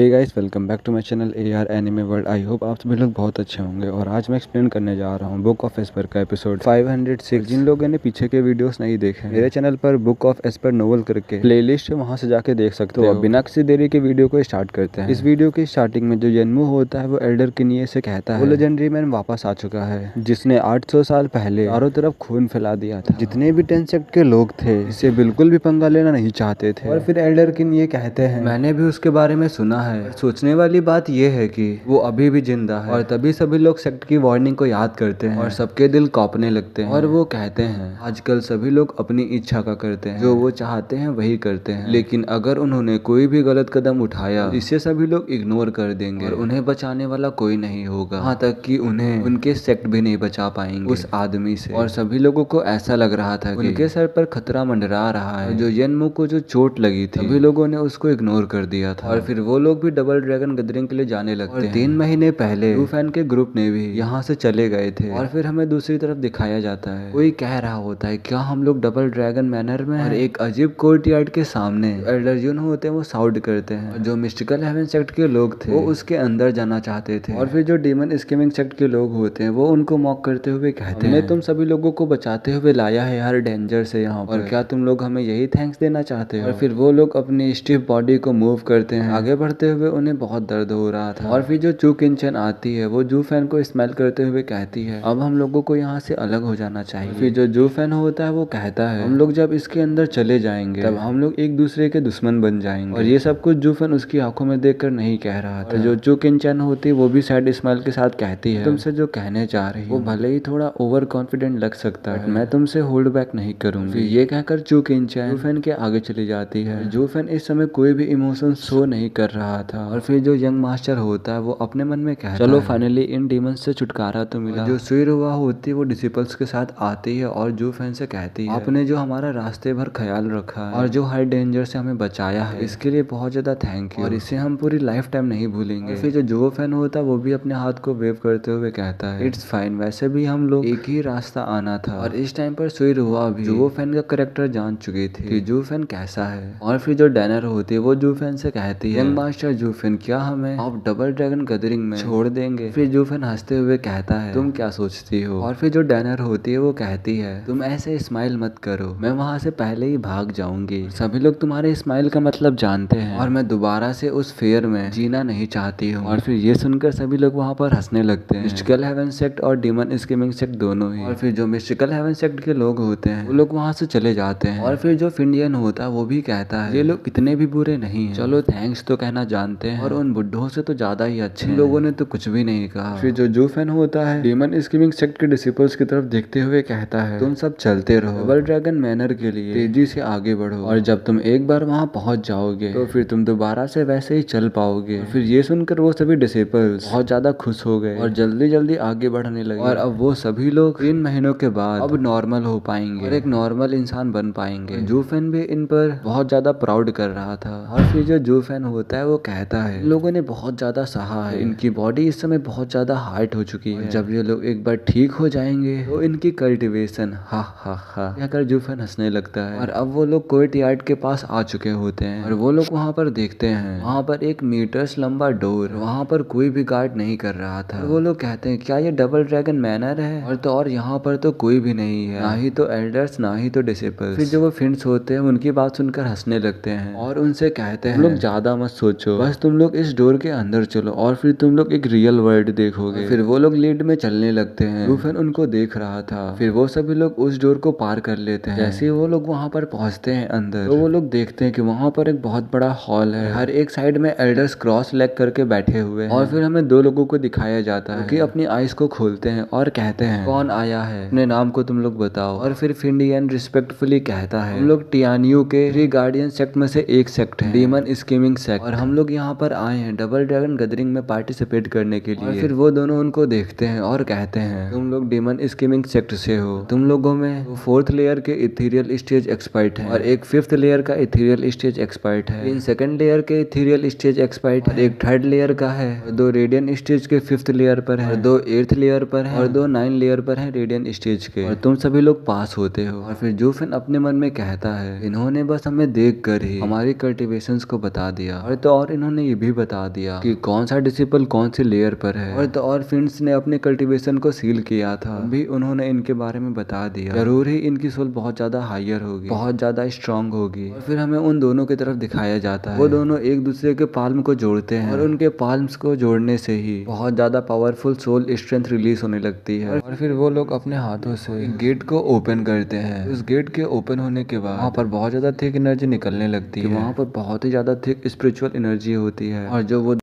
Hey guys, welcome back to my channel AR anime world. I hope आप सभी लोग बहुत अच्छे होंगे। और आज मैं एक्सप्लेन करने जा रहा हूँ बुक ऑफ एस्पर का एपिसोड 506। जिन लोगों ने पीछे के वीडियोस नहीं देखे, मेरे चैनल पर बुक ऑफ एस्पर नोवेल करके प्लेलिस्ट है, वहाँ से जाके देख सकते हो। अब बिना किसी देरी के वीडियो को स्टार्ट करते हैं। इस वीडियो की स्टार्टिंग में जो यनमू होता है वो एल्डर किनिए से कहता है वो लेजेंडरी मैन वापस आ चुका है, जिसने 800 साल पहले चारों तरफ खून फैला दिया था। जितने भी 10 सेक्ट के लोग थे इससे बिल्कुल भी पंगा लेना नहीं चाहते थे। और फिर एल्डर किनिए कहते हैं मैंने भी उसके बारे में सुना है। सोचने वाली बात यह है कि वो अभी भी जिंदा है। और तभी सभी लोग सेक्ट की वार्निंग को याद करते हैं और सबके दिल कांपने लगते हैं। और वो कहते हैं आजकल सभी लोग अपनी इच्छा का करते हैं, जो वो चाहते हैं वही करते हैं। लेकिन अगर उन्होंने कोई भी गलत कदम उठाया इसे सभी लोग इग्नोर कर देंगे और उन्हें बचाने वाला कोई नहीं होगा, यहाँ तक कि उन्हें उनके सेक्ट भी नहीं बचा पाएंगे उस आदमी से। और सभी लोगों को ऐसा लग रहा था कि उनके सर पर खतरा मंडरा रहा है। जो यनमू को जो चोट लगी थी सभी लोगों ने उसको इग्नोर कर दिया था। और फिर वो लोग भी डबल ड्रैगन गैदरिंग के लिए जाने लगते हैं। 3 महीने पहले फैन के ग्रुप ने भी यहाँ से चले गए थे। और फिर हमें दूसरी तरफ दिखाया जाता है कोई कह रहा होता है क्या हम लोग डबल ड्रैगन मैनर में। और एक अजीब कोर्टयार्ड के सामने एल्डर जून होते हैं वो साउंड करते हैं। और जो मिस्टिकल हेवन सेक्ट के लोग थे वो उसके अंदर जाना चाहते थे। और फिर जो डीमन स्कीमिंग सेक्ट के लोग होते हैं वो उनको मॉक करते हुए कहते हैं तुम सभी लोगों को बचाते हुए लाया है हर डेंजर से यहाँ पर, और क्या तुम लोग हमें यही थैंक्स देना चाहते हो। और फिर वो लोग अपनी स्टिफ बॉडी को मूव करते हैं आगे बढ़ते हुए। उन्हें बहुत दर्द हो रहा था। और फिर जो चू किंचन आती है वो जू फैन को स्मेल करते हुए कहती है अब हम लोगों को यहाँ से अलग हो जाना चाहिए। फिर जो जू फैन होता है वो कहता है हम लोग जब इसके अंदर चले जाएंगे तब हम लोग एक दूसरे के दुश्मन बन जाएंगे। और ये सब कुछ जू फैन उसकी आंखों में देखकर नहीं कह रहा था। जो चू किंचन होती वो भी सैड स्माइल के साथ कहती है तुमसे जो कहने जा रही वो भले ही थोड़ा ओवर कॉन्फिडेंट लग सकता है, मैं तुमसे होल्ड बैक नहीं करूंगी। फिर ये कहकर चू किंचन जू फैन के आगे चली जाती है। जू फैन इस समय कोई भी इमोशन शो नहीं कर रहा था। और फिर जो यंग मास्टर होता है वो अपने मन में कहता चलो फाइनली इन डीमंस से छुटकारा तो मिला। जो सुइरुवा होती है वो डिसिपल्स के साथ आती है और जू फैन से कहती है आपने जो हमारा रास्ते भर ख्याल रखा है और जो हर डेंजर से हमें बचाया है इसके लिए बहुत ज्यादा थैंक यू, और इसे हम पूरी लाइफ टाइम नहीं भूलेंगे। फिर जो जो फैन होता है वो भी अपने हाथ को वेव करते हुए कहता है इट्स फाइन, वैसे भी हम लोग एक ही रास्ता आना था। और इस टाइम पर सुइरुवा भी जो फैन का करेक्टर जान चुकी थी कि जू फैन कैसा है। और फिर जो डैनर होती है वो जू फैन से कहती है यंग मास्टर जू फैन क्या हमें आप डबल ड्रैगन गैदरिंग में छोड़ देंगे। फिर जू फैन हंसते हुए कहता है तुम क्या सोचती हो। और फिर जो डैनर होती है वो कहती है तुम ऐसे स्माइल मत करो, मैं वहां से पहले ही भाग जाऊंगी। सभी लोग तुम्हारे स्माइल का मतलब जानते हैं और मैं दोबारा से उस फेयर में जीना नहीं चाहती हूँ। और फिर ये सुनकर सभी लोग वहाँ पर हंसने लगते हैं, मिस्टिकल हेवन सेक्ट और डीमन स्कीमिंग सेक्ट दोनों ही। और फिर जो मिस्टिकल हेवन सेक्ट के लोग होते हैं वो लोग वहाँ से चले जाते हैं। और फिर जो फिंडियन होता है वो भी कहता है ये लोग इतने भी बुरे नहीं है, चलो थैंक्स तो कहना जानते हैं और उन बुड्ढों से तो ज्यादा ही अच्छे हैं। लोगों ने तो कुछ भी नहीं कहा। फिर जो जू फैन होता है डीमन स्कीमिंग सेक्ट के डिसिपल्स की तरफ देखते हुए कहता है तुम सब चलते रहो डबल ड्रैगन मैनर के लिए तेजी से आगे बढ़ो, और जब तुम एक बार वहाँ पहुंच जाओगे तो फिर तुम दोबारा से वैसे ही चल पाओगे। फिर ये सुनकर वो सभी डिसिपल्स बहुत ज्यादा खुश हो गए और जल्दी जल्दी आगे बढ़ने लगे। और अब वो सभी लोग 3 महीनों के बाद अब नॉर्मल हो पाएंगे और एक नॉर्मल इंसान बन पाएंगे। जू फैन भी इन पर बहुत ज्यादा प्राउड कर रहा था। और फिर जो जू फैन होता है वो कहता है लोगों ने बहुत ज्यादा सहा है, इनकी बॉडी इस समय बहुत ज्यादा हार्ड हो चुकी है, जब ये लोग एक बार ठीक हो जाएंगे तो इनकी कल्टिवेशन हा हा हा कहकर जू फैन हंसने लगता है। और अब वो लोग कोर्टयार्ड के पास आ चुके होते हैं और वो लोग वहाँ पर देखते हैं वहाँ पर एक मीटर्स लंबा डोर, वहाँ पर कोई भी गार्ड नहीं कर रहा था। और वो लोग कहते हैं क्या ये डबल ड्रैगन मैनर है। और यहाँ पर तो कोई भी नहीं है, ना ही तो एल्डर्स ना ही तो डिसिपल्स। फिर जो वो फ्रेंड्स होते हैं उनकी बात सुनकर हंसने लगते हैं और उनसे कहते हैं लोग ज्यादा मत सोचो, बस तुम लोग इस डोर के अंदर चलो और फिर तुम लोग एक रियल वर्ल्ड देखोगे। फिर वो लोग लीड में चलने लगते हैं। लूफन उनको देख रहा था। फिर वो सभी लोग उस डोर को पार कर लेते हैं। जैसे ही वो लोग वहाँ पर पहुँचते हैं अंदर तो वो लोग देखते हैं कि वहाँ पर एक बहुत बड़ा हॉल है, हर एक साइड में एल्डर्स क्रॉस लेग करके बैठे हुए हैं। और फिर हमें 2 लोगों को दिखाया जाता है कि अपनी आईज को खोलते हैं और कहते हैं कौन आया है, अपने नाम को तुम लोग बताओ। और फिर फिंडियन रिस्पेक्टफुली कहता है हम लोग टियानियो के 3 गार्डियन सेक्ट में से एक सेक्ट है, डीमन स्कीमिंग सेक्ट, और हम लोग यहाँ पर आए हैं डबल ड्रैगन गैदरिंग में पार्टिसिपेट करने के लिए। और फिर वो दोनों उनको देखते हैं और कहते हैं तुम लोग डीमन स्कीमिंग सेक्ट से हो, तुम लोगों में 4th लेयर के इथेरियल स्टेज एक्सपर्ट हैं और एक 5th लेयर का इथेरियल स्टेज एक्सपर्ट है, इन 2nd लेयर के इथेरियल स्टेज एक्सपर्ट है, एक 3rd लेयर का है, 2 रेडियन स्टेज के 5th लेयर पर है, 2 8th लेयर पर है और 2 9 लेयर पर है रेडियन स्टेज के, और तुम सभी लोग पास होते हो। और फिर जू फैन अपने मन में कहता है इन्होंने बस हमें देख कर ही हमारी कल्टिवेशंस को बता दिया। और तो और और इन्होंने ये भी बता दिया कि कौन सा डिसिपल कौन सी लेयर पर है। और तो और फिंच ने अपने कल्टीवेशन को सील किया था, भी उन्होंने इनके बारे में बता दिया। जरूर ही इनकी सोल बहुत ज्यादा हायर होगी, बहुत ज्यादा स्ट्रांग होगी। और फिर हमें उन दोनों की तरफ दिखाया जाता है, वो दोनों एक दूसरे के पाल्म को जोड़ते हैं और उनके पाल्म्स को जोड़ने से ही बहुत ज्यादा पावरफुल सोल स्ट्रेंथ रिलीज होने लगती है। और फिर वो लोग अपने हाथों से गेट को ओपन करते हैं। उस गेट के ओपन होने के बाद वहाँ पर बहुत ज्यादा थिक एनर्जी निकलने लगती है। वहाँ पर बहुत ही ज्यादा थिक स्पिरिचुअल एनर्जी होती है। और जो वो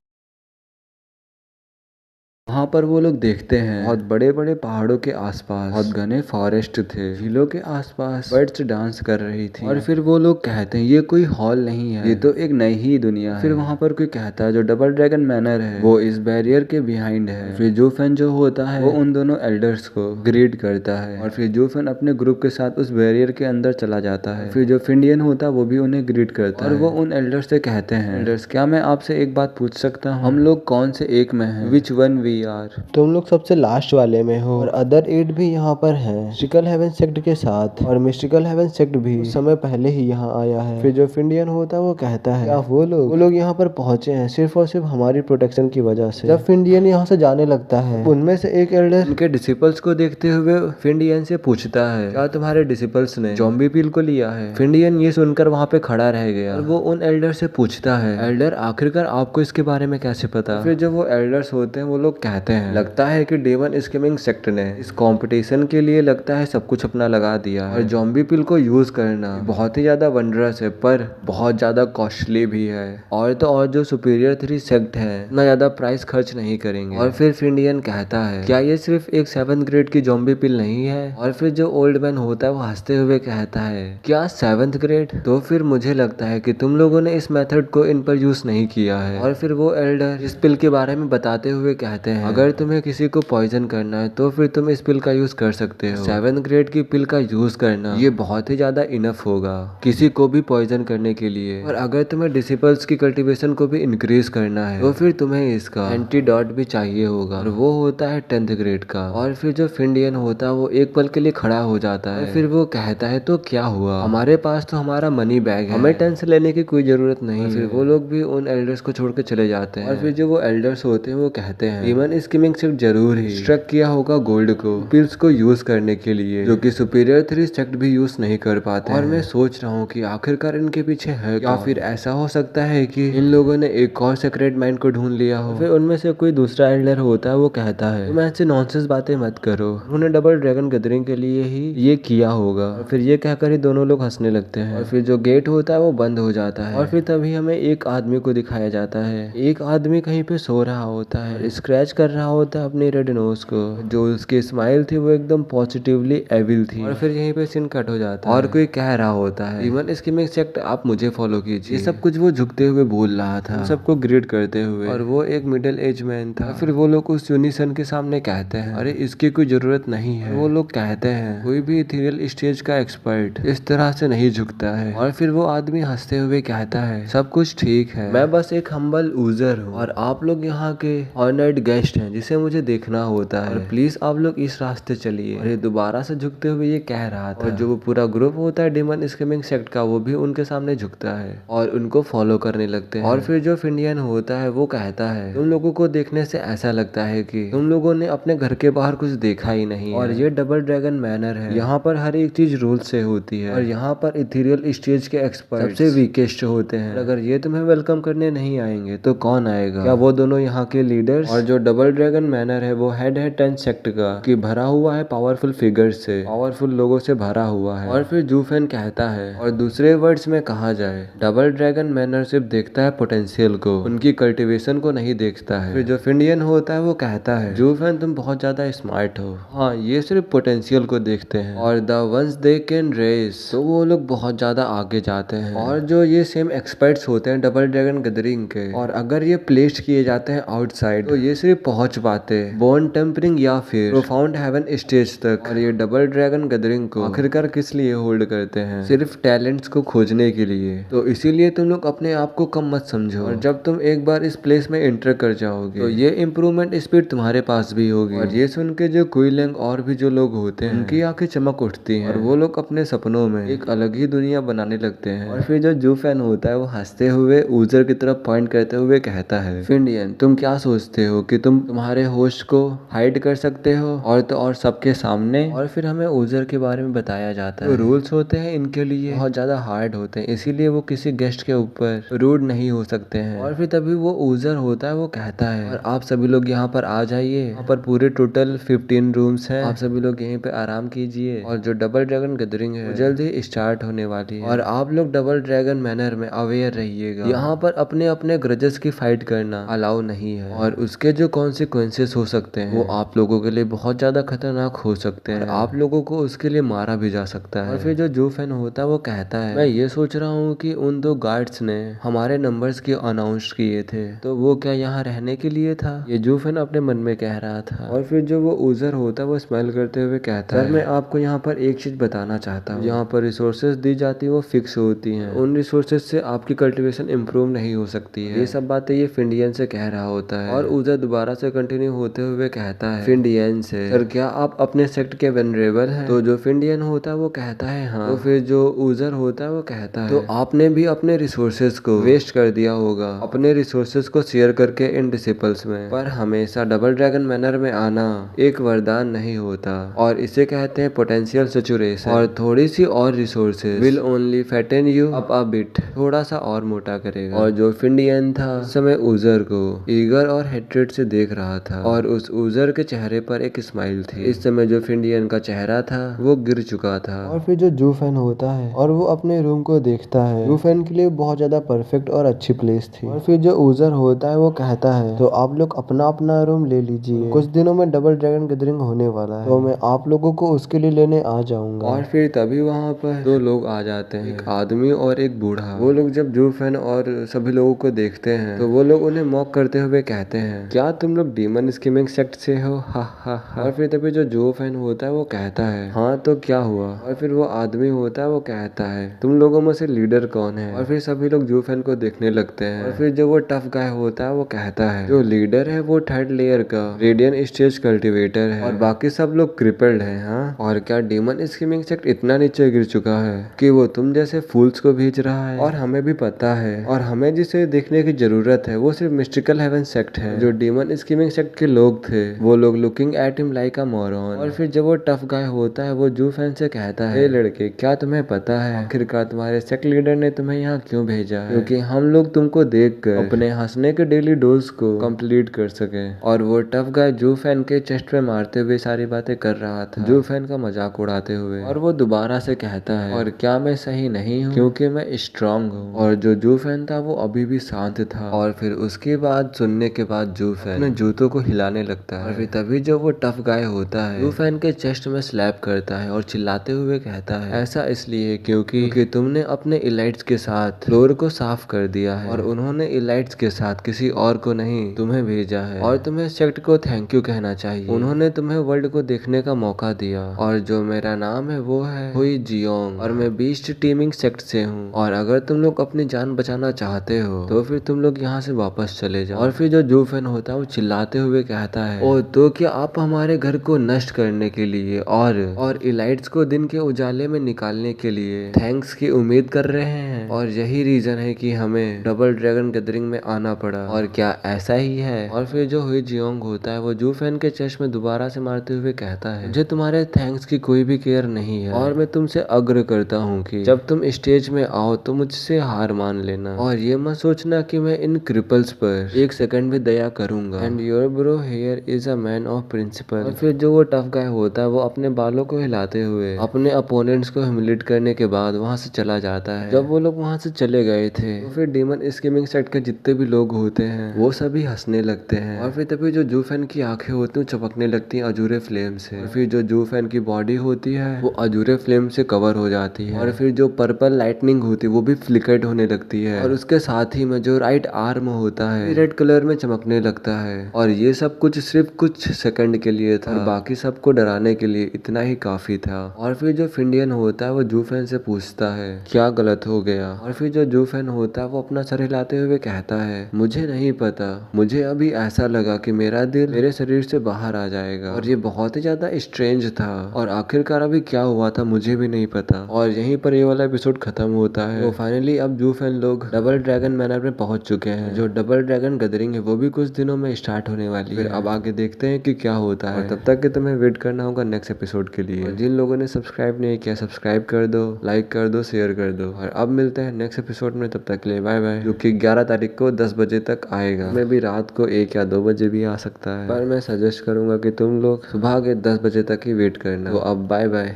वहाँ पर वो लोग देखते हैं बहुत बड़े बड़े पहाड़ों के आसपास बहुत घने फॉरेस्ट थे, झीलों के आसपास बर्ड्स डांस कर रही थी। और फिर वो लोग कहते हैं ये कोई हॉल नहीं है, ये तो एक नई ही दुनिया है। फिर वहाँ पर कोई कहता है जो डबल ड्रैगन मैनर है वो इस बैरियर के बिहाइंड है। फिर जूफेन जो होता है वो उन दोनों एल्डर्स को ग्रीट करता है और फिर जूफेन अपने ग्रुप के साथ उस बैरियर के अंदर चला जाता है। फिर जो फिंडियन होता है वो भी उन्हें ग्रीट करता है और वो उन एल्डर्स से कहते हैं, एल्डर्स क्या मैं आपसे एक बात पूछ सकता हूँ, हम लोग कौन से एक में हैं? Which one we are? तुम लोग सबसे लास्ट वाले में हो और अदर 8 भी यहाँ पर हैं मिस्टिकल हेवन सेक्ट के साथ। और मिस्टिकल हेवन सेक्ट भी कुछ समय पहले ही यहाँ आया है। फिर जो फिंडियन होता है वो कहता है क्या वो लोग यहाँ पर पहुंचे हैं सिर्फ और सिर्फ हमारी प्रोटेक्शन की वजह से। जब फिंडियन यहाँ से जाने लगता है उनमें से एक एल्डर उनके डिसिपल्स को देखते हुए फिंडियन से पूछता है क्या तुम्हारे डिसिपल्स ने ज़ॉम्बी पील को लिया है? फिंडियन ये सुनकर वहाँ पे खड़ा रह गया और वो उन एल्डर से पूछता है, एल्डर आखिरकार आपको इसके बारे में कैसे पता? फिर जब वो एल्डर्स होते हैं वो लोग कहते हैं लगता है कि डेमन स्किमिंग सेक्ट ने इस कंपटीशन के लिए लगता है सब कुछ अपना लगा दिया और ज़ॉम्बी पिल को यूज करना बहुत ही ज्यादा वंडरस है पर बहुत ज्यादा कॉस्टली भी है। और तो और जो सुपीरियर 3 सेक्ट है इतना ज्यादा प्राइस खर्च नहीं करेंगे। और फिर फिंडियन कहता है क्या ये सिर्फ एक 7th ग्रेड की ज़ॉम्बी पिल नहीं है? और फिर जो ओल्ड मैन होता है वो हंसते हुए कहता है क्या 7th ग्रेड? तो फिर मुझे लगता है कि तुम लोगों ने इस मेथड को इन पर यूज नहीं किया है। और फिर वो एल्डर इस पिल के बारे में बताते हुए कहते हैं अगर तुम्हें किसी को पॉइजन करना है तो फिर तुम इस पिल का यूज कर सकते हो। 7th ग्रेड की पिल का यूज करना ये बहुत ही ज्यादा इनफ होगा किसी को भी पॉइजन करने के लिए। और अगर तुम्हें डिसिपल्स की कल्टीवेशन को भी इंक्रीज करना है तो फिर तुम्हें इसका एंटीडॉट भी चाहिए होगा और वो होता है 10th ग्रेड का। और फिर जो फिंडियन होता है वो एक पल के लिए खड़ा हो जाता है और फिर वो कहता है तो क्या हुआ, हमारे पास तो हमारा मनी बैग है, हमें टेंशन लेने की कोई जरूरत नहीं है। फिर वो लोग भी उन एल्डर्स को छोड़ के चले जाते हैं। और फिर जो वो एल्डर्स होते हैं वो कहते हैं डेमन स्किमिंग सेक्ट जरूर ही स्ट्रक किया होगा गोल्ड को पिल्स को यूज करने के लिए जो कि सुपीरियर 3 सेक्ट भी यूज नहीं कर पाते। और मैं सोच रहा हूँ कि आखिरकार इनके पीछे है या फिर ऐसा हो सकता है कि इन लोगों ने एक और सीक्रेट माइंड को ढूंढ लिया हो। फिर उनमें से कोई दूसरा एल्डर होता है वो कहता है तुम ऐसे नॉनसेंस बातें मत करो, उन्होंने डबल ड्रैगन गैदरिंग के लिए ही ये किया होगा। और फिर ये कहकर ही दोनों लोग हंसने लगते हैं और फिर जो गेट होता है वो बंद हो जाता है। और फिर तभी हमें एक आदमी को दिखाया जाता है, एक आदमी कहीं पे सो रहा होता है, स्क्रैच कर रहा होता है अपने रेड नोज को। जो उसकी स्माइल थी वो एकदम पॉजिटिवली एविल थी। और फिर यहीं पे सीन कट हो जाता है और कोई कह रहा होता है डेमन स्किमिंग सेक्ट आप मुझे फॉलो कीजिए। ये सब कुछ वो झुकते हुए बोल रहा था सबको ग्रीट करते हुए और वो एक मिडिल एज मैन था। फिर वो लोग उस यूनिसन के सामने कहते हैं अरे इसकी कोई जरूरत नहीं है। वो लोग कहते हैं कोई भी इथेरियल स्टेज का एक्सपर्ट इस तरह से नहीं झुकता है। और फिर वो आदमी हंसते हुए कहता है सब कुछ ठीक है, मैं बस एक हम्बल यूजर हूँ और आप लोग यहाँ के ऑनर्ड गेस्ट हैं जिसे मुझे देखना होता है और प्लीज आप लोग इस रास्ते चलिए। और ये दोबारा से झुकते हुए ये कह रहा था और जो वो पूरा ग्रुप होता है डेमन स्किमिंग सेक्ट का वो भी उनके सामने झुकता है और उनको फॉलो करने लगते हैं। और फिर जो फिंडियन होता है वो कहता है तुम लोगों को देखने से ऐसा लगता है कि तुम लोगों ने अपने घर के बाहर कुछ देखा ही नहीं और ये डबल ड्रैगन मैनर है, यहाँ पर हर एक चीज रूल से होती है और यहाँ पर इथेरियल स्टेज के एक्सपर्ट सबसे वीकेस्ट होते हैं। अगर ये तुम्हें वेलकम करने नहीं आएंगे तो कौन आएगा? क्या वो दोनों यहाँ के लीडर्स? और जो डबल ड्रैगन मैनर है वो हेड है 10th सेक्ट का कि भरा हुआ है पावरफुल फिगर्स से, पावरफुल लोगों से भरा हुआ है। और फिर जूफेन कहता है और दूसरे वर्ड्स में कहा जाए डबल ड्रैगन मैनर सिर्फ देखता है पोटेंशियल को, उनकी कल्टीवेशन को नहीं देखता है। फिर जो फिंडियन होता है वो कहता है जूफेन तुम बहुत ज्यादा स्मार्ट हो, हाँ ये सिर्फ पोटेंशियल को देखते हैं और the ones they can race तो वो लोग बहुत ज्यादा आगे जाते हैं। और जो ये सेम एक्सपर्ट्स होते हैं डबल ड्रैगन गैदरिंग के और अगर ये प्लेस्ड किए जाते हैं आउटसाइड तो ये सिर्फ पहुंच पाते बोन टेम्परिंग या फिर प्रोफाउंड हेवन स्टेज तक। और ये डबल ड्रैगन गैदरिंग को आखिरकार किस लिए होल्ड करते हैं? सिर्फ टैलेंट्स को खोजने के लिए। तो इसीलिए तुम लोग अपने आप को कम मत समझो, और जब तुम एक बार इस प्लेस में एंटर कर जाओगे तो ये इम्प्रूवमेंट स्पीड तुम्हारे पास भी होगी। और ये सुन के जो क्विलिंग और भी जो लोग होते हैं उनकी आंखें चमक उठती हैं, और वो लोग अपने सपनों में एक अलग ही दुनिया बनाने लगते हैं। और फिर जो जू फैन होता है वो हंसते हुए ऊजर की तरफ पॉइंट करते हुए कहता है, फिंडियन तुम क्या सोचते हो कि तुम तुम्हारे होस्ट को हाइड कर सकते हो और तो और सबके सामने? और फिर हमें ऊजर के बारे में बताया जाता है रूल्स होते हैं इनके लिए बहुत ज्यादा हार्ड होते हैं, इसीलिए वो किसी गेस्ट के ऊपर रूड नहीं हो सकते हैं। और फिर तभी वो ऊजर होता है वो कहता है, और आप सभी लोग यहाँ पर आ जाइए, यहाँ पर पूरे टोटल 15 रूम्स हैं, आप सभी लोग यहीं पे आराम कीजिए। और जो डबल ड्रैगन गैदरिंग है जल्द ही स्टार्ट होने वाली है, और आप लोग डबल ड्रैगन मैनर में अवेयर रहिएगा। यहाँ पर अपने अपने ग्रजेस की फाइट करना अलाउ नहीं है, और उसके जो कॉन्सिक्वेंसेस हो सकते हैं वो आप लोगों के लिए बहुत ज्यादा खतरनाक हो सकते हैं, आप लोगों को उसके लिए मारा भी जा सकता है। और फिर जो जू फैन होता है वो कहता है, मैं ये सोच रहा हूँ कि उन दो गार्ड्स ने हमारे नंबर्स की अनाउंस किए थे, तो वो क्या यहाँ रहने के लिए था? ये जू फैन अपने मन में कह रहा था। और फिर जो वो ऊजर होता है वो स्माइल करते हुए कहता है, सर मैं आपको यहाँ पर एक चीज बताना चाहता हूँ, यहाँ पर रिसोर्सेज दी जाती है वो फिक्स होती हैं, उन रिसोर्सेज से आपकी कल्टीवेशन इम्प्रूव नहीं हो सकती है। ये सब बातें ये फिंडियन से कह रहा होता है। और ऊजर दोबारा से कंटिन्यू होते हुए कहता है फिंडियन से, सर क्या आप अपने सेक्ट के वेनरेबल हैं? तो जो फिंडियन होता है वो कहता है हाँ। तो फिर जो ऊजर होता है वो कहता है, तो आपने भी अपने रिसोर्सेज को वेस्ट कर दिया होगा अपने रिसोर्सेज को शेयर करके इन डिसिपल्स में, पर हमेशा डबल ड्रैगन मैनर में आना एक वरदान नहीं होता, और इसे कहते हैं पोटेंशियल सैचुरेशन। और थोड़ी सी और resources will only fatten you up a bit, थोड़ा सा और मोटा करेगा। और जो फिंडियन था उस समय ऊजर को ईगर और हेट्रेड से देख रहा था, और उस ऊजर के चेहरे पर एक स्माइल थी। इस समय जो फिंडियन का चेहरा था वो गिर चुका था। और फिर जो जू फैन होता है और वो अपने रूम को देखता है, जू फैन के लिए बहुत ज्यादा परफेक्ट और अच्छी प्लेस थी। और फिर जो ऊजर होता है वो कहता है, तो आप लोग अपना अपना रूम ले लीजिए, कुछ दिनों में डबल ड्रैगन गैदरिंग होने वाला है, तो मैं आप लोगों को उसके लिए लेने आ जाऊंगा। और फिर तभी वहाँ पर दो लोग आ जाते हैं, एक आदमी और एक बूढ़ा। वो लोग जब जू फैन और सभी लोगों को देखते हैं तो वो लोग उन्हें मॉक करते हुए कहते हैं, क्या तुम लोग डीमन स्कीमिंग सेक्ट से हो? हा हा हा। और फिर तभी जो जू फैन होता है वो कहता है, हाँ तो क्या हुआ? और फिर वो आदमी होता है वो कहता है, तुम लोगों में से लीडर कौन है? और फिर सभी लोग जू फैन को देखने लगते हैं। और फिर जो वो टफ गाय होता है वो कहता है, जो लीडर है वो थर्ड लेयर का रेडियन स्टेज कल्टिवेटर है, और बाकी सब लोग क्रिपल्ड है। हाँ, और क्या डीमन स्कीमिंग सेक्ट इतना नीचे गिर चुका है कि वो तुम जैसे फूल्स को भेज रहा है? और हमें भी पता है, और हमें जिसे देखने की जरूरत है वो सिर्फ मिस्टिकल हेवन सेक्ट है। जो डीमन स्कीमिंग सेक्ट के लोग थे वो लोग looking at him like a moron. और फिर जब वो टफ गाय होता है वो जू फैन से कहता है, लड़के क्या तुम्हें पता है आखिरकार तुम्हारे सेक्ट लीडर ने तुम्हें यहाँ क्यों भेजा है? क्योंकि हम लोग तुमको देखकर अपने हंसने के डेली डोज को कंप्लीट कर सके। और वो टफ गाय जू फैन के चेस्ट पे मारते हुए सारी बातें कर रहा था, जू फैन का मजाक उड़ाते हुए। और वो दोबारा से कहता है, और क्या मैं सही नहीं हूँ? क्योंकि मैं स्ट्रांग हूँ। और जो जू फैन था वो अभी भी शांत था। और फिर उसके बाद सुनने के बाद जू फैन अपने जूतों को हिलाने लगता है। और फिर तभी जो वो टफ गाय होता है जू फैन के चेस्ट में स्लैप करता है और चिल्लाते हुए कहता है, ऐसा इसलिए क्योंकि तुमने अपने इलाइट्स के साथ फ्लोर को साफ कर दिया है, और उन्होंने इलाइट्स के साथ किसी और को नहीं तुम्हें भेजा है। और तुम्हें सेक्ट को थैंक यू कहना चाहिए, उन्होंने तुम्हें वर्ल्ड को देखने का मौका दिया। और जो मेरा नाम है वो है हुई जियोंग, और मैं बीस्ट टीमिंग सेक्ट से हूँ, और अगर तुम लोग अपनी जान बचाना चाहते हो तो फिर तुम लोग यहाँ से वापस चले जाओ। और फिर जो जू फैन होता है वो चिल्लाते हुए कहता है, ओ तो क्या आप हमारे घर को नष्ट करने के लिए और इलाइट्स को दिन के उजाले में निकालने के लिए थैंक्स की उम्मीद कर रहे हैं? और यही रीजन है कि हमें डबल ड्रैगन गैदरिंग में आना पड़ा, और क्या ऐसा ही है? और फिर जो हुई जियोंग होता है वो जू फैन के चेस्ट में दोबारा से मारते हुए कहता है, मुझे तुम्हारे थैंक्स की कोई भी केयर नहीं है, और मैं तुमसे अग्र करता हूँ कि जब तुम स्टेज में आओ तो मुझसे हार मान लेना, और ये मत सोचना कि मैं इन क्रिपल्स पर एक सेकंड भी दया करूंगा। And your bro here is a man of principle. और फिर जो वो टफ गाय होता है वो अपने बालों को हिलाते हुए अपने अपोनेंट्स को ह्यूमिलेट करने के बाद वहां से चला जाता है। जब वो लोग वहां से चले गए थे तो फिर डीमन स्कीमिंग सेक्ट के जितने भी लोग होते हैं वो सभी हंसने लगते हैं। और फिर तभी जो जू फैन की आंखें होती हैं चमकने लगती हैं अजूरे फ्लेम से। और फिर जो जू फैन की बॉडी होती है वो अजूरे फ्लेम से कवर हो जाती है। और फिर जो पर्पल लाइटनिंग होती है वो भी फ्लिकर्ड होने लगती है, और उसके साथ ही में जो राइट आर्म होता है रेड कलर में चमकने लगता है। है और ये सब कुछ सिर्फ कुछ सेकंड के लिए था और बाकी सबको डराने के लिए इतना ही काफी था। और फिर जो फिंडियन होता है वो जूफेन से पूछता है क्या गलत हो गया, और फिर जो जूफेन होता है वो अपना सर हिलाते हुए कहता है मुझे नहीं पता, मुझे अभी ऐसा लगा कि मेरा दिल मेरे शरीर से बाहर आ जाएगा। और ये बहुत ही ज्यादा स्ट्रेंज था और आखिरकार अभी क्या हुआ था मुझे भी नहीं पता। और यहीं पर ये वाला एपिसोड खत्म होता है। तो फाइनली अब जूफेन लोग डबल ड्रैगन मैनर में पहुंच चुके हैं। जो डबल ड्रैगन गैदरिंग है वो भी कुछ दिनों में स्टार्ट होने वाली है। अब आगे देखते हैं कि क्या होता है। तब तक के तुम्हें वेट करना होगा नेक्स्ट एपिसोड के लिए। जिन लोगों ने सब्सक्राइब नहीं किया सब्सक्राइब कर दो, लाइक कर दो, शेयर कर दो। और अब मिलते हैं नेक्स्ट एपिसोड में, तब तक के लिए बाय बाय। जो कि 11 तारीख को 10 बजे तक आएगा। मैं भी रात को 1 या 2 बजे भी आ सकता है, पर मैं सजेस्ट करूंगा कि तुम लोग सुबह के 10 बजे तक ही वेट करना। तो अब bye bye.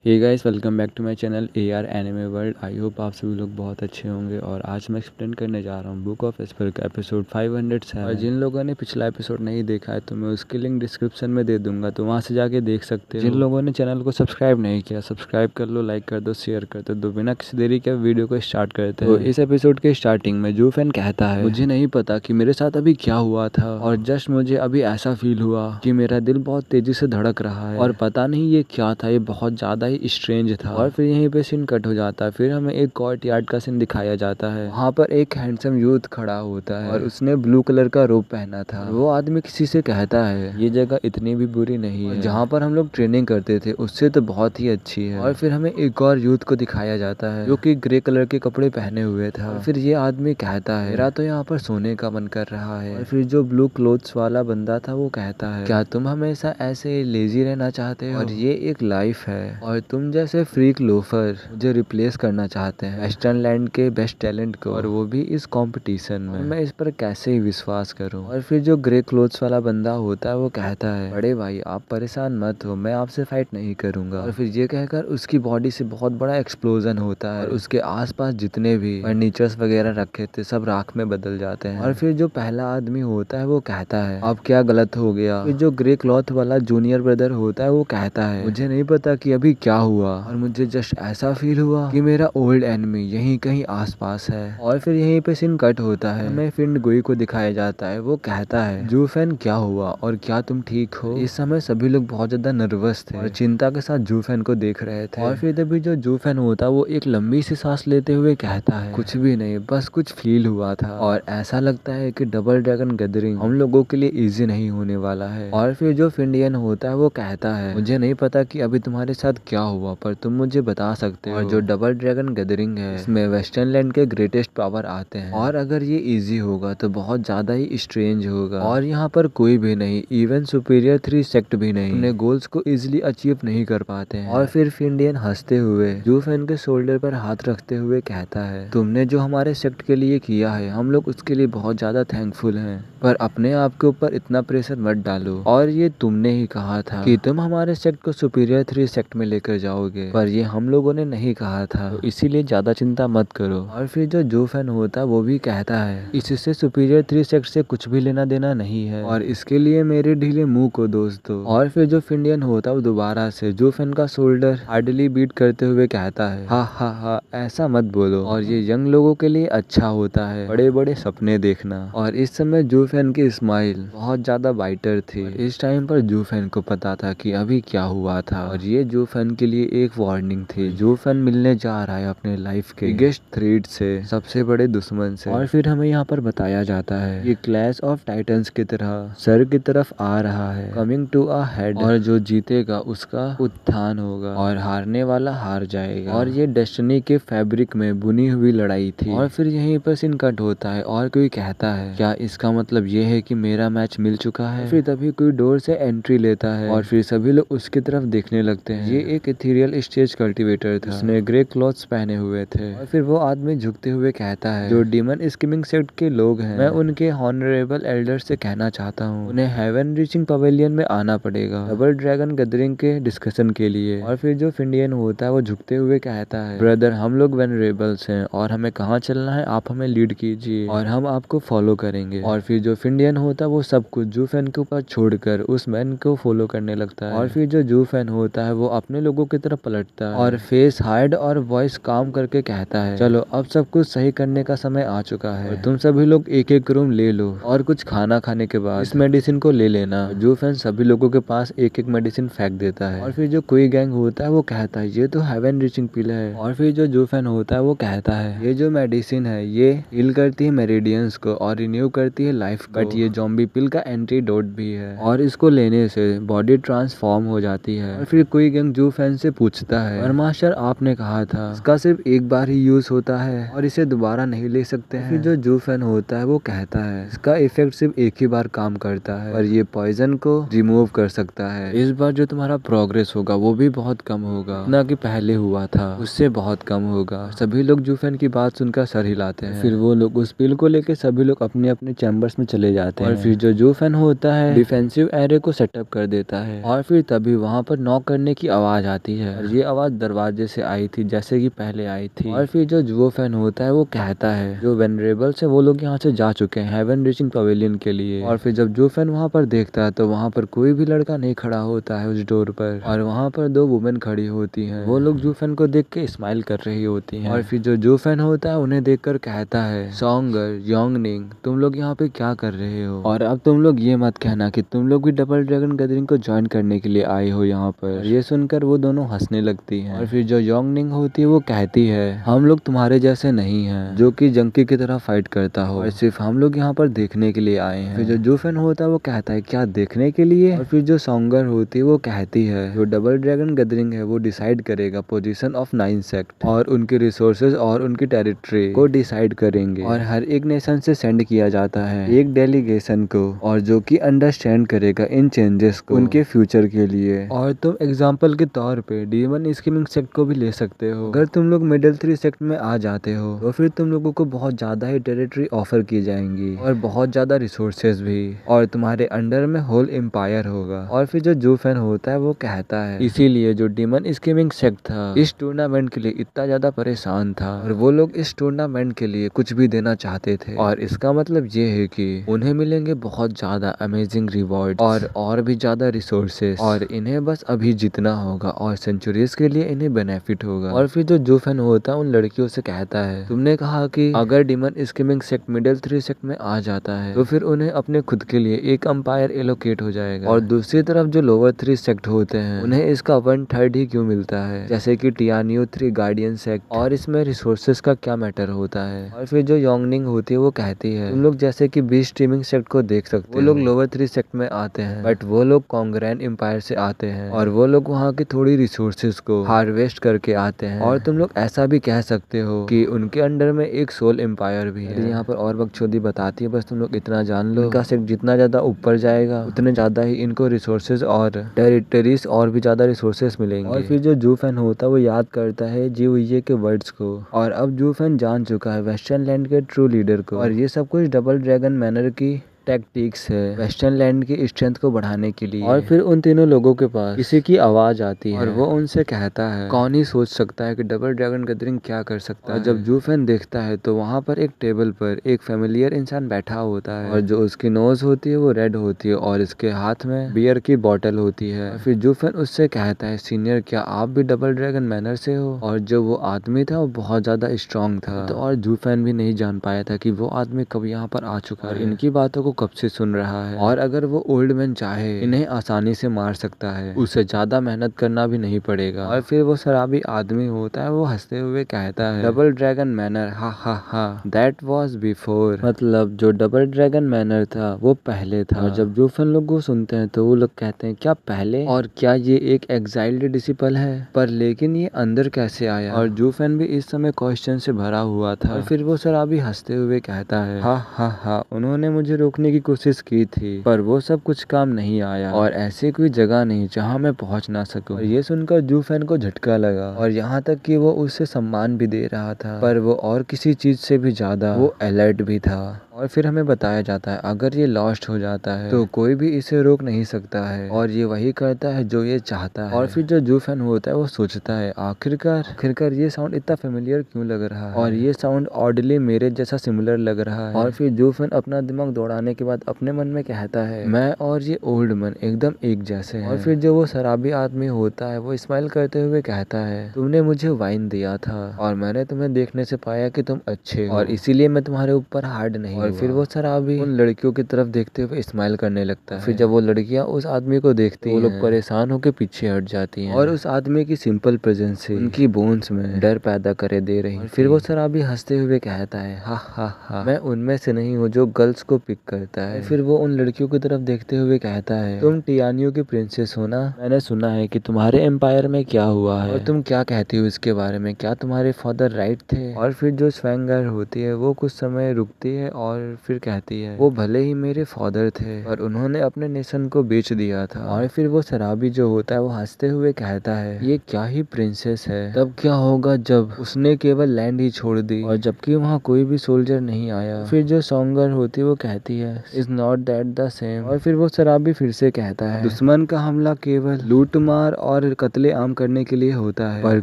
Hey guys, welcome back to my channel AR anime world. I hope आप सभी लोग बहुत अच्छे होंगे। और आज मैं एक्सप्लेन करने जा रहा हूँ बुक ऑफ एस्पर का एपिसोड 507। और जिन लोगों ने पिछला एपिसोड नहीं देखा है तो मैं उसकी लिंक डिस्क्रिप्शन में दे दूंगा, तो वहाँ से जाके देख सकते हो। जिन लोगों ने चैनल को सब्सक्राइब नहीं किया सब्सक्राइब कर लो, लाइक कर दो, शेयर कर दो। तो बिना किसी देरी के वीडियो को स्टार्ट करते हैं। तो इस एपिसोड के स्टार्टिंग में जूफेन कहता है मुझे नहीं पता कि मेरे साथ अभी क्या हुआ था, और जस्ट मुझे अभी ऐसा फील हुआ कि मेरा दिल बहुत तेजी से धड़क रहा है और पता नहीं ये क्या था, ये बहुत ज्यादा ही स्ट्रेंज था। और फिर यहीं पे सीन कट हो जाता है। फिर हमें एक कोर्ट यार्ड का सीन दिखाया जाता है। वहाँ पर एक हैंडसम यूथ खड़ा होता है और उसने ब्लू कलर का रोब पहना था। वो आदमी किसी से कहता है ये जगह इतनी भी बुरी नहीं है, जहाँ पर हम लोग ट्रेनिंग करते थे उससे तो बहुत ही अच्छी है। और फिर हमें एक और यूथ को दिखाया जाता है जो कि ग्रे कलर के कपड़े पहने हुए था। और फिर ये आदमी कहता है मेरा तो यहाँ पर सोने का मन कर रहा है। और फिर जो ब्लू क्लोथ्स वाला बंदा था वो कहता है क्या तुम हमेशा ऐसे लेजी रहना चाहते हो, और ये एक लाइफ है और तुम जैसे फ्रीक लोफर मुझे रिप्लेस करना चाहते हैं वेस्टर्न लैंड के बेस्ट टैलेंट को, और वो भी इस कंपटीशन में। मैं इस पर कैसे ही विश्वास करूं। और फिर जो ग्रे क्लोथ्स वाला बंदा होता है वो कहता है बड़े भाई आप परेशान मत हो, मैं आपसे फाइट नहीं करूंगा। और फिर ये कहकर उसकी बॉडी से बहुत बड़ा एक्सप्लोजन होता है और उसके आसपास जितने भी फर्नीचर्स वगैरह रखे थे सब राख में बदल जाते हैं। और फिर जो पहला आदमी होता है वो कहता है अब क्या गलत हो गया। फिर जो ग्रे क्लॉथ वाला जूनियर ब्रदर होता है वो कहता है मुझे नहीं पता कि अभी क्या हुआ, और मुझे जस्ट ऐसा फील हुआ कि मेरा ओल्ड एनिमी यहीं कहीं आसपास है। और फिर यहीं पे सीन कट होता है। हमें फिंड गोई को दिखाया जाता है। वो कहता है जूफेन क्या हुआ और क्या तुम ठीक हो। इस समय सभी लोग बहुत ज्यादा नर्वस थे और चिंता के साथ जूफेन को देख रहे थे। और फिर तभी जो जूफेन होता वो एक लंबी सी सांस लेते हुए कहता है कुछ भी नहीं, बस कुछ फील हुआ था और ऐसा लगता है कि डबल ड्रैगन गैदरिंग हम लोगों के लिए इजी नहीं होने वाला है। और फिर जो फिंडियन होता है वो कहता है मुझे नहीं पता कि अभी तुम्हारे साथ क्या हुआ, पर तुम मुझे बता सकते हो। और जो डबल ड्रैगन गैदरिंग है इसमें वेस्टर्न लैंड के ग्रेटेस्ट पावर आते हैं, और अगर ये इजी होगा तो बहुत ज्यादा ही स्ट्रेंज होगा। और यहाँ पर कोई भी नहीं, इवन सुपीरियर 3 सेक्ट भी नहीं अपने गोल्स को इजिली अचीव नहीं कर पाते हैं। और फिर फिंडियन हंसते हुए जूफेन के शोल्डर पर हाथ रखते हुए कहता है तुमने जो हमारे सेक्ट के लिए किया है हम लोग उसके लिए बहुत ज्यादा थैंकफुल हैं, पर अपने आप के ऊपर इतना प्रेशर मत डालो। और ये तुमने ही कहा था कि तुम हमारे सेक्ट को सुपीरियर 3 सेक्ट में लेकर जाओगे, पर ये हम लोगों ने नहीं कहा था, तो इसीलिए ज्यादा चिंता मत करो। और फिर जो जूफेन होता वो भी कहता है इससे सुपीरियर 3 सेक्ट से कुछ भी लेना देना नहीं है, और इसके लिए मेरे ढीले मुंह को दोस्तों। और फिर जो फिंडियन होता वो दोबारा से जूफेन का शोल्डर हार्डली बीट करते हुए कहता है हा हा हा ऐसा मत बोलो, और ये यंग लोगों के लिए अच्छा होता है बड़े बड़े सपने देखना। और इस समय जूफेन की स्माइल बहुत ज्यादा बाइटर थी। इस टाइम पर जूफेन को पता था कि अभी क्या हुआ था, और ये जूफेन के लिए एक वार्निंग थी। जूफेन मिलने जा रहा है अपने लाइफ के बिगेस्ट थ्रेट से, सबसे बड़े दुश्मन से। और फिर हमें यहाँ पर बताया जाता है ये क्लैश ऑफ टाइटंस की तरह सर की तरफ आ रहा है, कमिंग टू अ हेड, और जो जीतेगा उसका उत्थान होगा और हारने वाला हार जाएगा। और ये डेस्टिनी के फैब्रिक में बुनी हुई लड़ाई थी। और फिर यहीं पर सीन कट होता है और कोई कहता है क्या इसका मतलब ये है कि मेरा मैच मिल चुका है। फिर तभी कोई डोर से एंट्री लेता है और फिर सभी लोग उसकी तरफ देखने लगते हैं। ये एक इथेरियल स्टेज कल्टीवेटर था, उसने ग्रे क्लॉथ्स पहने हुए थे। और फिर वो आदमी झुकते हुए कहता है जो डीमन स्किमिंग सेक्ट के लोग हैं मैं उनके हॉनरेबल एल्डर से कहना चाहता हूँ उन्हें हेवन रीचिंग पवेलियन में आना पड़ेगा डबल ड्रैगन गैदरिंग के डिस्कशन के लिए। और फिर जो फिंडियन होता है वो झुकते हुए कहता है ब्रदर हम लोग वेनरेबल्स हैं और हमें कहाँ चलना है आप हमें लीड कीजिए और हम आपको फॉलो करेंगे। और फिर जो फिंडियन होता है वो सब कुछ जूफेन के ऊपर छोड़कर उस मैन को फॉलो करने लगता है। और फिर जो जूफेन होता है वो अपने लोगों लोगों की तरफ पलटता है और फेस हाइड और वॉइस काम करके कहता है, चलो अब सब कुछ सही करने का समय आ चुका है और तुम सभी लोग एक एक रूम ले लो और कुछ खाना खाने के बाद इस मेडिसिन को ले लेना। जू फैन सभी लोगों के पास एक एक मेडिसिन फेंक देता है और फिर जो कोई गैंग होता है वो कहता है ये तो हेवन रीचिंग पिल है। और फिर जो जू फैन होता है वो कहता है ये जो मेडिसिन है ये हील करती है मेरिडियंस को और रिन्यू करती है लाइफ को, बट ये ज़ॉम्बी पिल का एंटीडोट भी है और इसको लेने से बॉडी ट्रांसफॉर्म हो जाती है। और फिर कोई गैंग जू फैन से पूछता है, और मास्टर आपने कहा था इसका सिर्फ एक बार ही यूज होता है और इसे दोबारा नहीं ले सकते हैं। फिर जो जू फैन होता है वो कहता है इसका इफेक्ट सिर्फ एक ही बार काम करता है और ये पॉइजन को रिमूव कर सकता है। इस बार जो तुम्हारा प्रोग्रेस होगा वो भी बहुत कम होगा, ना कि पहले हुआ था उससे बहुत कम होगा। सभी लोग जू फैन की बात सुनकर सर हिलाते हैं। फिर वो लोग उस पिल को लेके सभी लोग अपने अपने चैम्बर्स में चले जाते हैं और फिर जो जू फैन होता है डिफेंसिव एरे को सेटअप कर देता है। और फिर तभी वहाँ पर नॉक करने की आवाज आती है और ये आवाज दरवाजे से आई थी जैसे कि पहले आई थी। और फिर जो जू फैन होता है वो कहता है जो वेनरेबल्स है वो लोग यहाँ से जा चुके हैं हेवन रीचिंग पवेलियन के लिए। और फिर जब जू फैन वहाँ पर देखता है तो वहाँ पर कोई भी लड़का नहीं खड़ा होता है उस डोर पर और वहाँ पर दो वुमेन खड़ी होती हैं। वो लोग जू फैन को देख के स्माइल कर रही होती हैं। और फिर जो जू फैन होता है उन्हें देखकर कहता है सॉन्गर योंगनिंग तुम लोग यहाँ पे क्या कर रहे हो, और अब तुम लोग ये मत कहना कि तुम लोग भी डबल ड्रैगन गैदरिंग को ज्वाइन करने के लिए आए हो यहाँ पर। ये सुनकर वो दोनों हंसने लगती हैं। और फिर जो योंगनिंग होती है वो कहती है हम लोग तुम्हारे जैसे नहीं हैं जो कि जंकी की तरह फाइट करता हो, और सिर्फ हम लोग यहाँ पर देखने के लिए आए हैं। फिर जो जू फैन होता है वो कहता है क्या देखने के लिए। और फिर जो सॉन्गर होती है वो कहती है जो डबल ड्रैगन गैदरिंग है वो डिसाइड करेगा पोजीशन ऑफ 9 सेक्ट और उनके रिसोर्सेज और उनकी टेरिटरी को डिसाइड करेंगे और हर एक नेशन से सेंड किया जाता है एक डेलीगेशन को और जो कि अंडरस्टैंड करेगा इन चेंजेस को उनके फ्यूचर के लिए। और तुम एग्जांपल के तौर पे डीमन स्कीमिंग सेक्ट को भी ले सकते हो। अगर तुम लोग मिडिल 3 सेक्ट में आ जाते हो तो फिर तुम लोगों को बहुत ज्यादा ही टेरिटरी ऑफर की जाएंगी और बहुत ज्यादा रिसोर्सेज भी, और तुम्हारे अंडर में होल एम्पायर होगा। और फिर जो जू फैन होता है वो कहता है इसीलिए जो डीमन स्कीमिंग सेक्ट था इस टूर्नामेंट के लिए इतना ज्यादा परेशान था और वो लोग इस टूर्नामेंट के लिए कुछ भी देना चाहते थे, और इसका मतलब ये है कि उन्हें मिलेंगे बहुत ज्यादा अमेजिंग रिवॉर्ड और भी ज्यादा रिसोर्सेज, और इन्हें बस अभी जीतना होगा और सेंचुरीज के लिए इन्हें बेनिफिट होगा। और फिर जो जू फैन होता है उन लड़कियों से कहता है तुमने कहा कि अगर demon scheming sect middle 3 sect में आ जाता है तो फिर उन्हें अपने खुद के लिए एक अंपायर एलोकेट हो जाएगा, और दूसरी तरफ जो लोअर 3 सेक्ट होते हैं उन्हें इसका 1/3 ही क्यों मिलता है जैसे कि टियानियो 3 गार्डियन सेक्ट, और इसमें रिसोर्सेज का क्या मैटर होता है। और फिर जो योंगनिंग होती है वो कहती है तुम लोग जैसे कि 20 स्ट्रीमिंग सेक्ट को देख सकते हो, वो लोग लोअर 3 सेक्ट में आते हैं बट वो लोग कॉन्ग्रेन एम्पायर से आते हैं और वो लोग वहाँ की थोड़ी रिसोर्सेज को हार्वेस्ट करके आते हैं। और तुम लोग ऐसा भी कह सकते हो कि उनके अंडर में एक सोल एम्पायर भी है। यहाँ पर और बकचोदी बताती है, बस तुम लोग इतना जान लो इनका सेक्ट जितना ज्यादा ऊपर जाएगा उतने ज्यादा ही इनको रिसोर्सेज और टेरिटरीज और भी ज्यादा रिसोर्सेज मिलेंगे। और फिर जो जू फैन होता है वो याद करता है जी हुई के वर्ड्स को, और अब जू फैन जान चुका है वेस्टर्न लैंड के ट्रू लीडर को, और ये सब कुछ डबल ड्रैगन मैनर की टैक्टिक्स है वेस्टर्न लैंड की स्ट्रेंथ को बढ़ाने के लिए। और फिर उन तीनों लोगों के पास किसी की आवाज आती है और वो उनसे कहता है कौन ही सोच सकता है कि डबल ड्रैगन गैदरिंग क्या कर सकता है। जब जू फैन देखता है तो वहाँ पर एक टेबल पर एक फेमिलियर इंसान बैठा होता है और जो उसकी नोज होती है वो रेड होती है और इसके हाथ में बियर की बोतल होती है। फिर जू फैन उससे कहता है सीनियर क्या आप भी डबल ड्रैगन मैनर से हो, और जो वो आदमी था वो बहुत ज्यादा स्ट्रॉन्ग था। तो और जू फैन भी नहीं जान पाया था कि वो आदमी कब यहाँ पर आ चुका है, इनकी बातों को कब से सुन रहा है, और अगर वो ओल्ड मैन चाहे इन्हें आसानी से मार सकता है, उसे ज्यादा मेहनत करना भी नहीं पड़ेगा। और फिर वो शराबी आदमी होता है वो हंसते हुए कहता है डबल ड्रैगन मैनर हा हा हा दैट वाज बिफोर, मतलब जो डबल ड्रैगन मैनर था वो पहले था। और जब जू फैन लोग को सुनते हैं तो वो लोग कहते हैं क्या पहले, और क्या ये एक एग्जाइल्ड डिसिपल है, पर लेकिन ये अंदर कैसे आया। और जू फैन भी इस समय क्वेश्चन से भरा हुआ था। और फिर वो शराबी हंसते हुए कहता है हा हा हा उन्होंने मुझे रोकने की कोशिश की थी पर वो सब कुछ काम नहीं आया, और ऐसी कोई जगह नहीं जहां मैं पहुंच ना सकूं। और ये सुनकर जू फैन को झटका लगा, और यहाँ तक कि वो उसे सम्मान भी दे रहा था पर वो और किसी चीज से भी ज्यादा वो अलर्ट भी था। और फिर हमें बताया जाता है अगर ये लॉस्ट हो जाता है तो कोई भी इसे रोक नहीं सकता है और ये वही करता है जो ये चाहता है। और फिर जो जू फैन होता है वो सोचता है आखिरकार ये साउंड इतना फेमिलियर क्यों लग रहा है और ये साउंड ऑडली मेरे जैसा सिमिलर लग रहा है। और फिर जू फैन अपना दिमाग दौड़ाने के बाद अपने मन में कहता है मैं और ये ओल्ड मैन एकदम एक जैसे हैं। और फिर जो वो शराबी आदमी होता है वो स्माइल करते हुए कहता है तुमने मुझे वाइन दिया था और मैंने तुम्हें देखने से पाया कि तुम अच्छे हो और इसीलिए मैं तुम्हारे ऊपर हार्ड नहीं। और फिर वो शराबी उन लड़कियों की तरफ देखते हुए स्माइल करने लगता है। फिर जब वो लड़कियां उस आदमी को देखती हैं वो लोग परेशान होकर पीछे हट जाती हैं और उस आदमी की सिंपल प्रेजेंस से उनकी बोन्स में डर पैदा करे दे रही। फिर वो शराबी हंसते हुए कहता है हा हा हा मैं उनमें से नहीं हूँ जो गर्ल्स को पिक करता है। फिर वो उन लड़कियों की तरफ देखते हुए कहता है तुम टियानियो की प्रिंसेस हो ना, मैंने सुना है कि तुम्हारे एम्पायर में क्या हुआ है और तुम क्या कहती हो इसके बारे में, क्या तुम्हारे फादर राइट थे। और फिर जो स्वैंगर होती है वो कुछ समय रुकती है और फिर कहती है वो भले ही मेरे फादर थे पर उन्होंने अपने नेशन को बेच दिया था। और फिर वो शराबी जो होता है वो हंसते हुए कहता है ये क्या ही प्रिंसेस है, तब क्या होगा जब उसने केवल लैंड ही छोड़ दी और जबकि वहाँ कोई भी सोल्जर नहीं आया। फिर जो सॉन्गर होती है वो कहती है is not that the same. और फिर वो शराबी फिर से कहता है दुश्मन का हमला केवल लूट मार और कत्ले आम करने के लिए होता है पर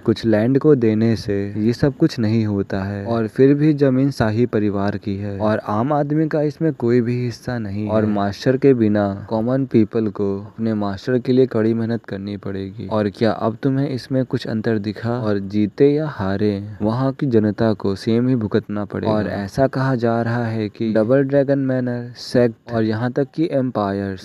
कुछ लैंड को देने से ये सब कुछ नहीं होता है। और फिर भी जमीन शाही परिवार की है और आम आदमी का इसमें कोई भी हिस्सा नहीं और मास्टर के बिना कॉमन पीपल को अपने मास्टर के लिए कड़ी मेहनत करनी पड़ेगी। और क्या अब तुम्हें इसमें कुछ अंतर दिखा, और जीते या हारे वहाँ की जनता को सेम ही भुगतना पड़ेगा। और ऐसा कहा जा रहा है कि डबल ड्रैगन मैनर सेक्ट और यहाँ तक कि एम्पायर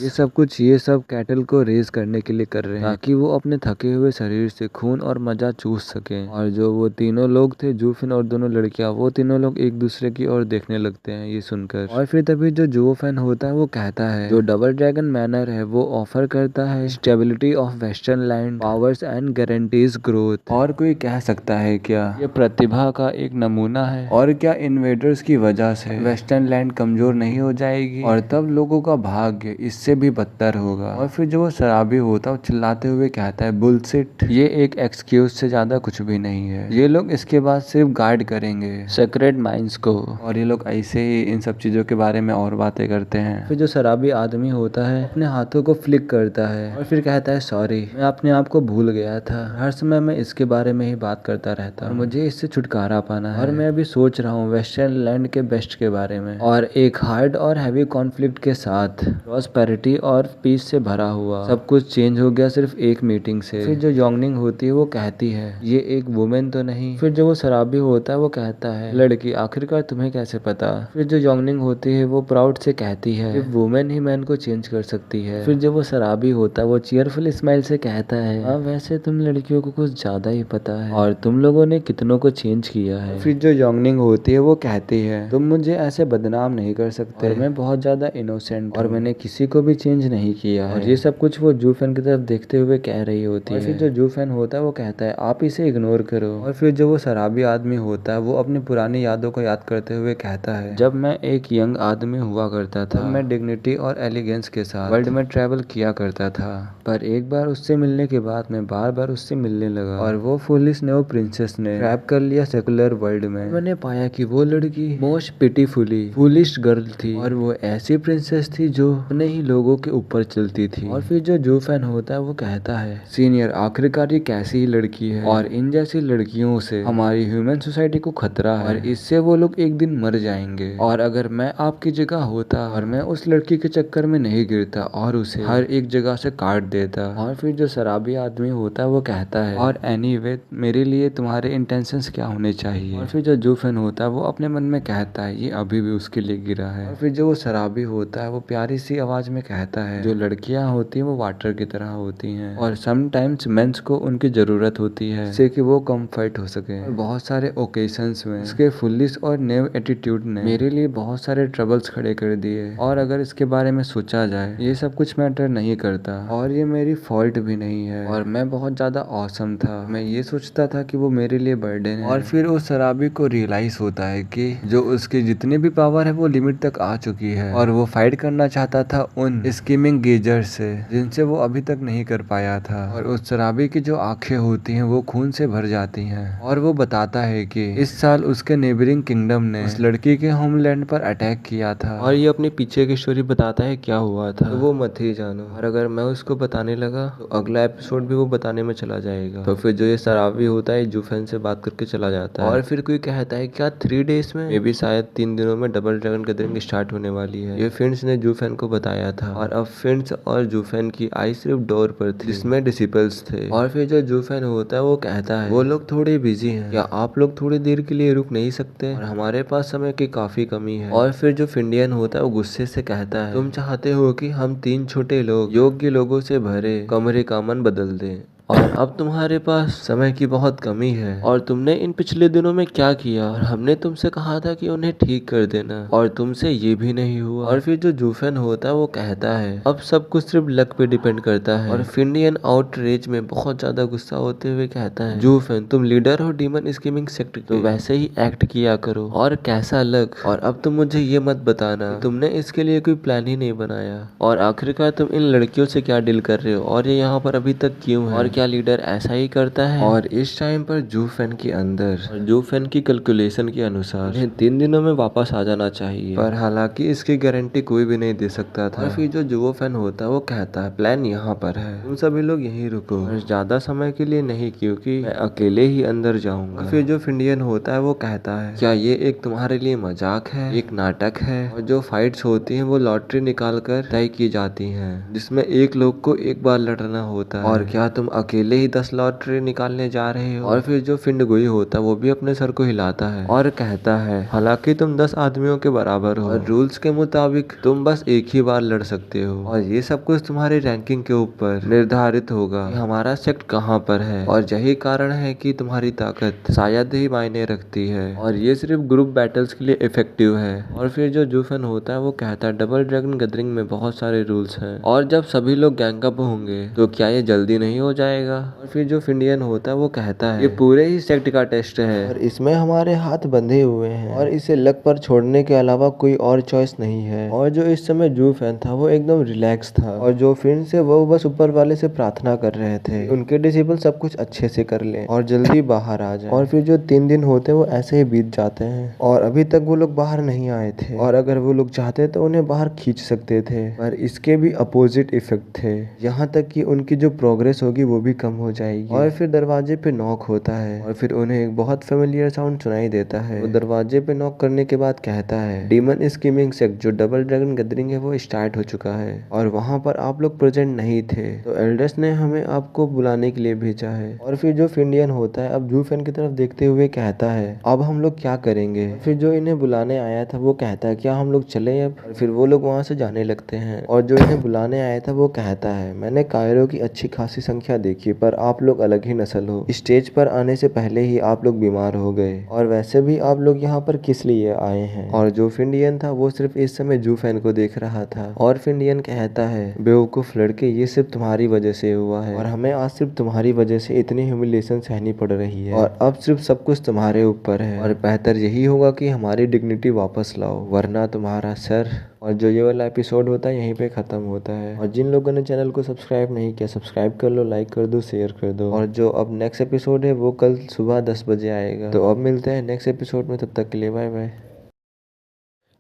ये सब कैटल को रेज करने के लिए कर रहे हैं ताकि वो अपने थके हुए शरीर से खून और मजा चूस सके। और जो वो तीनों लोग थे जूफिन और दोनों लड़कियां वो तीनों लोग एक दूसरे की ओर देखने लगते हैं ये सुनकर। और फिर तभी जो जुओ फैन होता है वो कहता है जो डबल ड्रैगन मैनर है वो ऑफर करता है stability of western land powers and guarantees growth. और कोई कह सकता है क्या ये प्रतिभा का एक नमूना है, और क्या इन्वेडर्स की वजह से वेस्टर्न लैंड कमजोर नहीं हो जाएगी और तब लोगों का भाग्य इससे भी बदतर होगा। और फिर जो वो शराबी होता है वो चिल्लाते हुए कहता है बुलशिट, ये एक एक्सक्यूज से ज्यादा कुछ भी नहीं है, ये लोग इसके बाद सिर्फ गार्ड करेंगे सेक्रेड माइंस को। और ये लोग ऐसे ही इन सब चीजों के बारे में और बातें करते हैं। फिर जो शराबी आदमी होता है अपने हाथों को फ्लिक करता है और फिर कहता है सॉरी मैं अपने आप को भूल गया था, हर समय मैं इसके बारे में ही बात करता रहता हूँ, मुझे इससे छुटकारा पाना है और मैं अभी सोच रहा हूँ वेस्टर्न लैंड के बेस्ट के बारे में और एक हार्ड और हैवी कॉन्फ्लिक्ट के साथ प्रॉस्पेरिटी और पीस से भरा हुआ सब कुछ चेंज हो गया सिर्फ एक मीटिंग से। फिर जो योंगनिंग होती है वो कहती है ये एक वुमेन तो नहीं। फिर जो वो शराबी होता है वो कहता है लड़की आखिरकार तुम्हें कैसे पता। फिर जो योंगनिंग होती है वो प्राउड से कहती है वुमेन ही मैन को चेंज कर सकती है। फिर जो वो शराबी होता है वो चीयरफुल स्माइल से कहता है हाँ वैसे तुम लड़कियों को कुछ ज्यादा ही पता है और तुम लोगों ने कितनों को चेंज किया है। फिर जो योंगनिंग होती है वो कहती है तुम मुझे ऐसे बदनाम नहीं कर सकते और मैं बहुत ज्यादा इनोसेंट और मैंने किसी को भी चेंज नहीं किया है। और ये सब कुछ वो जू फैन की तरफ देखते हुए कह रही होती है। फिर जो जू फैन होता है वो कहता है आप इसे इग्नोर करो। और फिर जो वो शराबी आदमी होता है वो अपनी पुरानी यादों को याद करते हुए कहता है जब मैं एक यंग आदमी हुआ करता था मैं डिग्निटी और एलिगेंस के साथ वर्ल्ड में ट्रैवल किया करता था, पर एक बार उससे मिलने के बाद मैं बार बार उससे मिलने लगा और वो फुलिश ने वो प्रिंसेस ने ट्रैप कर लिया सेकुलर वर्ल्ड में। मैंने पाया कि वो लड़की मोस्ट पिटीफुली फुलिश गर्ल थी और वो ऐसी प्रिंसेस थी जो अपने ही लोगों के ऊपर चलती थी। और फिर जो जू फैन होता है वो कहता है सीनियर आखिरकार ये कैसी ही लड़की है और इन जैसी लड़कियों से हमारी ह्यूमन सोसाइटी को खतरा है और इससे वो लोग एक दिन मर जाएंगे। और अगर मैं आपकी जगह होता और मैं उस लड़की के चक्कर में नहीं गिरता और उसे हर एक जगह से काट देता। और फिर जो शराबी आदमी होता है वो कहता है और एनीवे मेरे लिए तुम्हारे इंटेंशंस क्या होने चाहिए। और फिर जो जू फैन होता है वो अपने मन में कहता है ये अभी भी उसके लिए गिरा है। और फिर जो वो शराबी होता है वो प्यारी सी आवाज में कहता है जो लड़कियां होती हैं वो वाटर की तरह होती हैं और समटाइम्स मेंस को उनकी जरूरत होती है जिससे कि वो कंफर्ट हो सके। और बहुत सारे ओकेशंस में इसके फुलिश और नेव एटीट्यूड ने मेरे लिए बहुत सारे ट्रबल्स खड़े कर दिए और अगर इसके बारे में सोचा जाए ये सब कुछ मैटर नहीं करता और ये मेरी फॉल्ट भी नहीं है और मैं बहुत ज्यादा ऑसम था, मैं ये सोचता था कि वो मेरे लिए बर्डन है। और फिर उस शराबी को रियलाइज होता है कि जो उसकी जितनी भी पावर है वो लिमिट तक आ चुकी है और वो फाइट करना चाहता था उन स्कीमिंग गेजर से जिनसे वो अभी तक नहीं कर पाया था। और उस शराबी की जो आंखें होती हैं वो खून से भर जाती हैं और वो बताता है कि इस साल उसके नेबरिंग किंगडम ने उस लड़की के होमलैंड फैन पर अटैक किया था और ये अपने पीछे की स्टोरी बताता है क्या हुआ था, तो वो मत ही जानो। और अगर मैं उसको बताने लगा तो अगला एपिसोड भी वो बताने में चला जाएगा। तो फिर जो ये शराबी होता है जूफेन से बात करके चला जाता है और फिर कोई कहता है क्या 3 डेज में, मे भी शायद 3 दिनों में डबल ड्रैगन गैदरिंग स्टार्ट होने वाली है। ये फिंच ने जूफेन को बताया था और अब फिंच और जूफेन की आई सिर्फ डोर पर थी जिसमें डिसिपल्स थे। और फिर जो जूफेन होता है वो कहता है वो लोग थोड़े बिजी हैं, क्या आप लोग थोड़ी देर के लिए रुक नहीं सकते, और हमारे पास समय की काफी कमी है। और फिर जो फिंडियन होता है वो गुस्से से कहता है तुम चाहते हो कि हम 3 छोटे लोग योग्य लोगों से भरे कमरे का मन बदल दें, और अब तुम्हारे पास समय की बहुत कमी है, और तुमने इन पिछले दिनों में क्या किया, और हमने तुमसे कहा था कि उन्हें ठीक कर देना और तुमसे ये भी नहीं हुआ। और फिर जो जूफेन होता है वो कहता है अब सब कुछ सिर्फ लक पे डिपेंड करता है। और फिंडियन आउटरेज में बहुत ज्यादा गुस्सा होते हुए कहता है जूफेन तुम लीडर हो डीमन स्कीमिंग सेक्ट के, तो वैसे ही एक्ट किया करो, और कैसा लक, और अब तुम मुझे ये मत बताना कि तुमने इसके लिए कोई प्लान ही नहीं बनाया, और आखिरकार तुम इन लड़कियों से क्या डील कर रहे हो, और ये यहाँ पर अभी तक क्यों है, और क्या लीडर ऐसा ही करता है। और इस टाइम पर जूफेन के अंदर और जूफेन की कैलकुलेशन के अनुसार इन्हें 3 दिनों में वापस आ जाना चाहिए, पर हालांकि इसकी गारंटी कोई भी नहीं दे सकता था। और फिर जो जूफेन होता है वो कहता है प्लान यहाँ पर है, तुम सभी लोग यहीं रुको, और ज्यादा समय के लिए नहीं क्योंकि मैं अकेले ही अंदर जाऊंगा। फिर जो फिंडियन होता है वो कहता है क्या ये एक तुम्हारे लिए मजाक है, एक नाटक है, और जो फाइट्स होती हैं वो लॉटरी निकाल कर तय की जाती हैं जिसमें एक लोग को एक बार लड़ना होता है, और क्या तुम अकेले ही 10 लॉटरी निकालने जा रहे हो। और फिर जो फिंडगुई होता है वो भी अपने सर को हिलाता है और कहता है हालांकि तुम 10 आदमियों के बराबर हो और रूल्स के मुताबिक तुम बस एक ही बार लड़ सकते हो, और ये सब कुछ तुम्हारी रैंकिंग के ऊपर निर्धारित होगा कि हमारा सेक्ट कहाँ पर है, और यही कारण है कि तुम्हारी ताकत शायद ही मायने रखती है, और ये सिर्फ ग्रुप बैटल्स के लिए इफेक्टिव है। और फिर जो जूफेन होता है वो कहता है डबल ड्रैगन गैदरिंग में बहुत सारे रूल्स हैं, और जब सभी लोग गैंग अप होंगे तो क्या ये जल्दी नहीं हो जाएगा। और फिर जो फिंडियन होता है वो कहता है ये पूरे ही सेक्ट का टेस्ट है, और इसमें हमारे हाथ बंधे हुए हैं और इसे लक पर छोड़ने के अलावा कोई और चॉइस नहीं है। और जो इस समय जूफेन था वो एकदम रिलैक्स था, और जो फिन से वो बस ऊपर वाले से प्रार्थना कर रहे थे उनके डिसेबल सब कुछ अच्छे से कर लें और जल्दी बाहर आ जाए। और फिर जो 3 दिन होते हैं वो ऐसे ही बीत जाते हैं और अभी तक वो लोग बाहर नहीं आए थे, और अगर वो लोग चाहते तो उन्हें बाहर खींच सकते थे, पर इसके भी अपोजिट इफेक्ट थे, यहाँ तक कि उनकी जो प्रोग्रेस होगी वो भी कम हो जाएगी। और फिर दरवाजे पे नॉक होता है और फिर उन्हें एक बहुत फेमिलियर साउंड सुनाई देता है। वो दरवाजे पे नॉक करने के बाद कहता है डीमन स्कीमिंग सेक्ट जो डबल ड्रैगन गैदरिंग है वो स्टार्ट हो चुका है और वहाँ पर आप लोग प्रेजेंट नहीं थे, तो एल्डर्स ने हमें आपको बुलाने के लिए भेजा है। और फिर जो फिंडियन होता है अब जूफेन की तरफ देखते हुए कहता है अब हम लोग क्या करेंगे। फिर जो इन्हें बुलाने आया था वो कहता है क्या हम लोग चले अब। और फिर वो लोग वहाँ से जाने लगते हैं, और जो इन्हें बुलाने आया था वो कहता है मैंने कायरो की अच्छी खासी संख्या देखी पर आप लोग अलग ही नस्ल हो, स्टेज पर आने से पहले ही आप लोग बीमार हो गए, और वैसे भी आप लोग यहाँ पर किस लिए आए हैं। और जो फिंडियन था वो सिर्फ इस समय जूफेन को देख रहा था, और फिंडियन कहता है बेवकूफ लड़के ये सिर्फ तुम्हारी वजह से हुआ है, और हमें आज सिर्फ तुम्हारी वजह से इतनी ह्यूमिलिएशन सहनी पड़ रही है, और अब सिर्फ सब कुछ तुम्हारे ऊपर है, और बेहतर यही होगा कि हमारी डिग्निटी वापस लाओ वरना तुम्हारा सर। और जो ये वाला एपिसोड होता है यहीं पे ख़त्म होता है। और जिन लोगों ने चैनल को सब्सक्राइब नहीं किया सब्सक्राइब कर लो, लाइक कर दो, शेयर कर दो। और जो अब नेक्स्ट एपिसोड है वो कल सुबह 10 बजे आएगा, तो अब मिलते हैं नेक्स्ट एपिसोड में, तब तक के लिए bye bye.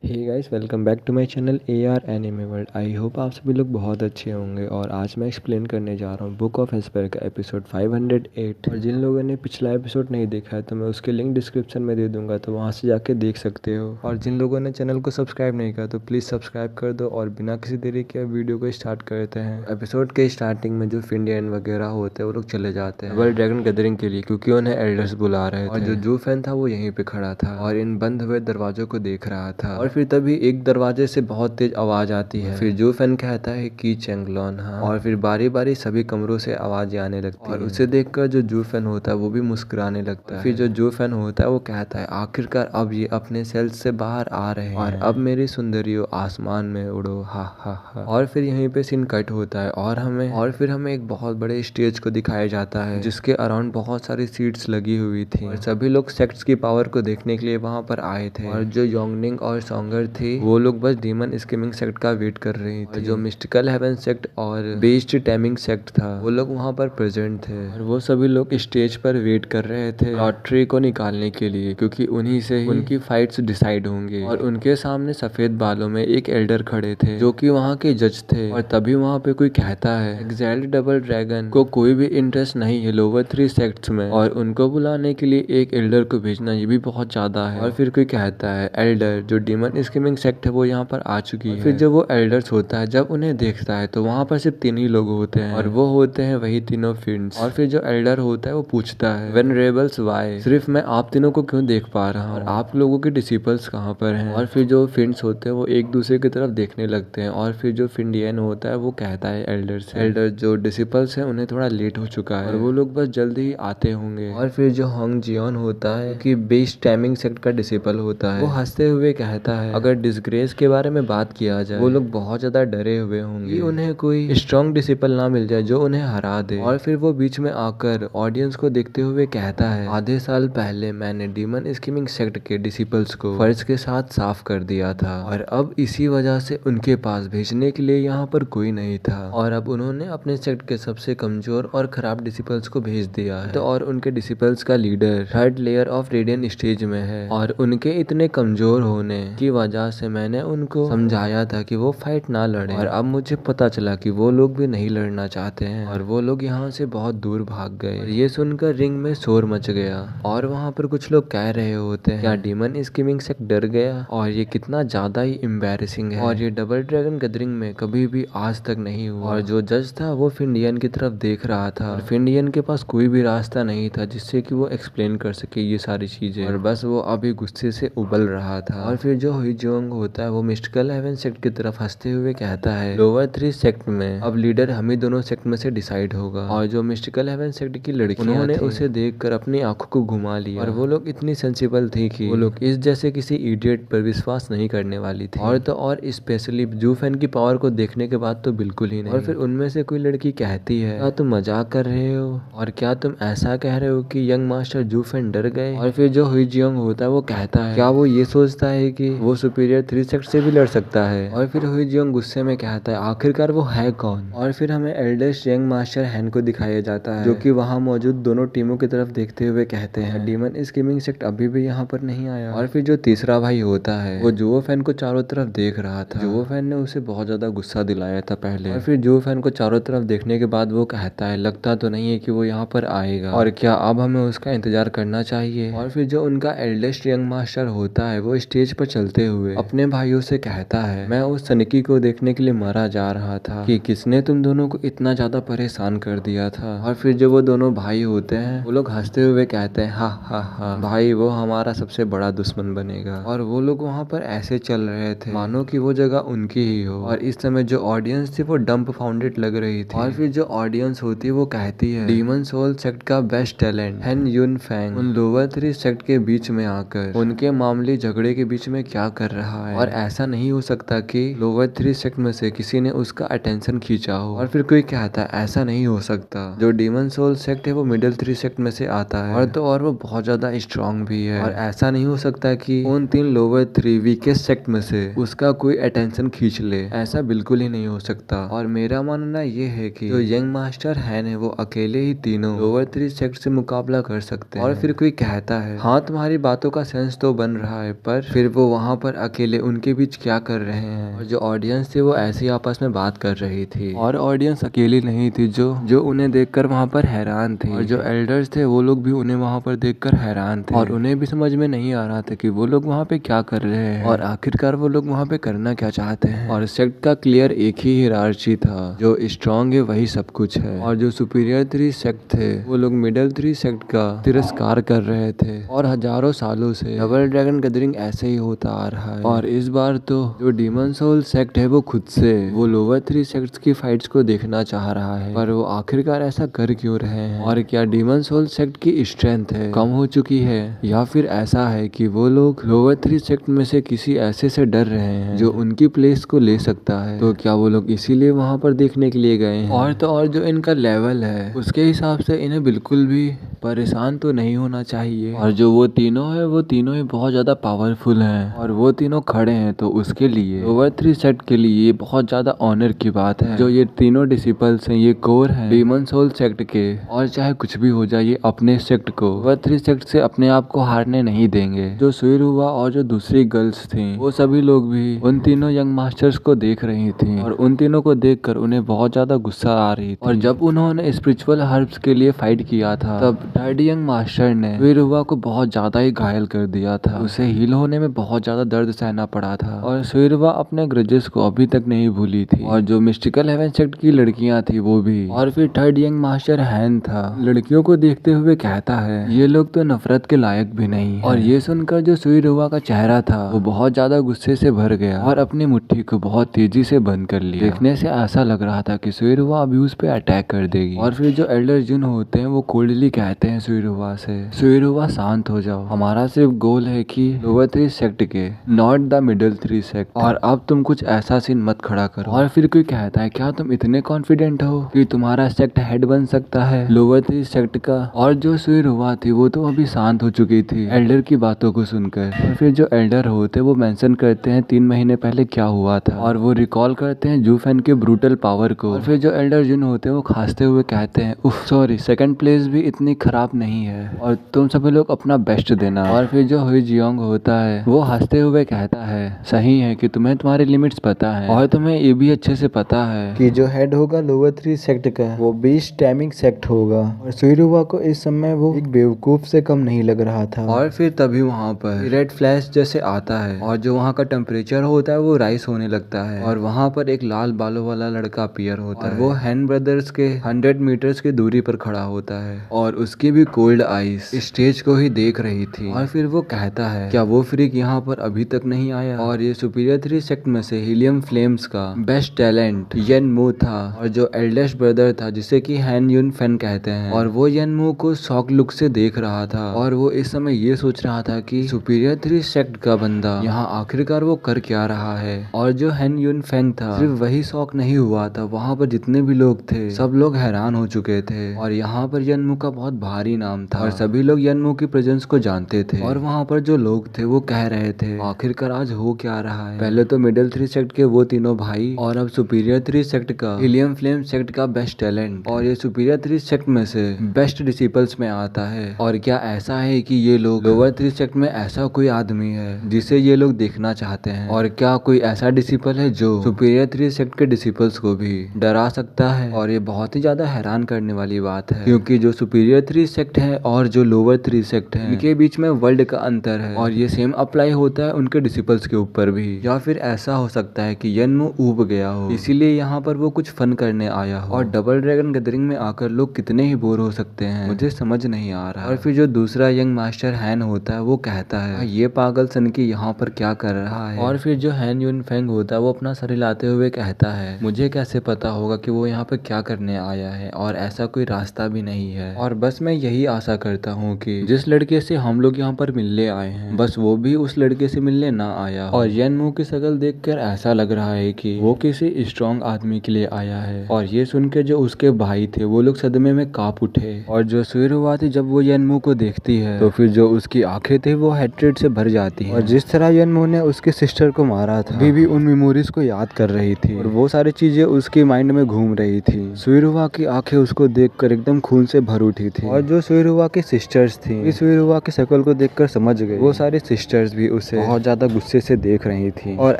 Hey guys, welcome back to my channel AR anime world. I hope आप सभी लोग बहुत अच्छे होंगे, और आज मैं एक्सप्लेन करने जा रहा हूँ बुक ऑफ एस्पर का एपिसोड 508। और जिन लोगों ने पिछला एपिसोड नहीं देखा है तो मैं उसके लिंक डिस्क्रिप्शन में दे दूंगा, तो वहाँ से जाके देख सकते हो। और जिन लोगों ने चैनल को सब्सक्राइब नहीं किया तो प्लीज़ सब्सक्राइब कर दो, और बिना किसी देरी के वीडियो को स्टार्ट करते हैं। एपिसोड के स्टार्टिंग में जो फिंडियन वगैरह होते हैं वो लोग चले जाते हैं डबल ड्रैगन गैदरिंग के लिए, क्योंकि उन्हें एल्डर्स बुला रहे थे, और जो जूफेन था वो यहीं पे खड़ा था और इन बंद हुए दरवाजों को देख रहा था। और फिर तभी एक दरवाजे से बहुत तेज आवाज आती है, फिर जूफेन कहता है कि चेंगलॉन। हाँ, और फिर बारी बारी सभी कमरों से आवाज आने लगती है, और उसे देखकर जो जूफेन होता है वो भी मुस्कुराने लगता है। फिर जो जूफेन होता है वो कहता है आखिरकार अब ये अपने सेल्स से बाहर आ रहे हैं, और अब मेरी सुंदरियों आसमान में उड़ो, हा हा हा। और फिर यहीं पे सीन कट होता है, और फिर हमें एक बहुत बड़े स्टेज को दिखाया जाता है जिसके अराउंड बहुत सारी सीट्स लगी हुई थी, और सभी लोग सेक्ट्स की पावर को देखने के लिए वहां पर आए थे। और जो योंगनिंग और स्ट्रॉन्गर थी वो लोग बस डीमन स्कीमिंग सेक्ट का वेट कर रही थी। जो मिस्टिकल हेवन सेक्ट और बीस्ट टैमिंग सेक्ट था वो लोग वहाँ पर प्रेजेंट थे और वो सभी लोग स्टेज पर वेट कर रहे थे लॉटरी को निकालने के लिए, क्योंकि उन्हीं से ही उनकी फाइट्स डिसाइड होंगे। और उनके सामने सफेद बालों में एक एल्डर खड़े थे जो कि वहाँ के जज थे। और तभी वहाँ पे कोई कहता है एक्साइल्ड डबल ड्रैगन को कोई भी इंटरेस्ट नहीं है लोअर 3 सेक्ट्स में और उनको बुलाने के लिए एक एल्डर को भेजना ये भी बहुत ज्यादा है। और फिर कोई कहता है एल्डर जो डीमन स्कीमिंग सेक्ट है वो यहाँ पर आ चुकी है। फिर जब वो एल्डर्स होता है जब उन्हें देखता है तो वहाँ पर सिर्फ 3 ही लोग होते हैं और वो होते हैं वही तीनों फिंड्स। और फिर जो एल्डर होता है वो पूछता है वेनरेबल्स वाई, सिर्फ मैं आप तीनों को क्यों देख पा रहा हूँ और आप लोगों के डिसिपल्स कहाँ पर हैं। और फिर जो फिंड्स होते हैं वो एक दूसरे की तरफ देखने लगते हैं। और फिर जो फिंडियन होता है वो कहता है एल्डर से एल्डर जो डिसिपल्स है उन्हें थोड़ा लेट हो चुका है और वो लोग बस जल्दी ही आते होंगे। और फिर जो होंग जियोन होता है कि बेस्ट टाइमिंग सेक्ट का डिसिपल होता है वो हंसते हुए कहता है अगर डिसग्रेस के बारे में बात किया जाए वो लोग बहुत ज्यादा डरे हुए होंगे कि उन्हें कोई स्ट्रॉन्ग डिसिपल ना मिल जाए जो उन्हें हरा दे। और फिर वो बीच में आकर ऑडियंस को देखते हुए कहता है आधे साल पहले मैंने डीमन स्कीमिंग सेक्ट के डिसिपल्स को फर्ज के साथ साफ कर दिया था और अब इसी वजह से उनके पास भेजने के लिए यहाँ पर कोई नहीं था और अब उन्होंने अपने सेक्ट के सबसे कमजोर और खराब डिसिपल्स को भेज दिया है। तो और उनके डिसिपल्स का leader 3rd layer of radian stage में है और उनके इतने कमजोर होने की वजह से मैंने उनको समझाया था कि वो फाइट ना लड़े और अब मुझे पता चला कि वो लोग भी नहीं लड़ना चाहते हैं और वो लोग यहाँ से बहुत दूर भाग गए। ये सुनकर रिंग में शोर मच गया और वहाँ पर कुछ लोग कह रहे होते हैं क्या डीमन स्कीमिंग सेक्ट डर गया और ये कितना ज्यादा ही एम्बैरेसिंग है और ये डबल ड्रैगन गैदरिंग में कभी भी आज तक नहीं हुआ। और जो जज था वो फिंडियन की तरफ देख रहा था और फिंडियन के पास कोई भी रास्ता नहीं था जिससे कि वो एक्सप्लेन कर सके ये सारी चीजें और बस वो अभी गुस्से से उबल रहा था। और फिर जो हुईजोंग होता है वो मिस्टिकल हेवन सेक्ट की तरफ हंसते हुए कहता है लोअर 3 सेक्ट में अब लीडर हम ही दोनों सेक्ट में से डिसाइड होगा। और जो मिस्टिकल हेवन सेक्ट की लड़की उन्होंने उसे देखकर अपनी आंखों को घुमा लिया और वो लोग इतनी सेंसिबल थी कि वो लोग इस जैसे किसी इडियट पर विश्वास नहीं करने वाली थी। और तो और स्पेशली जू फैन की पावर को देखने के बाद तो बिल्कुल ही नहीं। और फिर उनमें से कोई लड़की कहती है क्या तुम मजाक कर रहे हो और क्या तुम ऐसा कह रहे हो कि यंग मास्टर जू फैन डर गए। और फिर जो हुईजियोंग होता है वो कहता है क्या वो ये सोचता है कि वो सुपीरियर 3 सेक्ट से भी लड़ सकता है। और फिर हुईजियोंग गुस्से में कहता है आखिरकार वो है कौन। और फिर हमें एल्डेस्ट यंग मास्टर हैन को दिखाया जाता है जो कि वहाँ मौजूद दोनों टीमों की तरफ देखते हुए कहते हैं डीमन स्कीमिंग सेक्ट अभी भी यहाँ पर नहीं आया। और फिर जो तीसरा भाई होता है वो जुओ फैन को चारों तरफ देख रहा था। जुओ फैन ने उसे बहुत ज्यादा गुस्सा दिलाया था पहले। और फिर जुओ फैन को चारों तरफ देखने के बाद वो कहता है लगता तो नहीं है कि वो यहाँ पर आएगा और क्या अब हमें उसका इंतजार करना चाहिए। और फिर जो उनका एल्डेस्ट यंग मास्टर होता है वो स्टेज पर चलते हुए अपने भाइयों से कहता है मैं उस सनिकी को देखने के लिए मरा जा रहा था कि किसने तुम दोनों को इतना ज्यादा परेशान कर दिया था। और फिर जो वो दोनों भाई होते हैं वो लोग हंसते हुए कहते हैं हा हा हा भाई वो हमारा सबसे बड़ा दुश्मन बनेगा। और वो लोग वहाँ पर ऐसे चल रहे थे मानो कि वो जगह उनकी ही हो। और इस समय जो ऑडियंस थी वो डंप फाउंडेड लग रही थी। और फिर जो ऑडियंस होती है वो कहती है डीमन सोल सेक्ट का बेस्ट टैलेंट हैन युन फैंग उन लोअर 3 सेक्ट के बीच में आकर उनके मामूली झगड़े के बीच में क्या कर रहा है। और ऐसा नहीं हो सकता कि लोअर 3 सेक्ट में से किसी ने उसका अटेंशन खींचा हो। और फिर कोई कहता है ऐसा नहीं हो सकता जो डीमन सोल सेक्ट है वो मिडिल 3 सेक्ट में से आता है और तो और वो बहुत ज्यादा स्ट्रांग भी है। और ऐसा नहीं हो सकता कि उन 3 लोअर 3 वीकेस्ट सेक्ट में से उसका कोई अटेंशन खींच ले, ऐसा बिल्कुल ही नहीं हो सकता। और मेरा मानना ये है कि जो यंग मास्टर है वो अकेले ही तीनों लोअर 3 सेक्ट से मुकाबला कर सकते हैं। और फिर कोई कहता है हाँ तुम्हारी बातों का सेंस तो बन रहा है पर फिर वो वहाँ पर अकेले उनके बीच क्या कर रहे हैं। और जो ऑडियंस थी वो ऐसे ही आपस में बात कर रही थी और ऑडियंस अकेली नहीं थी जो उन्हें देखकर वहाँ पर हैरान थी। और जो एल्डर्स थे वो लोग भी उन्हें वहाँ पर देखकर हैरान थे और उन्हें भी समझ में नहीं आ रहा था कि वो लोग वहाँ पे क्या कर रहे हैं और आखिरकार वो लोग वहाँ पे करना क्या चाहते हैं। और सेक्ट का क्लियर एक ही हिरार्ची था जो स्ट्रॉन्ग है वही सब कुछ है। और जो सुपीरियर 3 सेक्ट थे वो लोग मिडिल 3 सेक्ट का तिरस्कार कर रहे थे और हजारों सालों से डबल ड्रैगन गैदरिंग ऐसे ही होता आ रहा है। और इस बार तो जो डीमन सोल सेक्ट है वो खुद से वो लोअर 3 सेक्ट्स की फाइट्स को देखना चाह रहा है पर वो आखिरकार ऐसा कर क्यों रहे हैं। और क्या डीमन सोल सेक्ट की स्ट्रेंथ है कम हो चुकी है या फिर ऐसा है कि वो लोग लोअर 3 सेक्ट में से किसी ऐसे से डर रहे हैं जो उनकी प्लेस को ले सकता है। तो क्या वो लोग इसीलिए वहाँ पर देखने के लिए गए हैं। और तो और जो इनका लेवल है उसके हिसाब से इन्हें बिल्कुल भी परेशान तो नहीं होना चाहिए। और जो वो तीनों है वो तीनों ही बहुत ज्यादा पावरफुल हैं और और वो तीनों खड़े हैं, तो उसके लिए लोअर 3 सेक्ट के लिए ये बहुत ज्यादा ऑनर की बात है। जो ये तीनों डिसिपल्स हैं, ये कोर हैं डीमन सोल सेक्ट के, और चाहे कुछ भी हो जाए ये अपने सेक्ट को लोअर 3 सेक्ट से अपने आप को हारने नहीं देंगे। जो सुइरुवा और जो दूसरी गर्ल्स थी वो सभी लोग भी उन तीनों यंग मास्टर्स को देख रही थी, और उन तीनों को देखकर उन्हें बहुत ज्यादा गुस्सा आ रही थी। और जब उन्होंने स्पिरिचुअल हर्ब्स के लिए फाइट किया था, तब थर्ड यंग मास्टर ने सुइरुवा को बहुत ज्यादा ही घायल कर दिया था। उसे हील होने में बहुत ज्यादा दर्द सहना पड़ा था, और सुइरुवा अपने ग्रजेस को अभी तक नहीं भूली थी। और जो मिस्टिकल हेवन सेक्ट की लड़कियां थी वो भी। और फिर थर्ड यंग मास्टर हैन था, लड़कियों को देखते हुए कहता है ये लोग तो नफरत के लायक भी नहीं है। और ये सुनकर जो सुइरुवा का चेहरा था वो बहुत ज्यादा गुस्से से भर गया और अपनी मुट्ठी को बहुत तेजी से बंद कर लिया। देखने से ऐसा लग रहा था कि सुइरुवा अभी उस पे अटैक कर देगी। और फिर जो एल्डर जुन होते हैं वो कोल्डली कहते हैं सुइरुवा से, सुइरुवा शांत हो जाओ, हमारा सिर्फ गोल है कि लोअर 3 सेक्ट के, नॉट द मिडिल 3 सेक्ट, और अब तुम कुछ ऐसा सीन मत खड़ा करो। और फिर कोई कहता है क्या तुम इतने कॉन्फिडेंट हो कि तुम्हारा सेक्ट हेड बन सकता है लोअर 3 सेक्ट का। और जो सुइरुवा थी वो तो अभी शांत हो चुकी थी एल्डर की बातों को सुनकर। और फिर जो एल्डर होते वो मेंशन करते हैं 3 महीने पहले क्या हुआ था, और वो रिकॉल करते हैं जूफेन के ब्रूटल पावर को। और फिर जो एल्डर जुन होते हैं वो खांसते हुए कहते हैं उफ सॉरी, सेकंड प्लेस भी इतनी खराब नहीं है और तुम सभी लोग अपना बेस्ट देना। और फिर जो हुई जियोंग होता है वो हंसते हुए कहता है सही है कि तुम्हें तुम्हारी लिमिट्स पता है, और तुम्हें ये भी अच्छे से पता है कि जो हेड होगा लोअर 3 सेक्ट का वो बीस्ट टाइमिंग सेक्ट होगा। और सुइरुवा को इस समय वो एक बेवकूफ से कम नहीं लग रहा था। और फिर तभी वहाँ पर रेड फ्लैश जैसे आता है, और जो वहाँ का टेम्परेचर होता है वो राइस होने लगता है, और वहाँ पर एक लाल बालों वाला लड़का अपीयर होता है। वो हैन ब्रदर्स के 100 मीटर्स की दूरी पर खड़ा होता है, और उसकी भी कोल्ड आइस स्टेज को ही देख रही थी। और फिर वो कहता है क्या वो फ्रीक यहाँ पर अभी तक नहीं आया। और ये सुपीरियर 3 सेक्ट में से हीलियम फ्लेम्स का बेस्ट टैलेंट येन मू था, और जो एल्डेस्ट ब्रदर था जिसे कि हैन युन फेन कहते हैं, और वो येन मू को शॉक लुक से देख रहा था। और वो इस समय ये सोच रहा था कि सुपीरियर 3 सेक्ट का बंदा यहाँ आखिरकार वो कर क्या रहा है। और जो हैन युन फेंग था सिर्फ वही शॉक नहीं हुआ था, वहाँ पर जितने भी लोग थे सब लोग हैरान हो चुके थे। और यहाँ पर यनमू का बहुत भारी नाम था, और सभी लोग यनमू की प्रेजेंस को जानते थे। और वहाँ पर जो लोग थे वो कह रहे थे आखिरकार आज हो क्या रहा है। पहले तो मिडिल 3 सेक्ट के वो तीनों भाई, और अब सुपीरियर 3 सेक्ट का हीलियम फ्लेम सेक्ट का बेस्ट टैलेंट, और ये सुपीरियर 3 सेक्ट में से बेस्ट डिसिपल्स में आता है। और क्या ऐसा है कि ये लोग लोअर 3 सेक्ट में ऐसा कोई आदमी है जिसे ये लोग देखना चाहते हैं, और क्या कोई ऐसा डिसिपल है जो सुपीरियर 3 सेक्ट के डिसिपल्स को भी डरा सकता है। और ये बहुत ही ज्यादा हैरान करने वाली बात है, क्योंकि जो सुपीरियर 3 सेक्ट है और जो लोअर 3 सेक्ट है इनके बीच में वर्ल्ड का अंतर है, और ये सेम अप्लाई होता है उनके डिसिपल्स के ऊपर भी। या फिर ऐसा हो सकता है कि यनमू ऊब गया हो, इसीलिए यहाँ पर वो कुछ फन करने आया हो। और डबल ड्रैगन गैदरिंग में आकर लोग कितने ही बोर हो सकते हैं, मुझे समझ नहीं आ रहा। और फिर जो दूसरा यंग मास्टर हैन होता है वो कहता है ये पागल सन की यहाँ पर क्या कर रहा है। और फिर जो हैन युन फेंग होता है वो अपना सर हिलाते हुए कहता है मुझे कैसे पता होगा कि वो यहाँ पे क्या करने आया है, और ऐसा कोई रास्ता भी नहीं है। और बस मैं यही आशा करता हूँ कि जिस लड़के से हम लोग यहाँ पर मिलने आए हैं बस वो भी उस लड़के से मिलने ना आया। और यनमू की शक्ल देखकर ऐसा लग रहा है कि वो किसी स्ट्रॉन्ग आदमी के लिए आया है। और ये सुन के जो उसके भाई थे वो लोग सदमे में कांप उठे। और जो सुइरुवा थी जब वो यनमू को देखती है तो फिर जो उसकी आंखें थी वो हेट्रेड से भर जाती है। और जिस तरह यनमू ने उसके सिस्टर को मारा था अभी भी उन मेमोरीज को याद कर रही थी, और वो सारी चीजें उसके माइंड में घूम रही थी। सुइरुवा की आंखें उसको देखकर एकदम खून से भर उठी थी। और जो सुइरुवा की सिस्टर्स थी सुइरुवा की शक्ल को देखकर समझ गई, वो सारी सिस्टर्स भी उसे बहुत ज्यादा गुस्से से देख रही थी। और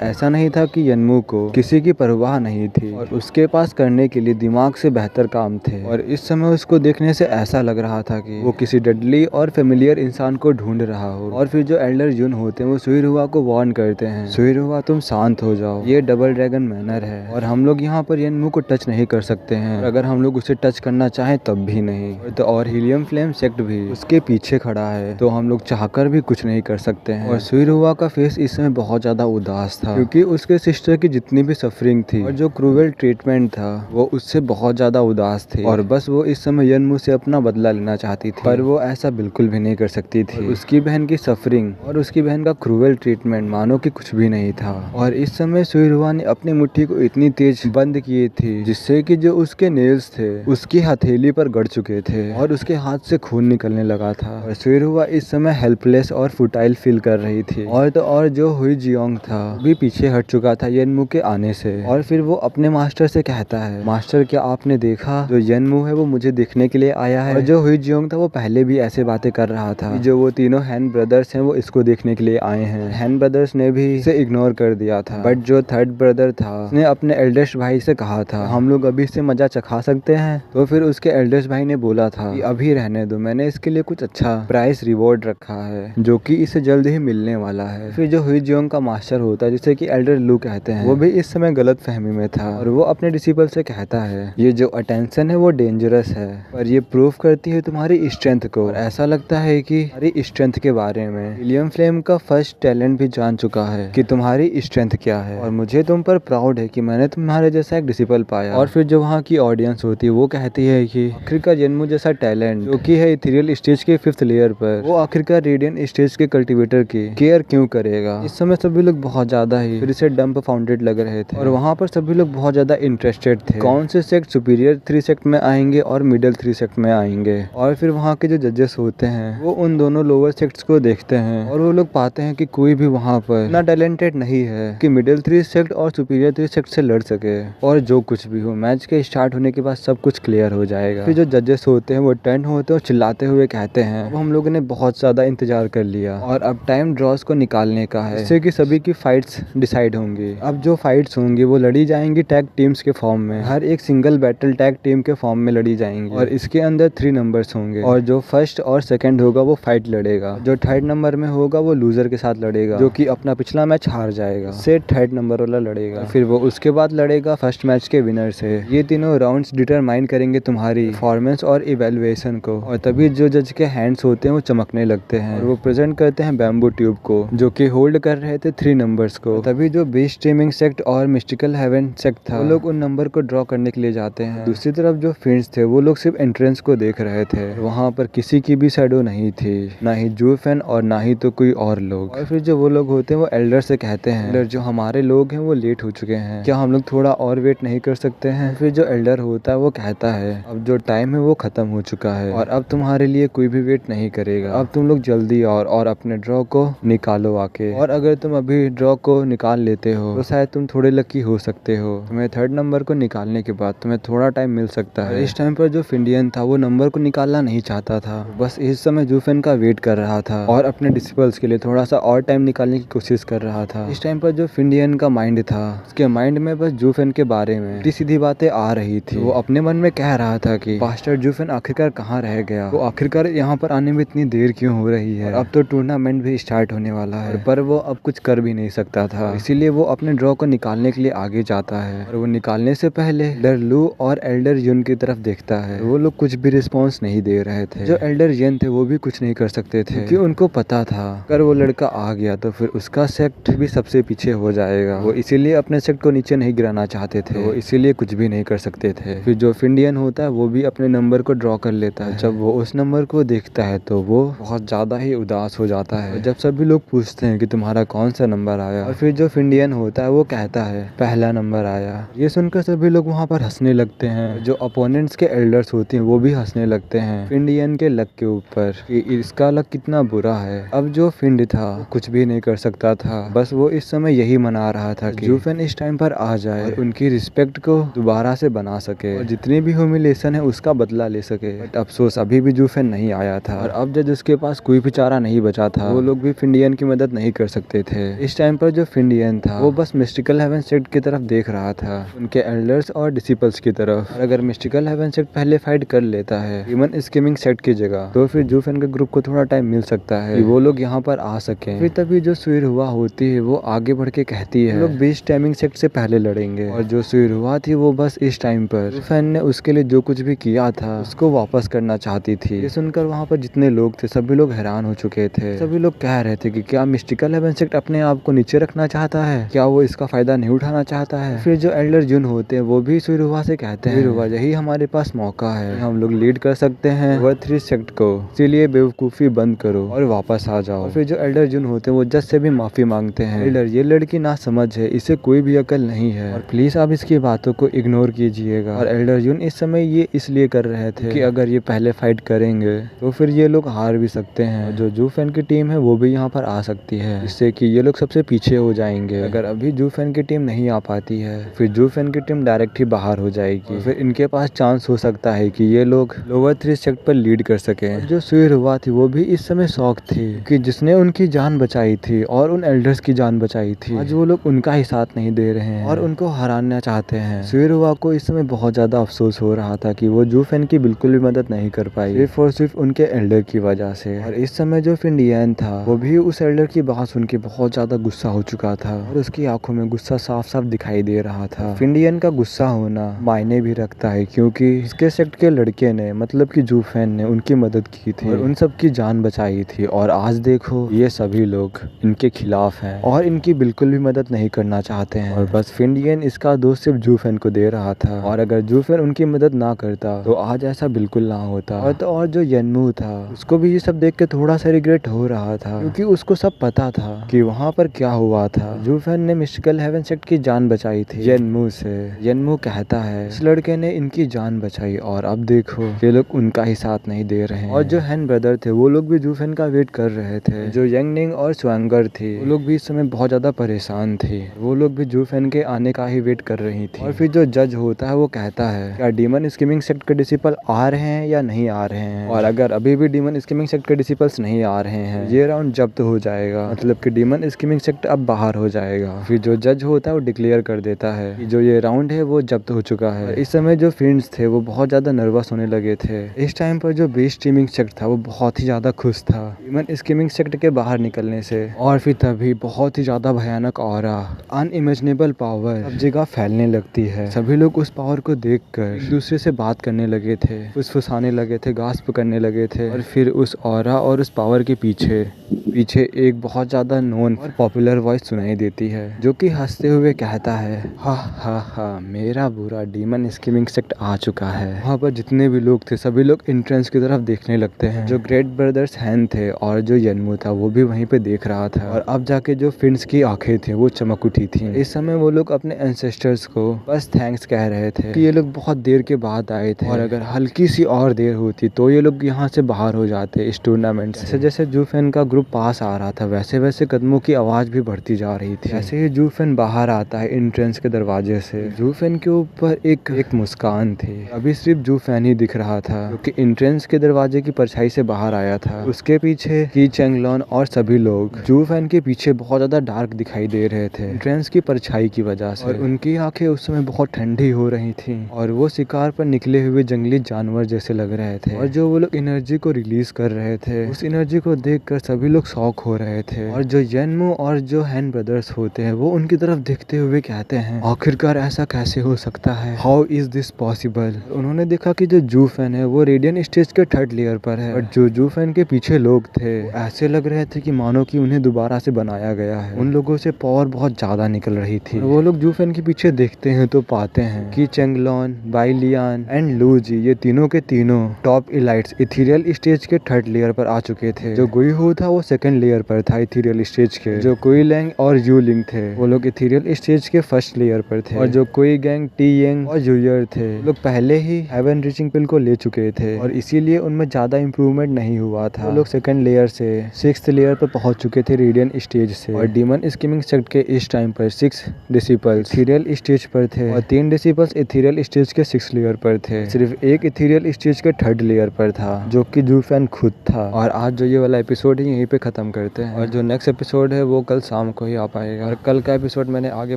ऐसा नहीं था कि यनमू को किसी की परवाह नहीं थी, और उसके पास करने के लिए दिमाग से बेहतर काम थे। और इस समय उसको देखने से ऐसा लग रहा था कि वो किसी डडली और फेमिलियर इंसान को ढूंढ रहा हो। और फिर जो एल्डर जुन होते हैं वो सुइरुवा को वार्न करते हैं सुइरुवा तुम शांत हो जाओ, ये डबल ड्रैगन मैनर है और हम लोग यहाँ पर यनमू को टच नहीं कर सकते हैं, और अगर हम लोग उसे टच करना चाहें तब भी नहीं। तो और हीलियम फ्लेम सेक्ट भी उसके पीछे खड़ा है, तो हम लोग चाहकर भी कुछ नहीं कर सकते हैं। और सुइरुवा का फेस इस समय बहुत ज्यादा उदास था, क्योंकि उसके सिस्टर की जितनी भी सफरिंग थी और जो क्रूवल ट्रीटमेंट था वो उससे बहुत ज्यादा उदास थी। और बस वो इस समय यनमू से अपना बदला लेना चाहती थी, पर वो ऐसा बिल्कुल भी नहीं कर सकती थी। उसकी बहन की सफरिंग और उसकी बहन का क्रूवल ट्रीटमेंट मानो कि कुछ भी नहीं था। और इस समय सुइरुवा ने अपनी मुट्ठी को इतनी तेज बंद किए थी जिससे कि जो उसके नेल्स थे उसकी हथेली पर गड़ चुके थे और उसके हाथ से खून निकलने लगा था। और सुइरुवा इस समय हेल्पलेस और फुटाइल फील कर रही थी। और तो और जो हुई जियोंग था भी पीछे हट चुका था येनमू के आने से। और फिर वो अपने मास्टर से कहता है, मास्टर क्या आपने देखा, जो येनमू है वो मुझे देखने के लिए आया है। और जो हुई जियोंग था वो पहले भी ऐसे बातें कर रहा था, जो वो तीनों हैन ब्रदर्स हैं वो इसको देखने के लिए आए हैं। हैन ब्रदर्स ने भी इसे इग्नोर कर दिया था, बट जो थर्ड ब्रदर था उसने अपने एल्डेस्ट भाई से कहा था हम लोग अभी से मजा चखा सकते हैं। तो फिर उसके एल्डेस्ट भाई ने बोला था कि अभी रहने दो, मैंने इसके लिए कुछ अच्छा प्राइस रिवॉर्ड रखा है जो कि इसे जल्द ही मिलने वाला है। फिर जो हुई जियोंग का मास्टर होता है जिसे कि एल्डर लू कहते हैं, वो भी इस समय गलत फहमी में था और वो अपने डिसिपल से कहता है ये जो अटेंशन है वो डेंजरस है, पर ये प्रूफ करती है तुम्हारी स्ट्रेंथ को। और ऐसा लगता है कि तुम्हारी स्ट्रेंथ के बारे में विलियम फ्लेम का फर्स्ट टैलेंट भी जान चुका है कि तुम्हारी स्ट्रेंथ क्या है, और मुझे तुम पर प्राउड है कि मैंने तुम्हारे जैसा एक डिसिपल पाया। और फिर जो वहाँ की ऑडियंस होती है वो कहती है कि आखिरकार येनमू जैसा टैलेंट जो कि है इथेरियल स्टेज के 5th लेयर पर, वो आखिरकार रेडियंट स्टेज के कल्टीवेटर की केयर क्यों करेगा। इस समय सभी लोग बहुत ज्यादा ही फिर से डंप फाउंडेड लग रहे थे और वहाँ पर सभी लोग बहुत ज्यादा इंटरेस्टेड थे कौन से सेक्ट सुपीरियर 3 सेक्ट में आएंगे और मिडिल 3 सेक्ट में आएंगे। और फिर वहाँ के जो जजेस होते हैं वो उन दोनों लोअर सेक्ट्स को देखते हैं और वो लोग पाते हैं कि कोई भी वहाँ पर इतना टैलेंटेड नहीं है कि मिडिल 3 सेक्ट और सुपीरियर 3 सेक्ट से लड़ सके। और जो कुछ भी हो मैच के स्टार्ट होने के बाद सब कुछ क्लियर हो जाएगा। फिर जो जजेस होते हैं वो टर्न होते हैं और चिल्लाते हुए कहते हैं अब हम लोगों ने बहुत ज्यादा इंतजार कर लिया और अब टाइम ड्रॉज को निकालने का है, जिससे कि सभी की फाइट्स डिसाइड होंगी। अब जो फाइट्स होंगी वो लड़ी जाएंगी टैग टीम्स के फॉर्म में, हर एक सिंगल बैटल टैग टीम के फॉर्म में लड़ी जाएंगी और इसके अंदर 3 नंबर्स होंगे और जो फर्स्ट और सेकंड होगा वो फाइट लड़ेगा, जो थर्ड नंबर में होगा वो लूजर के साथ लड़ेगा जो कि अपना पिछला मैच हार जाएगा, से थर्ड नंबर वाला लड़ेगा, फिर वो उसके बाद लड़ेगा फर्स्ट मैच के विनर से। ये तीनों राउंड्स डिटरमाइन करेंगे तुम्हारी परफॉर्मेंस और इवेलुएशन को। और तभी जो जज के हैंड्स होते हैं वो चमकने लगते हैं और वो प्रेजेंट करते हैं बैम्बू ट्यूब को जो कि होल्ड कर रहे थे 3 नंबर्स को। तभी जो बीस्ट स्ट्रीमिंग सेक्ट और मिस्टिकल हेवन सेक्ट था वो लोग उन नंबर को ड्रॉ करने के लिए जाते हैं। दूसरी तरफ जो फिंड्स थे वो लोग सिर्फ एंट्रेंस को देख रहे थे, वहाँ पर किसी की भी शैडो नहीं थी, ना ही जूफेन और ना ही तो कोई और लोग। और फिर जो वो लोग होते हैं वो एल्डर से कहते हैं एल्डर जो हमारे लोग हैं वो लेट हो चुके हैं, क्या हम लोग थोड़ा और वेट नहीं कर सकते हैं। फिर जो एल्डर होता है वो कहता है अब जो टाइम है वो खत्म हो चुका है और अब तुम्हारे लिए कोई भी वेट नहीं करेगा, अब तुम लोग जल्दी और अपने ड्रॉ को निकालो आके। और अगर तुम अभी ड्रॉ को निकाल लेते हो तो शायद तुम थोड़े लकी हो सकते हो, तुम्हें थर्ड नंबर को निकालने के बाद तुम्हें थोड़ा टाइम मिल सकता है। इस टाइम पर जो फिंडियन था वो नंबर को निकालना नहीं चाहता था, बस इस समय जूफेन का वेट कर रहा था और अपने डिसिपल्स के लिए थोड़ा सा और टाइम निकालने की कोशिश कर रहा था। इस टाइम पर जो फिंडियन का माइंड था उसके माइंड में बस जूफेन के बारे में सीधी सीधी बातें आ रही थी। वो अपने मन में कह रहा था कि मास्टर जूफेन आखिरकार कहाँ रह गया, वो आखिरकार यहाँ पर आने में इतनी देर क्यों हो रही है, अब तो टूर्नामेंट भी स्टार्ट होने वाला है। पर वो अब कुछ कर भी नहीं सकता था, इसीलिए वो अपने ड्रॉ को निकालने के लिए आगे जाता है और वो निकालने से पहले एल्डर लू और एल्डर युन की तरफ देखता है। वो लोग कुछ भी रिस्पॉन्स नहीं दे रहे थे, जो एल्डर यन थे वो भी कुछ नहीं कर सकते थे क्योंकि उनको पता था अगर वो लड़का आ गया तो फिर उसका सेक्ट भी सबसे पीछे हो जाएगा। वो इसीलिए अपने सेक्ट को नीचे नहीं गिराना चाहते थे, वो इसीलिए कुछ भी नहीं कर सकते थे। फिर जो फिंडियन होता है वो भी अपने नंबर को ड्रॉ कर लेता है, जब वो उस नंबर को देखता है तो वो बहुत ज्यादा ही उदास हो जाता है। जब सभी लोग पूछते हैं कि तुम्हारा कौन सा नंबर आया और फिर जो फिंडियन होता है वो कहता है पहला नंबर आया। ये सुनकर सभी लोग वहाँ पर हंसने लगते हैं, जो अपोनेंट्स के एल्डर्स होते हैं वो भी हंसने लगते हैं फिंडियन के लक के ऊपर कि इसका लक कितना बुरा है। अब जो फिंड था कुछ भी नहीं कर सकता था, बस वो इस समय यही मना रहा था कि जूफेन इस टाइम पर आ जाए और उनकी रिस्पेक्ट को दोबारा से बना सके और जितनी भी ह्यूमिलेशन है उसका बदला ले सके। बट अफसोस अभी भी जूफेन नहीं आया था और अब जब उसके पास कोई भी चारा नहीं बचा था, वो लोग भी फिंडियन की मदद नहीं कर सकते थे। इस टाइम पर जो फिंडियन था वो बस मिस्टिकल हेवन सेक्ट की तरफ देख रहा था, उनके एल्डर्स और डिसिपल्स की तरफ। और अगर मिस्टिकल हेवन सेक्ट पहले फाइट कर लेता है ह्यूमन स्कीमिंग सेक्ट की जगह तो फिर जूफेन के ग्रुप को थोड़ा टाइम मिल सकता है कि वो लोग यहाँ पर आ सके। फिर तभी जो सुईर हुआ होती है वो आगे बढ़ के कहती है लोग बीस्ट टाइमिंग सेक्ट से पहले लड़ेंगे। और जो सुईर हुआ थी वो बस इस टाइम पर जूफेन ने उसके लिए जो कुछ भी किया था उसको वापस करना चाहती थी। ये सुनकर वहाँ पर जितने लोग थे सभी लोग हैरान हो चुके थे। सभी लोग कह रहे थे कि क्या मिस्टिकल हेवन सेक्ट अपने आप को नीचे रखना चाहता है, क्या वो इसका फायदा नहीं उठाना चाहता है। फिर जो एल्डर जुन होते हैं वो भी सुईरुवा से कहते हैं सुईरुवा यही हमारे पास मौका है, हम लोग लीड कर सकते हैं वर्ड 3 सेक्ट को, इसीलिए बेवकूफी बंद करो और वापस आ जाओ। और फिर जो एल्डर जुन होते हैं वो जज से भी माफी मांगते हैं, एल्डर ये लड़की ना समझ है, इसे कोई भी अकल नहीं है और प्लीज आप इसकी बातों को इग्नोर कीजिएगा। और एल्डर जुन इस समय ये इसलिए कर रहे थे कि अगर ये पहले फाइट करेंगे तो फिर ये लोग हार भी सकते हैं। जो जूफेन की टीम है वो भी यहाँ पर आ बढ़ा सकती है, जिससे कि ये लोग सबसे पीछे हो जाएंगे। अगर अभी जूफेन की टीम नहीं आ पाती है फिर जूफेन की टीम डायरेक्ट ही बाहर हो जाएगी और फिर इनके पास चांस हो सकता है कि ये लोग लोअर 3 सेक्ट पर लीड कर सके। जो सुइरुवा थी वो भी इस समय शौक थी कि जिसने उनकी जान बचाई थी और उन एल्डर्स की जान बचाई थी, आज वो लोग उनका ही साथ नहीं दे रहे हैं और उनको हराना चाहते हैं। सुइरुवा को इस समय बहुत ज्यादा अफसोस हो रहा था कि वो जूफेन की बिल्कुल भी मदद नहीं कर पाई, सिर्फ और सिर्फ उनके एल्डर की वजह से। और इस समय जो फिंडियन था वो भी उस एल्डर की बात सुन के बहुत ज्यादा गुस्सा हो चुका था और उसकी आंखों में गुस्सा साफ साफ दिखाई दे रहा था। फिंडियन का गुस्सा होना मायने भी रखता है क्योंकि इसके सेक्ट के लड़के ने मतलब कि जूफेन ने उनकी मदद की थी और उन सब की जान बचाई थी और आज देखो ये सभी लोग इनके खिलाफ हैं और इनकी बिल्कुल भी मदद नहीं करना चाहते हैं और बस फिंडियन इसका दोस्त सिर्फ जूफेन को दे रहा था। और अगर जूफेन उनकी मदद ना करता तो आज ऐसा बिल्कुल ना होता। और जो येनमू था उसको भी ये सब देख के थोड़ा सा रिग्रेट हो रहा था क्योंकि उसको सब पता था कि वहाँ पर क्या हुआ था। जूफेन ने मिस्टिकल हेवन सेक्ट की जान बचाई थी येनमू से। येनमू कहता है इस लड़के ने इनकी जान बचाई और अब देखो ये लोग उनका ही साथ नहीं दे रहे हैं। और जो हैन ब्रदर थे वो लोग भी जूफेन का वेट कर रहे थे। जो यंगनिंग और स्वांगर थी वो लोग भी इस समय बहुत ज्यादा परेशान थे, वो लोग भी जूफेन के आने का ही वेट कर रही थी। और फिर जो जज होता है वो कहता है क्या डीमन स्कीमिंग सेक्ट के डिसिपल आ रहे हैं या नहीं आ रहे हैं, और अगर अभी भी डीमन स्कीमिंग सेक्ट के डिसिपल्स नहीं आ रहे हैं ये राउंड जब्त हो जाएगा, मतलब कि डीमन स्कीमिंग सेक्ट अब बाहर हो जाएगा। फिर जो जज होता है वो डिक्लेयर कर देता है कि जो ये राउंड है वो जब्त हो चुका है। इस समय जो फ्रेंड्स थे वो बहुत ज्यादा नर्वस होने लगे थे। इस टाइम पर जो बेस स्ट्रीमिंग सेक्ट था वो बहुत ही ज्यादा खुश था डीमन स्कीमिंग सेक्ट के बाहर निकलने से। और फिर तभी बहुत ही ज्यादा भयानक ऑरा, अनइमेजिनेबल पावर सब जगह फैलने लगती है। सभी लोग उस पावर को देखकर एक दूसरे से बात करने लगे थे, फुसफुसाने लगे थे, गास्प करने लगे थे। और फिर उस ऑरा और उस पावर के पीछे एक बहुत ज्यादा नोन और पॉपुलर वॉइस सुनाई देती है जो कि हंसते हुए कहता है हा हा हा मेरा बुरा डीमन स्कीमिंग सेक्ट आ चुका है। वहाँ पर जितने भी लोग थे सभी लोग एंट्रेंस की तरफ देखने लगते हैं। जो ग्रेट ब्रदर्स हैन थे और जो येनमू था वो भी वहीं पे देख रहा था। और अब जाके जो फिंड्स की आंखें थी वो चमक उठी थी। इस समय वो लोग अपने एंसेस्टर्स को बस थैंक्स कह रहे थे कि ये लोग बहुत देर के बाद आए थे और अगर हल्की सी और देर होती तो ये लोग यहाँ से बाहर हो जाते इस टूर्नामेंट से। जैसे जूफेन का ग्रुप पास आ रहा था वैसे वैसे कदमों की आवाज भी बढ़ती जा रही थी। ऐसे ही जूफेन बाहर आता है एंट्रेंस के दरवाजे से। जूफेन के ऊपर एक मुस्कान थी। अभी सिर्फ जूफेन ही दिख रहा था क्योंकि एंट्रेंस के दरवाजे की परछाई से बाहर आया था। उसके पीछे की चेंगलॉन और सभी लोग जूफेन के पीछे बहुत ज्यादा डार्क दिखाई दे रहे थे एंट्रेंस की परछाई की वजह से। और उनकी आंखें उस समय बहुत ठंडी हो रही थी और वो शिकार पर निकले हुए जंगली जानवर जैसे लग रहे थे। और जो वो लोग एनर्जी को रिलीज कर रहे थे उस एनर्जी को देखकर सभी लोग शॉक हो रहे थे। और जो येनमू और जो हैन ब्रदर्स होते हैं वो उनकी तरफ देखते हुए कहते हैं आखिरकार ऐसा कैसे हो सकता है, हाउ इज दिस पॉसिबल। उन्होंने देखा कि जो जूफेन है वो रेडियन स्टेज के 3rd लेयर पर है और जो जूफेन के पीछे लोग थे ऐसे लग रहे थे कि मानो कि उन्हें दोबारा से बनाया गया है। उन लोगों से पावर बहुत ज्यादा निकल रही थी। वो लोग जूफेन के पीछे देखते हैं तो पाते हैं कि चेंगलॉन, बाइलियान एंड लूजी ये तीनों के तीनों टॉप इलाइट्स इथेरियल स्टेज के 3rd लेयर पर आ चुके थे। जो गुईहू था वो 2nd लेयर पर था इथेरियल स्टेज के। जो कुई लैंग और यू लिंग थे वो लोग इथेरियल स्टेज के 1st लेयर पर थे। और जो कुई गैंग, टी येंग और यूयर थे वो लोग पहले ही हेवन रीचिंग पिल को ले चुके थे और इसीलिए उनमें ज्यादा इंप्रूवमेंट नहीं हुआ था। वो लोग 2nd लेयर से 6th लेयर पर पहुंच चुके थे रेडियन स्टेज से। और डीमन स्कीमिंग सेक्ट के इस टाइम पर 6 डिसिपल्स इथेरियल स्टेज पर थे और 3 डिसिपल्स इथेरियल स्टेज के 6th लेयर पर थे। सिर्फ एक इथेरियल स्टेज के 3rd लेयर पर था जो कि जूफेन खुद था। और आज जो ये वाला एपिसोड है यहीं पे खत्म करते हैं और जो नेक्स्ट एपिसोड है वो कल शाम को ही आ पाएगा। और कल का एपिसोड मैंने आगे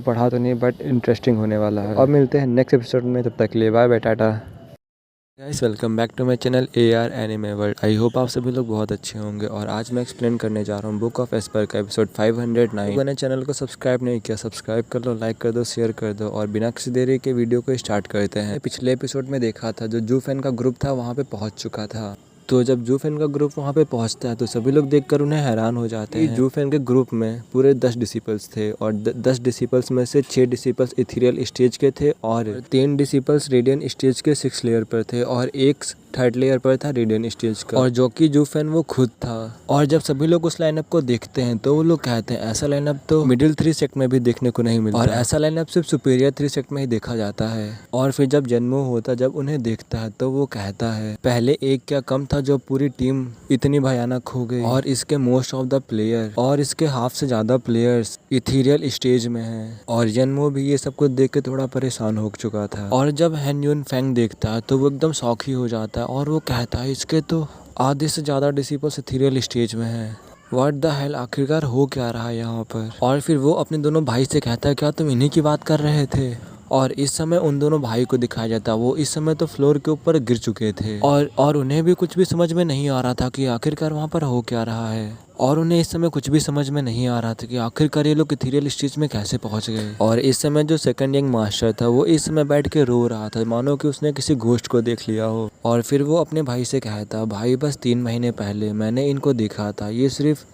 पढ़ा तो नहीं बट इंटरेस्टिंग होने वाला है। अब मिलते हैं नेक्स्ट एपिसोड में, तब तक के लिए bye bye, tata guys. Welcome back to my channel AR anime world. I hope आप सभी लोग बहुत अच्छे होंगे और आज मैं एक्सप्लेन करने जा रहा हूँ बुक ऑफ एस्पर का एपिसोड 509। मैंने चैनल को सब्सक्राइब नहीं किया, सब्सक्राइब कर लो, लाइक कर दो, शेयर कर दो और बिना किसी देरी के वीडियो को स्टार्ट करते हैं। पिछले एपिसोड में देखा था जो जूफेन का ग्रुप था वहाँ पे पहुँच चुका था। तो जब जूफेन का ग्रुप वहाँ पे पहुँचता है तो सभी लोग देखकर उन्हें हैरान हो जाते हैं। जूफेन के ग्रुप में पूरे 10 डिसिपल्स थे और 10 डिसिपल्स में से 6 डिसिपल्स इथेरियल स्टेज के थे और 3 डिसिपल्स रेडियन स्टेज के 6th लेयर पर थे और एक थर्ड लेयर पर था रेडियन स्टेज का, और जो कि जूफेन वो खुद था। और जब सभी लोग उस लाइनअप को देखते हैं तो वो लोग कहते हैं ऐसा लाइनअप तो मिडिल 3 सेक्ट में भी देखने को नहीं मिलता, और ऐसा लाइनअप सिर्फ सुपीरियर 3 सेक्ट में ही देखा जाता है। और फिर जब जन्मो होता, जब उन्हें देखता है तो वो कहता है पहले एक क्या कम था जो पूरी टीम इतनी भयानक हो गई, और इसके मोस्ट ऑफ द प्लेयर और इसके हाफ से ज्यादा प्लेयर्स इथीरियल स्टेज में हैं। और जन्मो भी ये सब कुछ देख के थोड़ा परेशान हो चुका था। और जब हैन यून फैंग देखता है तो वो एकदम शॉक ही हो जाता है, और वो कहता है इसके तो आधे से ज्यादा डिसिपल्स इथीरियल स्टेज में हैं। व्हाट द हेल, आखिरकार हो क्या रहा है यहाँ पर। और फिर वो अपने दोनों भाई से कहता है क्या तुम इन्हीं की बात कर रहे थे। और इस समय उन दोनों भाई को दिखाया जाता, वो इस समय तो फ्लोर के ऊपर गिर चुके थे, और उन्हें भी कुछ भी समझ में नहीं आ रहा था कि आखिरकार वहाँ पर हो क्या रहा है। और उन्हें इस समय कुछ भी समझ में नहीं आ रहा था कि आखिरकार ये लोग इथीरियल स्टेज में कैसे पहुंच गए। और इस समय जो सेकंड यंग मास्टर था वो इस समय बैठ के रो रहा था, मानो कि उसने किसी घोस्ट को देख लिया हो। और फिर वो अपने भाई से कहता, भाई बस 3 महीने पहले मैंने इनको देखा था, ये सिर्फ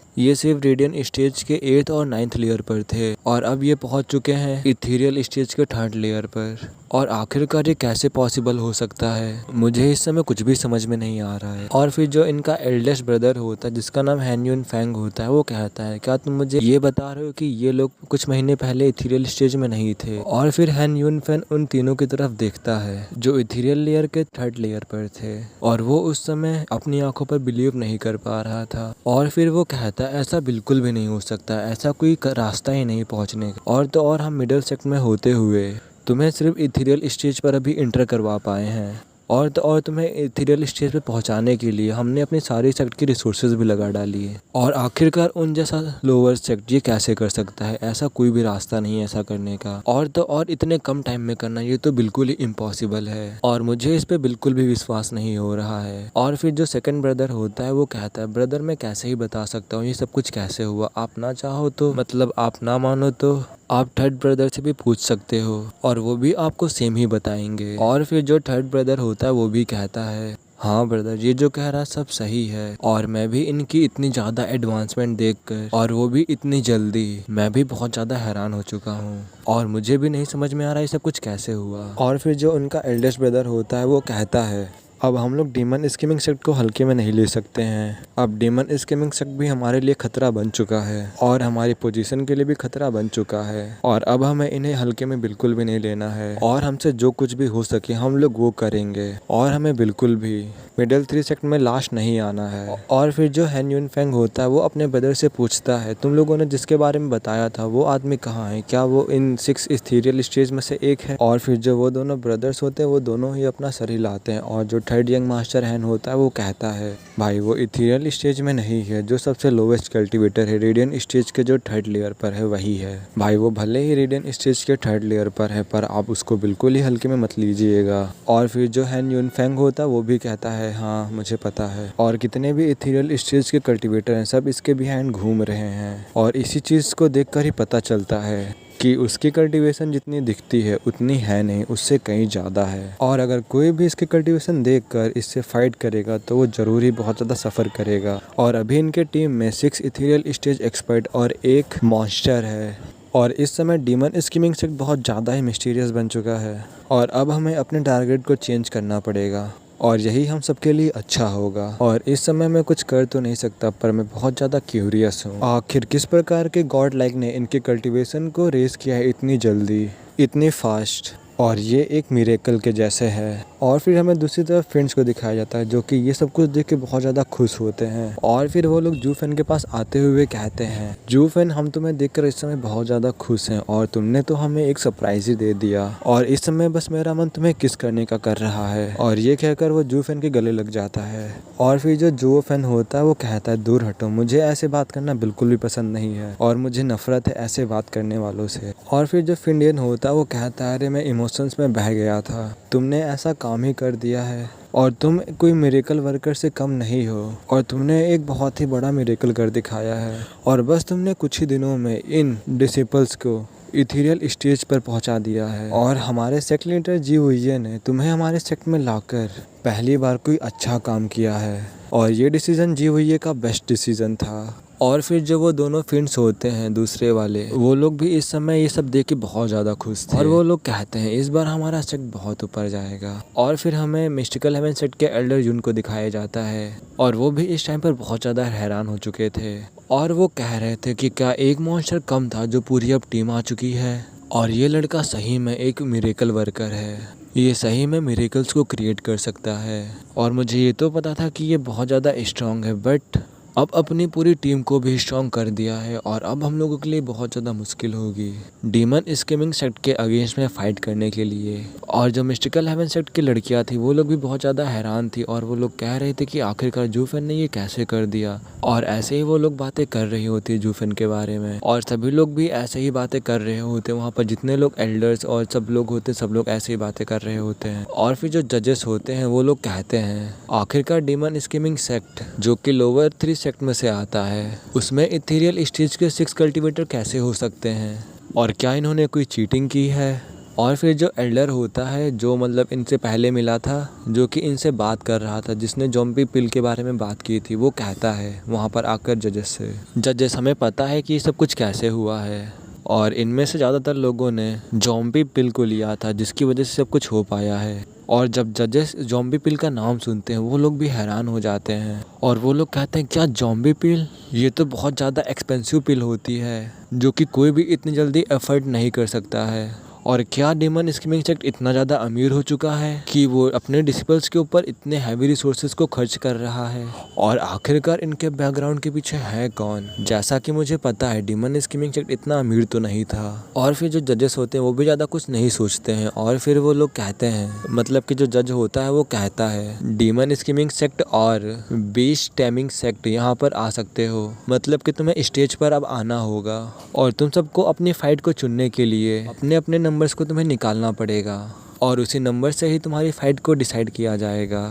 रेडियन स्टेज के 8th और 9th लेयर पर थे, और अब ये पहुंच चुके हैं इथीरियल स्टेज के 3rd लेयर पर। और आखिरकार ये कैसे पॉसिबल हो सकता है, मुझे इस समय कुछ भी समझ में नहीं आ रहा है। और फिर जो इनका एल्डेस्ट ब्रदर होता है जिसका नाम हैन यून फैंग होता है, वो कहता है क्या तुम मुझे ये बता रहे हो कि ये लोग कुछ महीने पहले इथीरियल स्टेज में नहीं थे। और फिर हैन यून फैंग उन तीनों की तरफ देखता है जो इथीरियल लेयर के 3rd लेयर पर थे, और वो उस समय अपनी आंखों पर बिलीव नहीं कर पा रहा था। और फिर वो कहता है ऐसा बिल्कुल भी नहीं हो सकता, ऐसा कोई रास्ता ही नहीं पहुंचने का। और तो और हम मिडिल सेक्ट में होते हुए तुम्हें सिर्फ इथीरियल स्टेज पर अभी इंटर करवा पाए हैं, और तो और तुम्हें इथीरियल स्टेज पे पहुंचाने के लिए हमने अपनी सारी सेक्ट की रिसोर्सेज भी लगा डाली है। और आखिरकार उन जैसा लोअर सेक्ट ये कैसे कर सकता है, ऐसा कोई भी रास्ता नहीं है ऐसा करने का। और तो और इतने कम टाइम में करना ये तो बिल्कुल ही इम्पॉसिबल है, और मुझे इस पे बिल्कुल भी विश्वास नहीं हो रहा है। और फिर जो सेकंड ब्रदर होता है वो कहता है ब्रदर मैं कैसे ही बता सकता हूँ ये सब कुछ कैसे हुआ, आप ना चाहो तो मतलब आप ना मानो तो आप थर्ड ब्रदर से भी पूछ सकते हो, और वो भी आपको सेम ही बताएंगे। और फिर जो थर्ड ब्रदर होता है वो भी कहता है हाँ ब्रदर ये जो कह रहा सब सही है, और मैं भी इनकी इतनी ज़्यादा एडवांसमेंट देखकर और वो भी इतनी जल्दी मैं भी बहुत ज़्यादा हैरान हो चुका हूँ, और मुझे भी नहीं समझ में आ रहा ये सब कुछ कैसे हुआ। और फिर जो उनका एल्डेस्ट ब्रदर होता है वो कहता है अब हम लोग डीमन स्कीमिंग सेक्ट को हल्के में नहीं ले सकते हैं, अब डीमन स्कीमिंग सेक्ट भी हमारे लिए खतरा बन चुका है, और हमारी पोजीशन के लिए भी खतरा बन चुका है, और अब हमें इन्हें हल्के में बिल्कुल भी नहीं लेना है, और हमसे जो कुछ भी हो सके हम लोग वो करेंगे, और हमें बिल्कुल भी मिडिल 3 सेक्ट में लास्ट नहीं आना है। और फिर जो हैन यून फैंग होता है वो अपने ब्रदर से पूछता है तुम लोगों ने जिसके बारे में बताया था वो आदमी कहाँ है, क्या वो इन 6 इथीरियल स्टेज में से एक है। और फिर जो वो दोनों ब्रदर्स होते हैं वो दोनों ही अपना सर हिलाते हैं, और जो थर्ड यंग मास्टर हैन होता है वो कहता है भाई वो इथीरियल स्टेज में नहीं है, जो सबसे लोवेस्ट कल्टीवेटर है रेडियन स्टेज के जो 3rd लेयर पर है वही है। भाई वो भले ही रेडियन स्टेज के 3rd लेयर पर है पर आप उसको बिल्कुल ही हल्के में मत लीजिएगा। और फिर जो हैन यून फैंग होता है वो भी कहता है हाँ मुझे पता है, और कितने भी इथीरियल स्टेज के कल्टीवेटर हैं सब इसके बिहाइंड घूम रहे हैं, और इसी चीज़ को देखकर ही पता चलता है कि उसकी कल्टीवेशन जितनी दिखती है उतनी है नहीं, उससे कहीं ज़्यादा है। और अगर कोई भी इसकी कल्टीवेशन देखकर इससे फाइट करेगा तो वो ज़रूर ही बहुत ज़्यादा सफ़र करेगा। और अभी इनके टीम में 6 इथीरियल स्टेज एक्सपर्ट और 1 मॉन्स्टर है, और इस समय डीमन स्कीमिंग सेक्ट बहुत ज़्यादा ही मिस्टीरियस बन चुका है, और अब हमें अपने टारगेट को चेंज करना पड़ेगा, और यही हम सबके लिए अच्छा होगा। और इस समय मैं कुछ कर तो नहीं सकता पर मैं बहुत ज़्यादा क्यूरियस हूँ आखिर किस प्रकार के गॉड लाइक ने इनके कल्टीवेशन को रेस किया है इतनी जल्दी इतनी फास्ट, और ये एक मिरेकल के जैसे है। और फिर हमें दूसरी तरफ फ्रेंड्स को दिखाया जाता है जो कि ये सब कुछ देख के बहुत ज़्यादा खुश होते हैं, और फिर वो लोग जूफेन के पास आते हुए कहते हैं जूफेन हम तुम्हें देखकर इस समय बहुत ज़्यादा खुश हैं, और तुमने तो हमें एक सरप्राइज ही दे दिया, और इस समय बस मेरा मन तुम्हें किस करने का कर रहा है। और ये कहकर वो जूफेन के गले लग जाता है। और फिर जो जूफेन होता है वो कहता है दूर हटो, मुझे ऐसे बात करना बिल्कुल भी पसंद नहीं है, और मुझे नफरत है ऐसे बात करने वालों से। और फिर जो फिंडियन होता है वो कहता है अरे मैं इमोशंस में बह गया था, तुमने ऐसा काम ही कर दिया है, और तुम कोई मिरेकल वर्कर से कम नहीं हो, और तुमने एक बहुत ही बड़ा मिरेकल कर दिखाया है, और बस तुमने कुछ ही दिनों में इन डिसिपल्स को इथीरियल स्टेज पर पहुंचा दिया है, और हमारे सेक्ट लीडर जी हुइये ने तुम्हें हमारे सेक्ट में लाकर पहली बार कोई अच्छा काम किया है, और ये डिसीजन जी हुइये का बेस्ट डिसीजन था। और फिर जो वो दोनों फ्रेंड्स होते हैं दूसरे वाले, वो लोग भी इस समय ये सब देख के बहुत ज़्यादा खुश थे और वो लोग कहते हैं इस बार हमारा सेट बहुत ऊपर जाएगा। और फिर हमें मिस्टिकल हेवन सेट के एल्डर जून को दिखाया जाता है और वो भी इस टाइम पर बहुत ज़्यादा हैरान हो चुके थे और वो कह रहे थे कि क्या एक मॉन्स्टर कम था जो पूरी अब टीम आ चुकी है और ये लड़का सही में एक मिरेकल वर्कर है, ये सही में मिरेकल्स को क्रिएट कर सकता है। और मुझे ये तो पता था कि ये बहुत ज़्यादा स्ट्रॉन्ग है, बट अब अपनी पूरी टीम को भी स्ट्रॉन्ग कर दिया है और अब हम लोगों के लिए बहुत ज़्यादा मुश्किल होगी डीमन स्कीमिंग सेक्ट के अगेंस्ट में फ़ाइट करने के लिए। और जो मिस्टिकल हेवन सेक्ट की लड़कियां थी वो लोग भी बहुत ज़्यादा हैरान थी और वो लोग कह रहे थे कि आखिरकार जूफेन ने ये कैसे कर दिया। और ऐसे ही वो लोग बातें कर रही होती जूफेन के बारे में और सभी लोग भी ऐसे ही बातें कर रहे होते, वहाँ पर जितने लोग एल्डर्स और सब लोग होते सब लोग ऐसे ही बातें कर रहे होते हैं। और फिर जो जजेस होते हैं वो लोग कहते हैं आखिरकार डीमन स्कीमिंग सेक्ट जो कि लोअर 3 सेक्ट में से आता है उसमें इथेरियल स्टेज के 6 कल्टीवेटर कैसे हो सकते हैं और क्या इन्होंने कोई चीटिंग की है। और फिर जो एल्डर होता है जो मतलब इनसे पहले मिला था, जो कि इनसे बात कर रहा था, जिसने ज़ॉम्बी पिल के बारे में बात की थी, वो कहता है वहाँ पर आकर जजेस से, जजेस हमें पता है कि ये सब कुछ कैसे हुआ है और इनमें से ज़्यादातर लोगों ने ज़ॉम्बी पिल को लिया था जिसकी वजह से सब कुछ हो पाया है। और जब जजेस ज़ॉम्बी पिल का नाम सुनते हैं वो लोग भी हैरान हो जाते हैं और वो लोग कहते हैं क्या ज़ॉम्बी पिल, ये तो बहुत ज़्यादा एक्सपेंसिव पिल होती है जो कि कोई भी इतनी जल्दी एफर्ट नहीं कर सकता है। और क्या डीमन स्कीमिंग सेक्ट इतना ज़्यादा अमीर हो चुका है कि वो अपने डिसिपल्स के ऊपर इतने हैवी रिसोर्सेज को खर्च कर रहा है। और आखिरकार इनके बैकग्राउंड के पीछे है कौन। जैसा कि मुझे पता है डीमन स्कीमिंग सेक्ट इतना अमीर तो नहीं था। और फिर जो जजेस होते हैं वो भी ज़्यादा कुछ नहीं सोचते हैं और फिर वो लोग कहते हैं, मतलब कि जो जज होता है वो कहता है डीमन स्कीमिंग सेक्ट और बीस्ट टैमिंग सेक्ट यहाँ पर आ सकते हो, मतलब कि तुम्हें स्टेज पर अब आना होगा और तुम सबको अपनी फाइट को चुनने के लिए अपने अपने नंबर्स को तुम्हें निकालना पड़ेगा और उसी नंबर से ही तुम्हारी फाइट को डिसाइड किया जाएगा।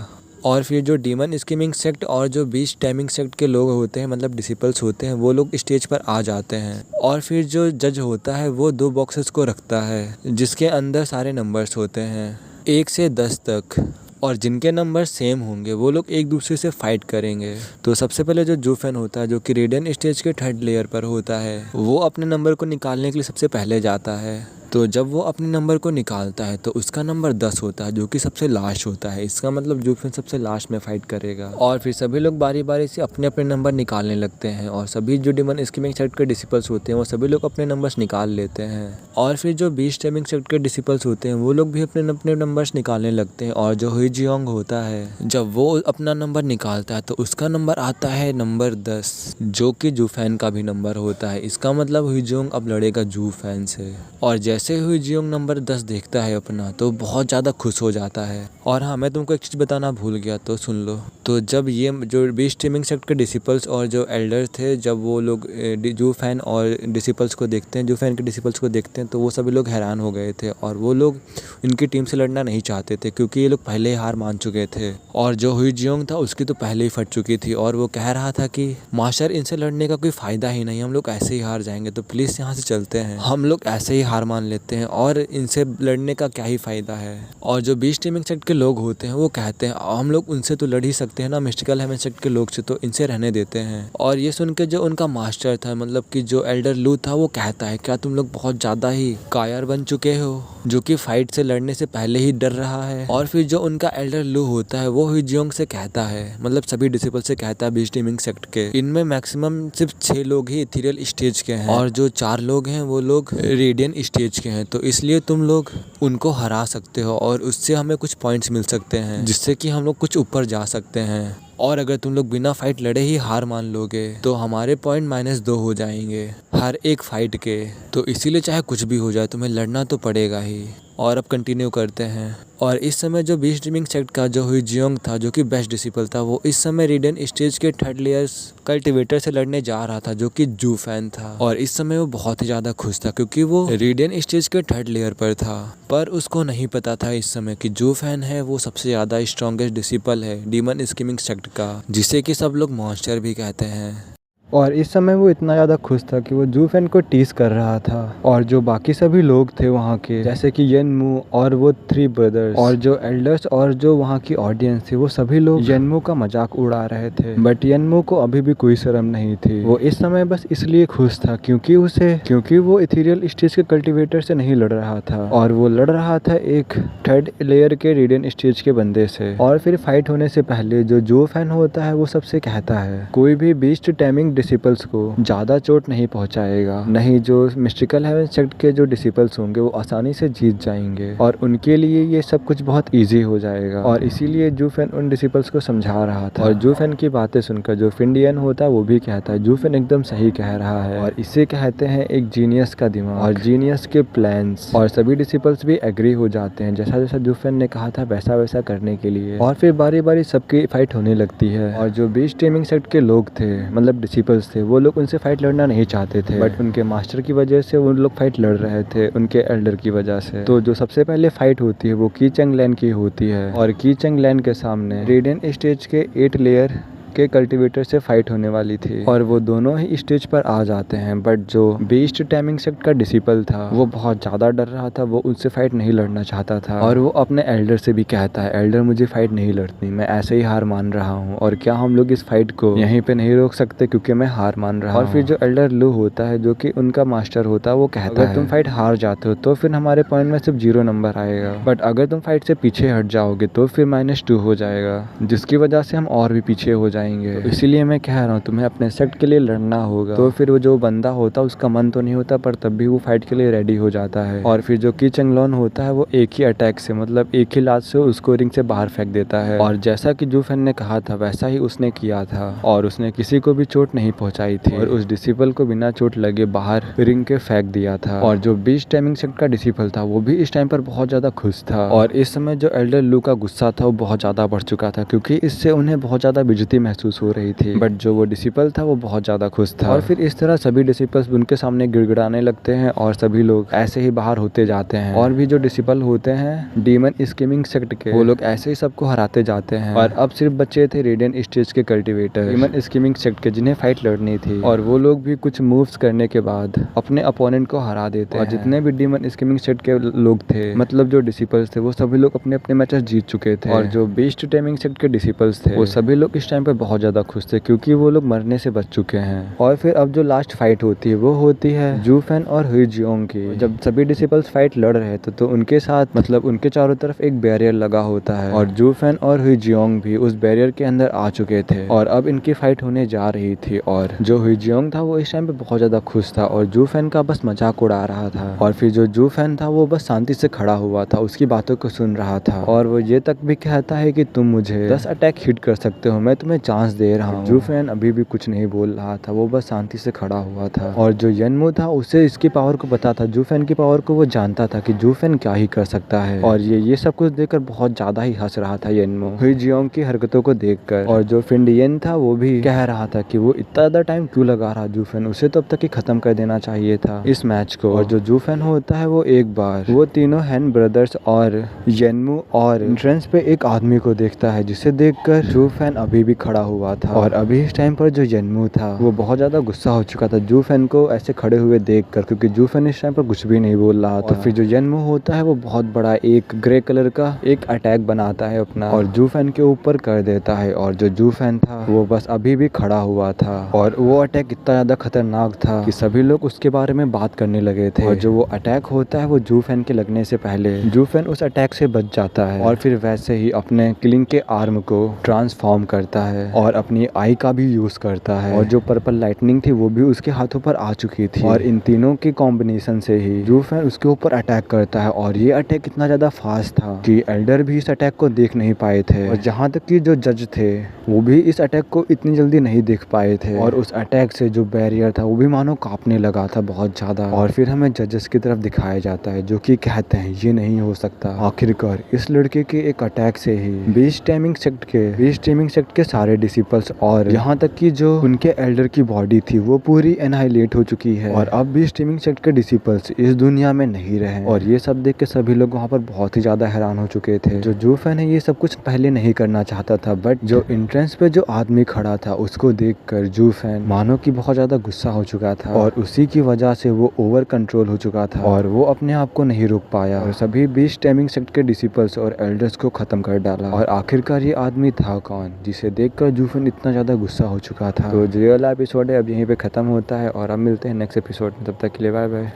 और फिर जो डीमन स्कीमिंग सेक्ट और जो बीस्ट टाइमिंग सेक्ट के लोग होते हैं, मतलब डिसिपल्स होते हैं, वो लोग स्टेज पर आ जाते हैं और फिर जो जज होता है वो 2 बॉक्सेस को रखता है जिसके अंदर सारे नंबर्स होते हैं 1 से 10 तक और जिनके नंबर सेम होंगे वो लोग एक दूसरे से फाइट करेंगे। तो सबसे पहले जो जूफेन होता है जो कि रेडियन स्टेज के 3rd लेयर पर होता है, वो अपने नंबर को निकालने के लिए सबसे पहले जाता है। तो जब वो अपने नंबर को निकालता है तो उसका नंबर 10 होता है जो कि सबसे लास्ट होता है। इसका मतलब जूफेन सबसे लास्ट में फाइट करेगा और फिर सभी लोग बारी बारी से अपने अपने नंबर निकालने लगते हैं और सभी जो डीमन स्कीमिंग सेक्ट के डिसिपल्स होते हैं वो सभी लोग अपने नंबर्स निकाल लेते हैं। और फिर जो बीस्ट टाइमिंग सेक्ट के डिसिपल्स होते हैं वो लोग भी अपने अपने नंबर्स निकालने लगते हैं। और जो हुई जियोंग होता है जब वो अपना नंबर निकालता है तो उसका नंबर आता है नंबर 10 जो कि जूफेन का भी नंबर होता है। इसका मतलब हुई जियोंग अब लड़ेगा जूफेन से। और जैसे हुई जियोंग नंबर 10 देखता है अपना तो बहुत ज़्यादा खुश हो जाता है। और हाँ, मैं तुमको एक चीज़ बताना भूल गया तो सुन लो। तो जब ये जो बीस्ट टाइमिंग सेक्ट के डिसिपल्स और जो एल्डर्स थे, जब वो लोग जूफेन और डिसिपल्स को देखते हैं, जूफेन के डिसिपल्स को देखते हैं तो वो सभी लोग हैरान हो गए थे और वो लोग इनकी टीम से लड़ना नहीं चाहते थे क्योंकि ये लोग पहले ही हार मान चुके थे। और जो हुई जियोंग था उसकी तो पहले ही फट चुकी थी और वो कह रहा था कि मास्टर इनसे लड़ने का कोई फ़ायदा ही नहीं, हम लोग ऐसे ही हार जाएंगे, तो प्लीज़ यहाँ से चलते हैं, हम लोग ऐसे ही हार मान लेते हैं और इनसे लड़ने का क्या ही फ़ायदा है। और जो बीस्ट टाइमिंग सेक्ट के लोग होते हैं वो कहते हैं हम लोग उनसे तो लड़ ही सकते हैं ना, मिस्टिकल हेवन सेक्ट के लोग से, तो इनसे रहने देते हैं। और ये सुन के जो उनका मास्टर था, मतलब कि जो एल्डर लू था, वो कहता है क्या तुम लोग बहुत ज़्यादा ही कायर बन चुके हो जो कि फाइट से लड़ने से पहले ही डर रहा है। और फिर जो उनका एल्डर लू होता है वो हुई जियोंग से कहता है, मतलब सभी डिसिपल से कहता है बीस्ट टाइमिंग सेक्ट के इनमें मैक्सिमम सिर्फ 6 लोग ही इथेरियल स्टेज के हैं और जो 4 लोग हैं वो लोग रेडियन स्टेज के हैं, तो इसलिए तुम लोग उनको हरा सकते हो और उससे हमें कुछ पॉइंट्स मिल सकते हैं जिससे कि हम लोग कुछ ऊपर जा सकते हैं। और अगर तुम लोग बिना फाइट लड़े ही हार मान लोगे तो हमारे पॉइंट -2 हो जाएंगे हर एक फाइट के, तो इसीलिए चाहे कुछ भी हो जाए तुम्हें लड़ना तो पड़ेगा ही। और अब कंटिन्यू करते हैं। और इस समय जो बीस्ट टाइमिंग सेक्ट का जो हुई जियोंग था जो कि बेस्ट डिसिपल था, वो इस समय रेडियन स्टेज के 3rd लेयर्स कल्टिवेटर से लड़ने जा रहा था जो कि जूफेन था। और इस समय वो बहुत ही ज़्यादा खुश था क्योंकि वो रेडियन स्टेज के 3rd लेयर पर था, पर उसको नहीं पता था इस समय कि जूफेन है वो सबसे ज़्यादा स्ट्रॉन्गेस्ट डिसिपल है डीमन स्कीमिंग सेक्ट का, जिसे कि सब लोग मॉन्स्टर भी कहते हैं। और इस समय वो इतना ज़्यादा खुश था कि वो जू फैन को टीज कर रहा था। और जो बाकी सभी लोग थे वहाँ के, जैसे कि येनमू और वो 3 ब्रदर्स और जो एल्डर्स और जो वहाँ की ऑडियंस थी, वो सभी लोग येनमू का मजाक उड़ा रहे थे। बट येनमू को अभी भी कोई शर्म नहीं थी। वो इस समय बस इसलिए खुश था क्योंकि वो इथेरियल स्टेज के कल्टीवेटर से नहीं लड़ रहा था, और वो लड़ रहा था एक 3rd लेयर के रेडियन स्टेज के बंदे से। और फिर फाइट होने से पहले जो जू फैन होता है वो सबसे कहता है कोई भी बीस्ट टैमिंग डिसिपल्स को ज्यादा चोट नहीं पहुंचाएगा, नहीं जो मिस्टिकल हेवन सेक्ट के जो डिसिपल्स होंगे वो आसानी से जीत जाएंगे और उनके लिए ये सब कुछ बहुत इजी हो जाएगा। और इसीलिए जू फैन उन डिसिपल्स को समझा रहा था। और जू फैन की बातें सुनकर जो फिंडियन होता है वो भी कहता है जू फैन एकदम सही कह रहा है, और इसे कहते हैं एक जीनियस का दिमाग और जीनियस के प्लान्स। और सभी डिसिपल्स भी एग्री हो जाते हैं जैसा जैसा जू फैन ने कहा था वैसा वैसा करने के लिए। और फिर बारी बारी सबकी फाइट होने लगती है। और जो बीस्ट टेमिंग सेक्ट के लोग थे, मतलब डिसिपल्स थे, वो लोग उनसे फाइट लड़ना नहीं चाहते थे, बट उनके मास्टर की वजह से वो लोग फाइट लड़ रहे थे, उनके एल्डर की वजह से। तो जो सबसे पहले फाइट होती है वो की चंग लैन की होती है, और की चंग लैन के सामने रेडियन स्टेज के 8 लेयर के कल्टीवेटर से फाइट होने वाली थी। और वो दोनों ही स्टेज पर आ जाते हैं, बट जो बीस्ट टाइमिंग सेक्ट का डिसिपल था वो बहुत ज्यादा डर रहा था, वो उनसे फाइट नहीं लड़ना चाहता था। और वो अपने एल्डर से भी कहता है एल्डर मुझे फाइट नहीं लड़नी, मैं ऐसे ही हार मान रहा हूँ, और क्या हम लोग इस फाइट को यहीं पे नहीं रोक सकते क्योंकि मैं हार मान रहा हूँ। और फिर जो एल्डर लू होता है जो कि उनका मास्टर होता है वो कहता है अगर तुम फाइट हार जाते हो तो फिर हमारे पॉइंट में सिर्फ 0 नंबर आएगा, बट अगर तुम फाइट से पीछे हट जाओगे तो फिर -2 हो जाएगा, जिसकी वजह से हम और भी पीछे हो जाएंगे। तो इसीलिए मैं कह रहा हूँ तुम्हें अपने सेक्ट के लिए लड़ना होगा। तो फिर वो जो बंदा होता है उसका मन तो नहीं होता, पर तब भी वो फाइट के लिए रेडी हो जाता है। और फिर जो की चंग लॉन होता है वो एक ही अटैक से, मतलब एक ही लात से उसको रिंग से बाहर फेंक देता है। और जैसा कि जू फैन ने कहा था वैसा ही उसने किया था, और उसने किसी को भी चोट नहीं पहुंचाई थी, और उस डिसिपल को बिना चोट लगे बाहर रिंग के फेंक दिया था। और जो बीस्ट टाइमिंग सेक्ट का डिसिपल था वो भी इस टाइम पर बहुत ज्यादा खुश था। और इस समय जो एल्डर लू का गुस्सा था वो बहुत ज्यादा बढ़ चुका था, क्योंकि इससे उन्हें बहुत ज्यादा बेइज्जती महसूस हो रही थी, बट जो वो डिसिपल था वो बहुत ज्यादा खुश था। और फिर इस तरह सभी डिसिपल्स उनके सामने गिड़गिड़ाने लगते हैं, और सभी लोग ऐसे ही बाहर होते जाते हैं। और भी जो डिसिपल होते हैं डीमन स्कीमिंग सेक्ट के, वो लोग ऐसे ही सबको हराते जाते हैं। और अब सिर्फ बचे थे रेडियन स्टेज के कल्टीवेटर डीमन स्कीमिंग सेक्ट के, जिन्हें फाइट लड़नी थी। और वो लोग भी कुछ मूव्स करने के बाद अपने अपोनेंट को हरा देते हैं। और जितने भी डीमन स्कीमिंग सेक्ट के लोग थे, मतलब जो डिसिपल्स थे, वो सभी लोग अपने अपने मैचेस जीत चुके थे। और जो बीस्ट टाइमिंग सेक्ट के डिसिपल्स थे वो सभी लोग इस टाइम पे बहुत ज्यादा खुश थे, क्योंकि वो लोग मरने से बच चुके हैं। और फिर अब जो लास्ट फाइट होती है वो होती है जू फैन और हुई जियोंग की। जब सभी डिसिपल्स फाइट लड़ रहे थे तो उनके साथ, मतलब उनके चारों तरफ एक बैरियर लगा होता है, और जू फैन और हुई जियोंग भी उस बैरियर के अंदर आ चुके थे, और अब इनकी फाइट होने जा रही थी। और जो हुई जियोंग था वो इस टाइम पे बहुत ज्यादा खुश था, और जू फैन का बस मजाक उड़ा रहा था। और फिर जो जू फैन था वो बस शांति से खड़ा हुआ था, उसकी बातों को सुन रहा था। और वो ये तक भी कहता है कि तुम मुझे 10 अटैक हिट कर सकते हो, मैं तुम्हें चांस दे रहा हूँ। जू फैन अभी भी कुछ नहीं बोल रहा था, वो बस शांति से खड़ा हुआ था। और जो येनमू था उसे इसकी पावर को पता था, जू फैन की पावर को वो जानता था कि जू फैन क्या ही कर सकता है। और ये सब कुछ देखकर बहुत ज्यादा ही हंस रहा था येनमू हुई जियोंग की हरकतों को देखकर। और जो फिंडियन था वो भी कह रहा था कि वो इतना ज्यादा टाइम क्यों लगा रहा जू फैन, उसे तो अब तक ही खत्म कर देना चाहिए था इस मैच को। और जो जू फैन होता है वो एक बार वो तीनों हैन ब्रदर्स और येनमू और एंट्रेंस पे एक आदमी को देखता है, जिसे देखकर जू फैन अभी भी खड़ा हुआ था। और अभी इस टाइम पर जो येनमू था वो बहुत ज्यादा गुस्सा हो चुका था जू फैन को ऐसे खड़े हुए देखकर, क्योंकि जू फैन इस टाइम पर कुछ भी नहीं बोल रहा था। फिर जो येनमू होता है वो बहुत बड़ा एक ग्रे कलर का एक अटैक बनाता है अपना, और जू फैन के ऊपर कर देता है। और जो जू फैन था वो बस अभी भी खड़ा हुआ था, और वो अटैक इतना ज्यादा खतरनाक था कि सभी लोग उसके बारे में बात करने लगे थे। और जो वो अटैक होता है वो जू फैन के लगने से पहले जू फैन उस अटैक से बच जाता है, और फिर वैसे ही अपने क्लिंग के आर्म को ट्रांसफॉर्म करता है, और अपनी आई का भी यूज करता है। और जो पर्पल लाइटनिंग थी वो भी उसके हाथों पर आ चुकी थी, और इन तीनों की कॉम्बिनेशन से ही जू फैन उसके ऊपर अटैक करता है। और ये अटैक इतना ज्यादा फास्ट था कि एल्डर भी इस अटैक को देख नहीं पाए थे, और जहाँ तक कि जो जज थे वो भी इस अटैक को इतनी जल्दी नहीं देख पाए थे। और उस अटैक से जो बैरियर था वो भी मानो कांपने लगा था बहुत ज्यादा। और फिर हमें जजेस की तरफ दिखाया जाता है जो कि कहते हैं ये नहीं हो सकता, आखिरकार इस लड़के के एक अटैक से ही बीस्ट टाइमिंग सेक्ट के सारे डिसिपल्स और यहाँ तक कि जो उनके एल्डर की बॉडी थी वो पूरी एनाइलेट हो चुकी है और अब भी स्ट्रीमिंग सेक्ट के डिसिपल्स इस दुनिया में नहीं रहे। और ये सब देख के सभी लोग वहाँ पर बहुत ही ज्यादा हैरान हो चुके थे। जो जू फैन है ये सब कुछ पहले नहीं करना चाहता था, बट जो एंट्रेंस पे जो आदमी खड़ा था उसको देखकर जू फैन मानो कि बहुत ज्यादा गुस्सा हो चुका था और उसी की वजह से वो ओवर कंट्रोल हो चुका था और वो अपने आप को नहीं रोक पाया और सभी 20 स्ट्रीमिंग सेक्ट के डिसिपल्स और एल्डर्स को खत्म कर डाला। और आखिरकार ये आदमी था कौन जिसे देखकर जू फैन इतना ज्यादा गुस्सा हो चुका था। तो जो वाला एपिसोड है अब यहीं पे खत्म होता है और अब मिलते हैं नेक्स्ट एपिसोड में। तब तक के लिए बाय बाय।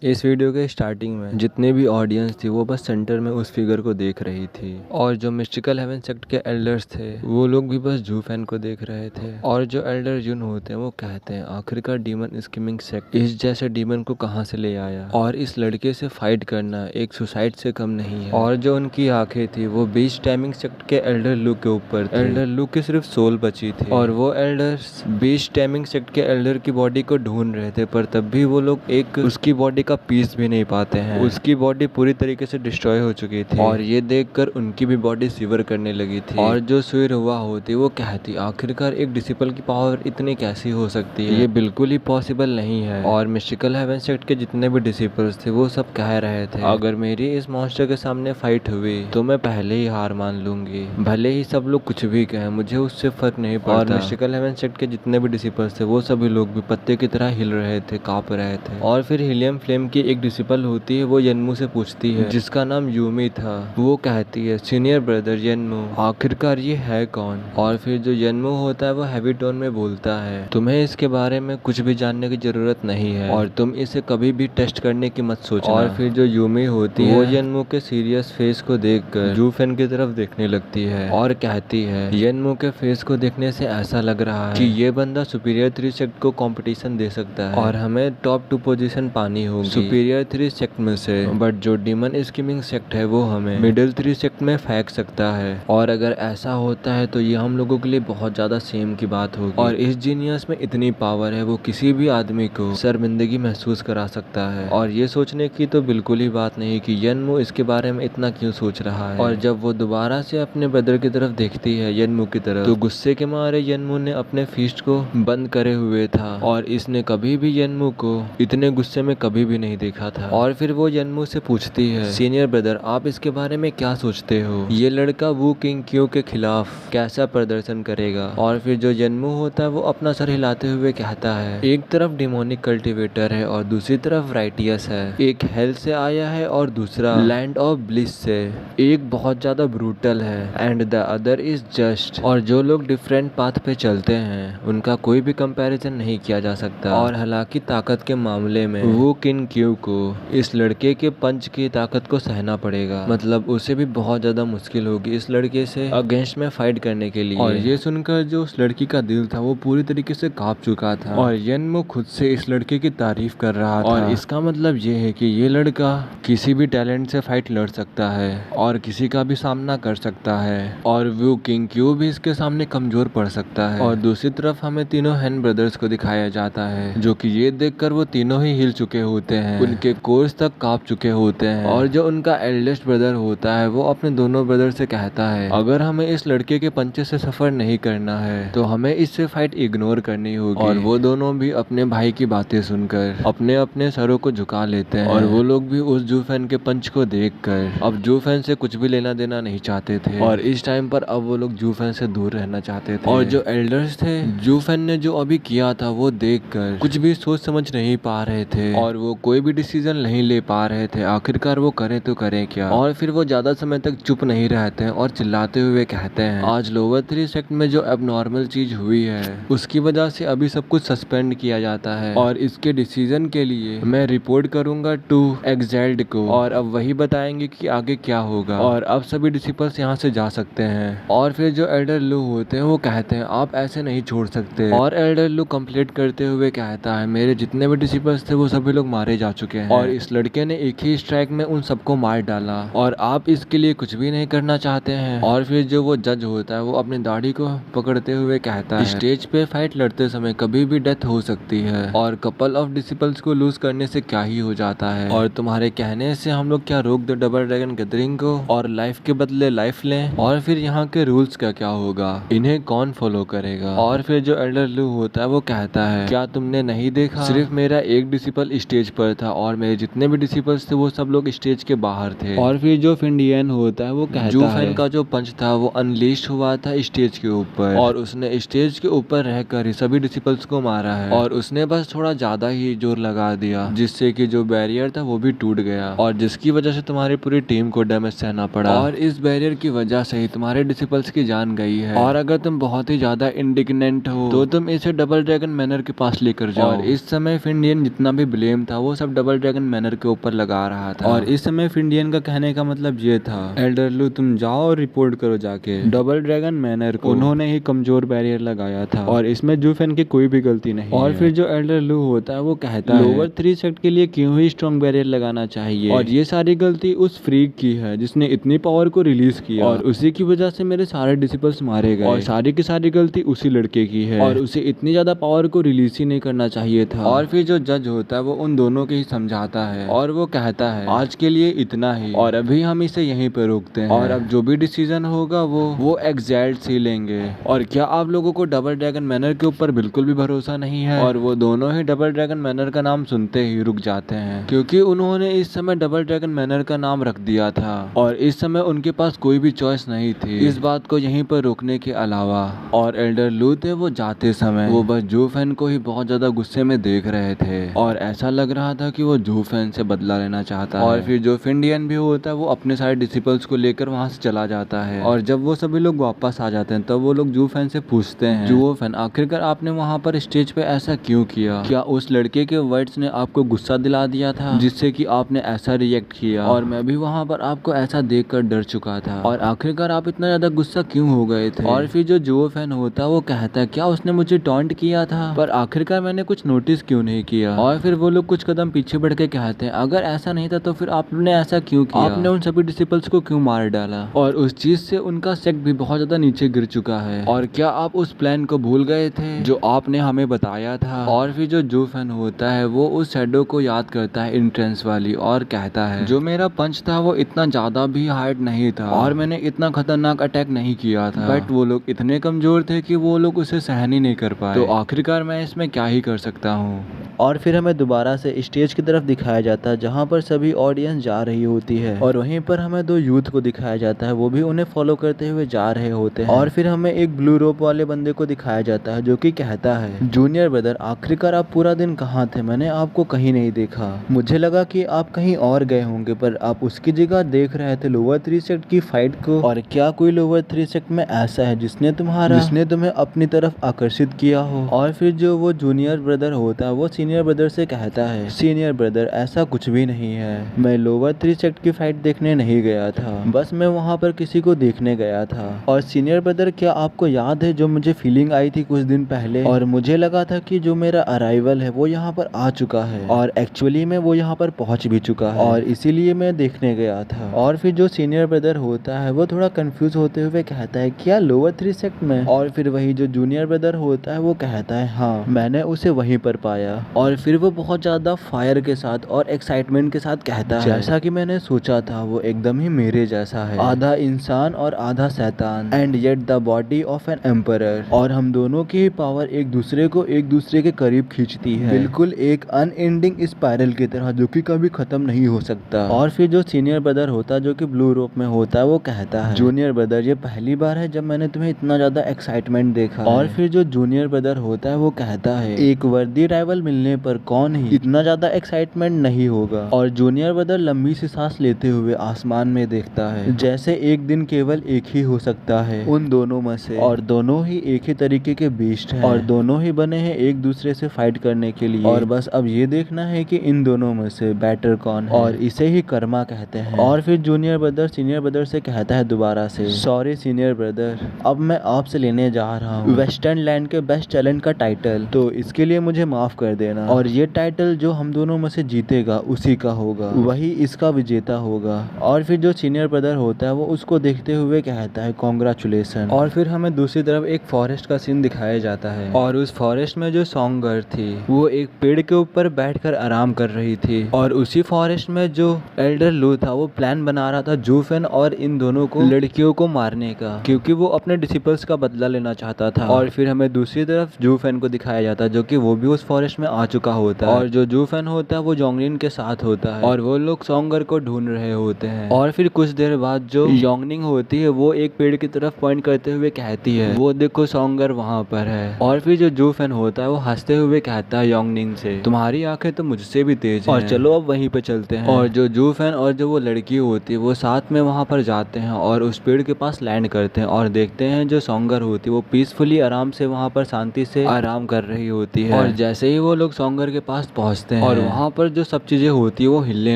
इस वीडियो के स्टार्टिंग में जितने भी ऑडियंस थी वो बस सेंटर में उस फिगर को देख रही थी और जो मिस्टिकल हेवन सेक्ट के एल्डर्स थे वो लोग भी बस जू फैन को देख रहे थे। और जो एल्डर जुन होते हैं वो कहते हैं आखिरकार डीमन स्कीमिंग सेक्ट इस जैसे डीमन को कहाँ से ले आया और इस लड़के से फाइट करना एक सुसाइड से कम नहीं है। और जो उनकी आंखें थी वो बीस्ट टाइमिंग सेक्ट के एल्डर लुक के ऊपर थी। एल्डर लुक की सिर्फ सोल बची थी और वो एल्डर्स बीस्ट टाइमिंग सेक्ट के एल्डर की बॉडी को ढूंढ रहे थे, पर तब भी वो लोग एक उसकी बॉडी का पीस भी नहीं पाते हैं। उसकी बॉडी पूरी तरीके से डिस्ट्रॉय हो चुकी थी और ये देखकर उनकी भी बॉडी सिवर करने लगी थी। और जो सिवर हुआ होती वो कहती आखिरकार एक डिसिपल की पावर इतनी कैसी हो सकती है, ये बिल्कुल ही पॉसिबल नहीं है। और मिस्टिकल हेवन सेक्ट के जितने भी डिसिपल्स थे वो सब कह रहे थे अगर मेरी इस मॉन्स्टर के सामने फाइट हुई तो मैं पहले ही हार मान लूंगी, भले ही सब लोग कुछ भी कहें मुझे उससे फर्क नहीं पड़ता। और मिस्टिकल हेवन सेक्ट के जितने भी डिसिपल्स थे वो सभी लोग भी पत्ते की तरह हिल रहे थे, कांप रहे थे। और फिर हीलियम फ्लेम की एक डिसिपल होती है वो यनमू से पूछती है जिसका नाम यूमी था। वो कहती है सीनियर ब्रदर यनमू आखिरकार ये है कौन। और फिर जो यनमू होता है वो हैवी टोन में बोलता है तुम्हें इसके बारे में कुछ भी जानने की जरूरत नहीं है और तुम इसे कभी भी टेस्ट करने की मत सोचना। और फिर जो यूमी होती है वो यनमू के सीरियस फेस को देखकर जू फैन की तरफ देखने लगती है और कहती है यनमू के फेस को देखने से ऐसा लग रहा है कि ये बंदा सुपीरियर 3 सेक्ट को कंपटीशन दे सकता है और हमें टॉप 2 पोजीशन पानी होगी सुपीरियर 3 सेक्ट में से, बट जो डीमन स्कीमिंग सेक्ट है वो हमें मिडिल 3 सेक्ट में फेंक सकता है। और अगर ऐसा होता है तो ये हम लोगों के लिए बहुत ज्यादा सेम की बात होगी। और इस जीनियस में इतनी पावर है वो किसी भी आदमी को शर्मिंदगी महसूस करा सकता है। और ये सोचने की तो बिल्कुल ही बात नहीं कि यनमू इसके बारे में इतना क्यों सोच रहा है। और जब वो दोबारा से अपने ब्रदर की तरफ देखती है यनमू की तरफ तो गुस्से के मारे यनमू ने अपने फीस्ट को बंद करे हुए था और इसने कभी भी यनमू को इतने गुस्से में कभी भी नहीं देखा था। और फिर वो यनमू से पूछती है सीनियर ब्रदर आप इसके बारे में क्या सोचते हो, ये लड़का वू किंग क्यू के खिलाफ कैसा प्रदर्शन करेगा। और फिर जो यनमू होता है वो अपना सर हिलाते हुए कहता है एक तरफ डिमोनिक कल्टिवेटर है और दूसरी तरफ राइटियस है, एक हेल से आया है और दूसरा लैंड ऑफ ब्लिस से, एक बहुत ज्यादा ब्रूटल है and the other is just. और जो लोग डिफरेंट पाथ पे चलते हैं उनका कोई भी कंपैरिजन नहीं किया जा सकता। और हालांकि ताकत के मामले में वू किंग क्यू को इस लड़के के पंच की ताकत को सहना पड़ेगा, मतलब उसे भी बहुत ज्यादा मुश्किल होगी इस लड़के से अगेंस्ट में फाइट करने के लिए। और ये सुनकर जो उस लड़की का दिल था वो पूरी तरीके से कांप चुका था और यनमू खुद से इस लड़के की तारीफ कर रहा था। और इसका मतलब ये है कि ये लड़का किसी भी टैलेंट से फाइट लड़ सकता है और किसी का भी सामना कर सकता है और वो किंग क्यू भी इसके सामने कमजोर पड़ सकता है। और दूसरी तरफ हमें तीनों हैन ब्रदर्स को दिखाया जाता है जो कि ये देखकर वो तीनों ही हिल चुके होते हैं, उनके कोर्स तक कांप चुके होते हैं। और जो उनका एल्डेस्ट ब्रदर होता है वो अपने दोनों ब्रदर से कहता है अगर हमें इस लड़के के पंचे से सफर नहीं करना है तो हमें इससे फाइट इग्नोर करनी होगी। और वो दोनों भी अपने भाई की बातें सुनकर अपने अपने सरों को झुका लेते हैं। और वो लोग भी उस जू फैन के पंच को देखकर अब जू फैन से कुछ भी लेना देना नहीं चाहते थे और इस टाइम पर अब वो लोग जू फैन से दूर रहना चाहते थे। और जो एल्डर्स थे जू फैन ने जो अभी किया था वो देखकर कुछ भी सोच समझ नहीं पा रहे थे और वो कोई भी डिसीजन नहीं ले पा रहे थे आखिरकार वो करें तो करें क्या। और फिर वो ज्यादा समय तक चुप नहीं रहते हैं और चिल्लाते हुए कहते हैं आज लोअर 3 सेक्ट में जो एबनॉर्मल चीज हुई है उसकी वजह से अभी सब कुछ सस्पेंड किया जाता है और इसके डिसीजन के लिए मैं रिपोर्ट करूंगा टू एक्साइल्ड को और अब वही बताएंगे कि आगे क्या होगा। और अब सभी डिसिपल्स यहाँ से जा सकते हैं। और फिर जो एल्डर लू होते हैं वो कहते हैं आप ऐसे नहीं छोड़ सकते। और एल्डर लू कंप्लीट करते हुए कहता है मेरे जितने भी डिसिपल्स थे वो सभी लोग मारे मारे जा चुके हैं और इस लड़के ने एक ही स्ट्राइक में उन सबको मार डाला और आप इसके लिए कुछ भी नहीं करना चाहते हैं। और फिर जो वो जज होता है वो अपनी दाढ़ी को पकड़ते हुए कहता है, स्टेज पे फाइट लड़ते समय कभी भी डेथ हो सकती है और कपल ऑफ डिसिपल्स को लूज करने से क्या ही हो जाता है और तुम्हारे कहने से हम लोग क्या रोक दो डबल ड्रैगन गैदरिंग को और लाइफ के बदले लाइफ लें। और फिर यहाँ के रूल्स का क्या होगा, इन्हें कौन फॉलो करेगा। और फिर जो एल्डर लू होता है वो कहता है, क्या तुमने नहीं देखा, सिर्फ मेरा एक डिसिपल स्टेज पर था और मेरे जितने भी डिसिपल्स थे वो सब लोग स्टेज के बाहर थे। और फिर जो फिंडियन होता है वो कहता है, जूफेन का जो पंच था वो अनलीस्ट हुआ था स्टेज के ऊपर और उसने स्टेज के ऊपर रहकर ही सभी डिसिपल्स को मारा है और उसने बस थोड़ा ज्यादा ही जोर लगा दिया जिससे कि जो बैरियर था वो भी टूट गया और जिसकी वजह से तुम्हारी पूरी टीम को डैमेज सहना पड़ा और इस बैरियर की वजह से ही तुम्हारे डिसिपल्स की जान गई है। और अगर तुम बहुत ही ज्यादा इंडिग्नेंट हो तो तुम इसे डबल ड्रैगन मैनर के पास लेकर जाओ। और इस समय फिंडियन जितना भी ब्लेम था वो सब डबल ड्रैगन मैनर के ऊपर लगा रहा था और इस समय फिंडियन का कहने का मतलब ये था, एल्डर लू तुम जाओ और रिपोर्ट करो जाके डबल ड्रैगन मैनर को, उन्होंने ही कमजोर बैरियर लगाया था और इसमें जूफेन की कोई भी गलती नहीं और फिर जो एल्डर लू होता है वो कहता है, लोअर 3 सेक्ट के लिए क्यों ही स्ट्रॉन्ग बैरियर लगाना चाहिए और ये सारी गलती उस फ्रीक की है जिसने इतनी पावर को रिलीज किया और उसी की वजह से मेरे सारे डिसिपल्स मारे गए और सारी की सारी गलती उसी लड़के की है और उसे इतनी ज्यादा पावर को रिलीज ही नहीं करना चाहिए था। और फिर जो जज होता है वो उन दोनों के ही समझाता है और वो कहता है, आज के लिए इतना ही और अभी हम इसे यहीं पे रोकते हैं और अब जो भी डिसीजन होगा वो एग्जैक्ट ही लेंगे। और क्या आप लोगों को डबल ड्रैगन मैनर के ऊपर बिल्कुल भी भरोसा नहीं है। और वो दोनों ही डबल ड्रैगन मैनर का नाम सुनते ही रुक जाते हैं क्योंकि उन्होंने इस समय डबल ड्रैगन मैनर का नाम रख दिया था और इस समय उनके पास कोई भी चॉइस नहीं थी इस बात को यहीं पर रोकने के अलावा। और एल्डर लू थे वो जाते समय वो बस जूफेन को ही बहुत ज्यादा गुस्से में देख रहे थे और ऐसा लग रहा था कि वो जूफेन से बदला लेना चाहता है। और फिर जो फिंडियन भी होता है वो अपने सारे डिसिपल्स को लेकर वहां से चला जाता है और जब वो सभी लोग वापस आ जाते हैं तब वो लोग जूफेन से पूछते हैं, जूफेन आखिरकार आपने वहां पर स्टेज पे ऐसा क्यों किया, क्या उस लड़के के वर्ड्स ने आपको गुस्सा दिला दिया था जिससे कि आपने ऐसा रिएक्ट किया और मैं भी वहां पर आपको ऐसा देखकर डर चुका था और आखिरकार आप इतना ज्यादा गुस्सा क्यों हो गए थे। और फिर जो जूफेन होता है वो कहता है, क्या उसने मुझे टॉन्ट किया था पर आखिरकार मैंने कुछ नोटिस क्यों नहीं किया। और फिर वो लोग कुछ कदम पीछे बढ़ के कहते हैं, अगर ऐसा नहीं था तो फिर आपने ऐसा क्यों किया, आपने उन सभी डिसिपल्स को क्यों मार डाला और उस चीज से उनका सेक्ट भी बहुत ज्यादा नीचे गिर चुका है और क्या आप उस प्लान को भूल गए थे जो आपने हमें बताया था। और फिर जो जूफेन होता है वो उस शैडो को याद करता है एंट्रेंस वाली और कहता है, जो मेरा पंच था वो इतना ज्यादा भी हार्ड नहीं था और मैंने इतना खतरनाक अटैक नहीं किया था बट वो लोग इतने कमजोर थे कि वो लोग उसे सहन ही नहीं कर पाए तो आखिरकार मैं इसमें क्या ही कर सकता हूँ। और फिर हमें दोबारा से स्टेज की तरफ दिखाया जाता है जहाँ पर सभी ऑडियंस जा रही होती है और वहीं पर हमें 2 यूथ को दिखाया जाता है, वो भी उन्हें फॉलो करते हुए जा रहे होते हैं। और फिर हमें एक ब्लू रोप वाले बंदे को दिखाया जाता है जो कि कहता है, जूनियर ब्रदर आखिरकार आप पूरा दिन कहाँ थे, मैंने आपको कहीं नहीं देखा, मुझे लगा कि आप कहीं और गए होंगे पर आप उसकी जगह देख रहे थे लोअर 3 सेक्ट की फाइट को। और क्या कोई लोअर 3 सेक्ट में ऐसा है जिसने तुम्हें अपनी तरफ आकर्षित किया हो। और फिर जो वो जूनियर ब्रदर होता है वो सीनियर ब्रदर से कहता है, सीनियर ब्रदर ऐसा कुछ भी नहीं है, मैं लोअर 3 सेक्ट की फाइट देखने नहीं गया था, बस मैं वहाँ पर किसी को देखने गया था। और सीनियर ब्रदर क्या आपको याद है जो मुझे फीलिंग आई थी कुछ दिन पहले और मुझे लगा था कि जो मेरा अराइवल है वो यहाँ पर आ चुका है और एक्चुअली में वो यहाँ पर पहुँच भी चुका है और इसीलिए मैं देखने गया था। और फिर जो सीनियर ब्रदर होता है वो थोड़ा कंफ्यूज होते हुए कहता है, क्या लोअर 3 सेक्ट में। और फिर वही जो जूनियर ब्रदर होता है वो कहता है, हाँ मैंने उसे वहीं पर पाया। और फिर वो बहुत ज्यादा फायर के साथ और एक्साइटमेंट के साथ कहता है, जैसा कि मैंने सोचा था वो एकदम ही मेरे जैसा है, आधा इंसान और आधा शैतान and yet the body of an emperor. और हम दोनों की ही पावर एक दूसरे के करीब खींचती है, बिल्कुल एक अनएंडिंग स्पाइरल की तरह जो कि कभी खत्म नहीं हो सकता। और फिर जो सीनियर ब्रदर होता है जो कि ब्लू रोप में होता है वो कहता है, जूनियर ब्रदर ये पहली बार है जब मैंने तुम्हें इतना ज्यादा एक्साइटमेंट देखा। और फिर जो जूनियर ब्रदर होता है वो कहता है, एक वर्दी राइवल मिलने पर कौन ही इतना ज्यादा एक्साइटमेंट नहीं होगा। और जूनियर ब्रदर लंबी सी सांस लेते हुए आसमान में देखता है, जैसे एक दिन केवल एक ही हो सकता है उन दोनों में से और दोनों ही एक ही तरीके के बीस्ट हैं और दोनों ही बने हैं एक दूसरे से फाइट करने के लिए और बस अब ये देखना है कि इन दोनों में से बेटर कौन है और इसे ही कर्मा कहते हैं। और फिर जूनियर ब्रदर सीनियर ब्रदर से कहता है दोबारा से, सॉरी सीनियर ब्रदर अब मैं आपसे लेने जा रहा हूँ वेस्टर्न लैंड के बेस्ट टैलेंट का टाइटल, तो इसके लिए मुझे माफ कर देना और ये टाइटल जो हम दोनों में से जीतेगा उसी का होगा, वही इसका विजेता होगा। और फिर जो सीनियर ब्रदर होता है वो उसको देखते हुए कहता है कॉन्ग्रेचुलेसन। और फिर हमें दूसरी तरफ एक फॉरेस्ट का सीन दिखाया जाता है और उस फॉरेस्ट में जो सॉन्ग गर्ल थी वो एक पेड़ के ऊपर बैठकर आराम कर रही थी। और उसी फॉरेस्ट में जो एल्डर लू था वो प्लान बना रहा था जूफेन और इन दोनों को लड़कियों को मारने का, क्योंकि वो अपने डिसिपल्स का बदला लेना चाहता था। और फिर हमें दूसरी तरफ जूफेन को दिखाया जाता है जो कि वो भी उस फॉरेस्ट में आ चुका होता है। और जो जूफेन होता है वो जोंगनिन के साथ होता है और वो लोग सॉन्गर को ढूंढ रहे होते हैं। और फिर कुछ देर बाद जो योंगनिंग होती है वो एक पेड़ की तरफ पॉइंट करते हुए कहती है वो देखो सॉन्गर वहाँ पर है। और फिर जो जूफेन होता है वो हंसते हुए कहता है योंगनिंग से तुम्हारी आंखें तो मुझसे भी तेज हैं और चलो अब वहीं पे चलते हैं। और जो जूफेन और जो वो लड़की होती है वो साथ में वहाँ पर जाते हैं और उस पेड़ के पास लैंड करते हैं और देखते हैं जो सॉन्गर होती है वो पीसफुली आराम से वहाँ पर शांति से आराम कर रही होती है। और जैसे ही वो लोग सॉन्गर के पास पहुँचते हैं और वहाँ पर जो सब चीजें होती है वो हिलने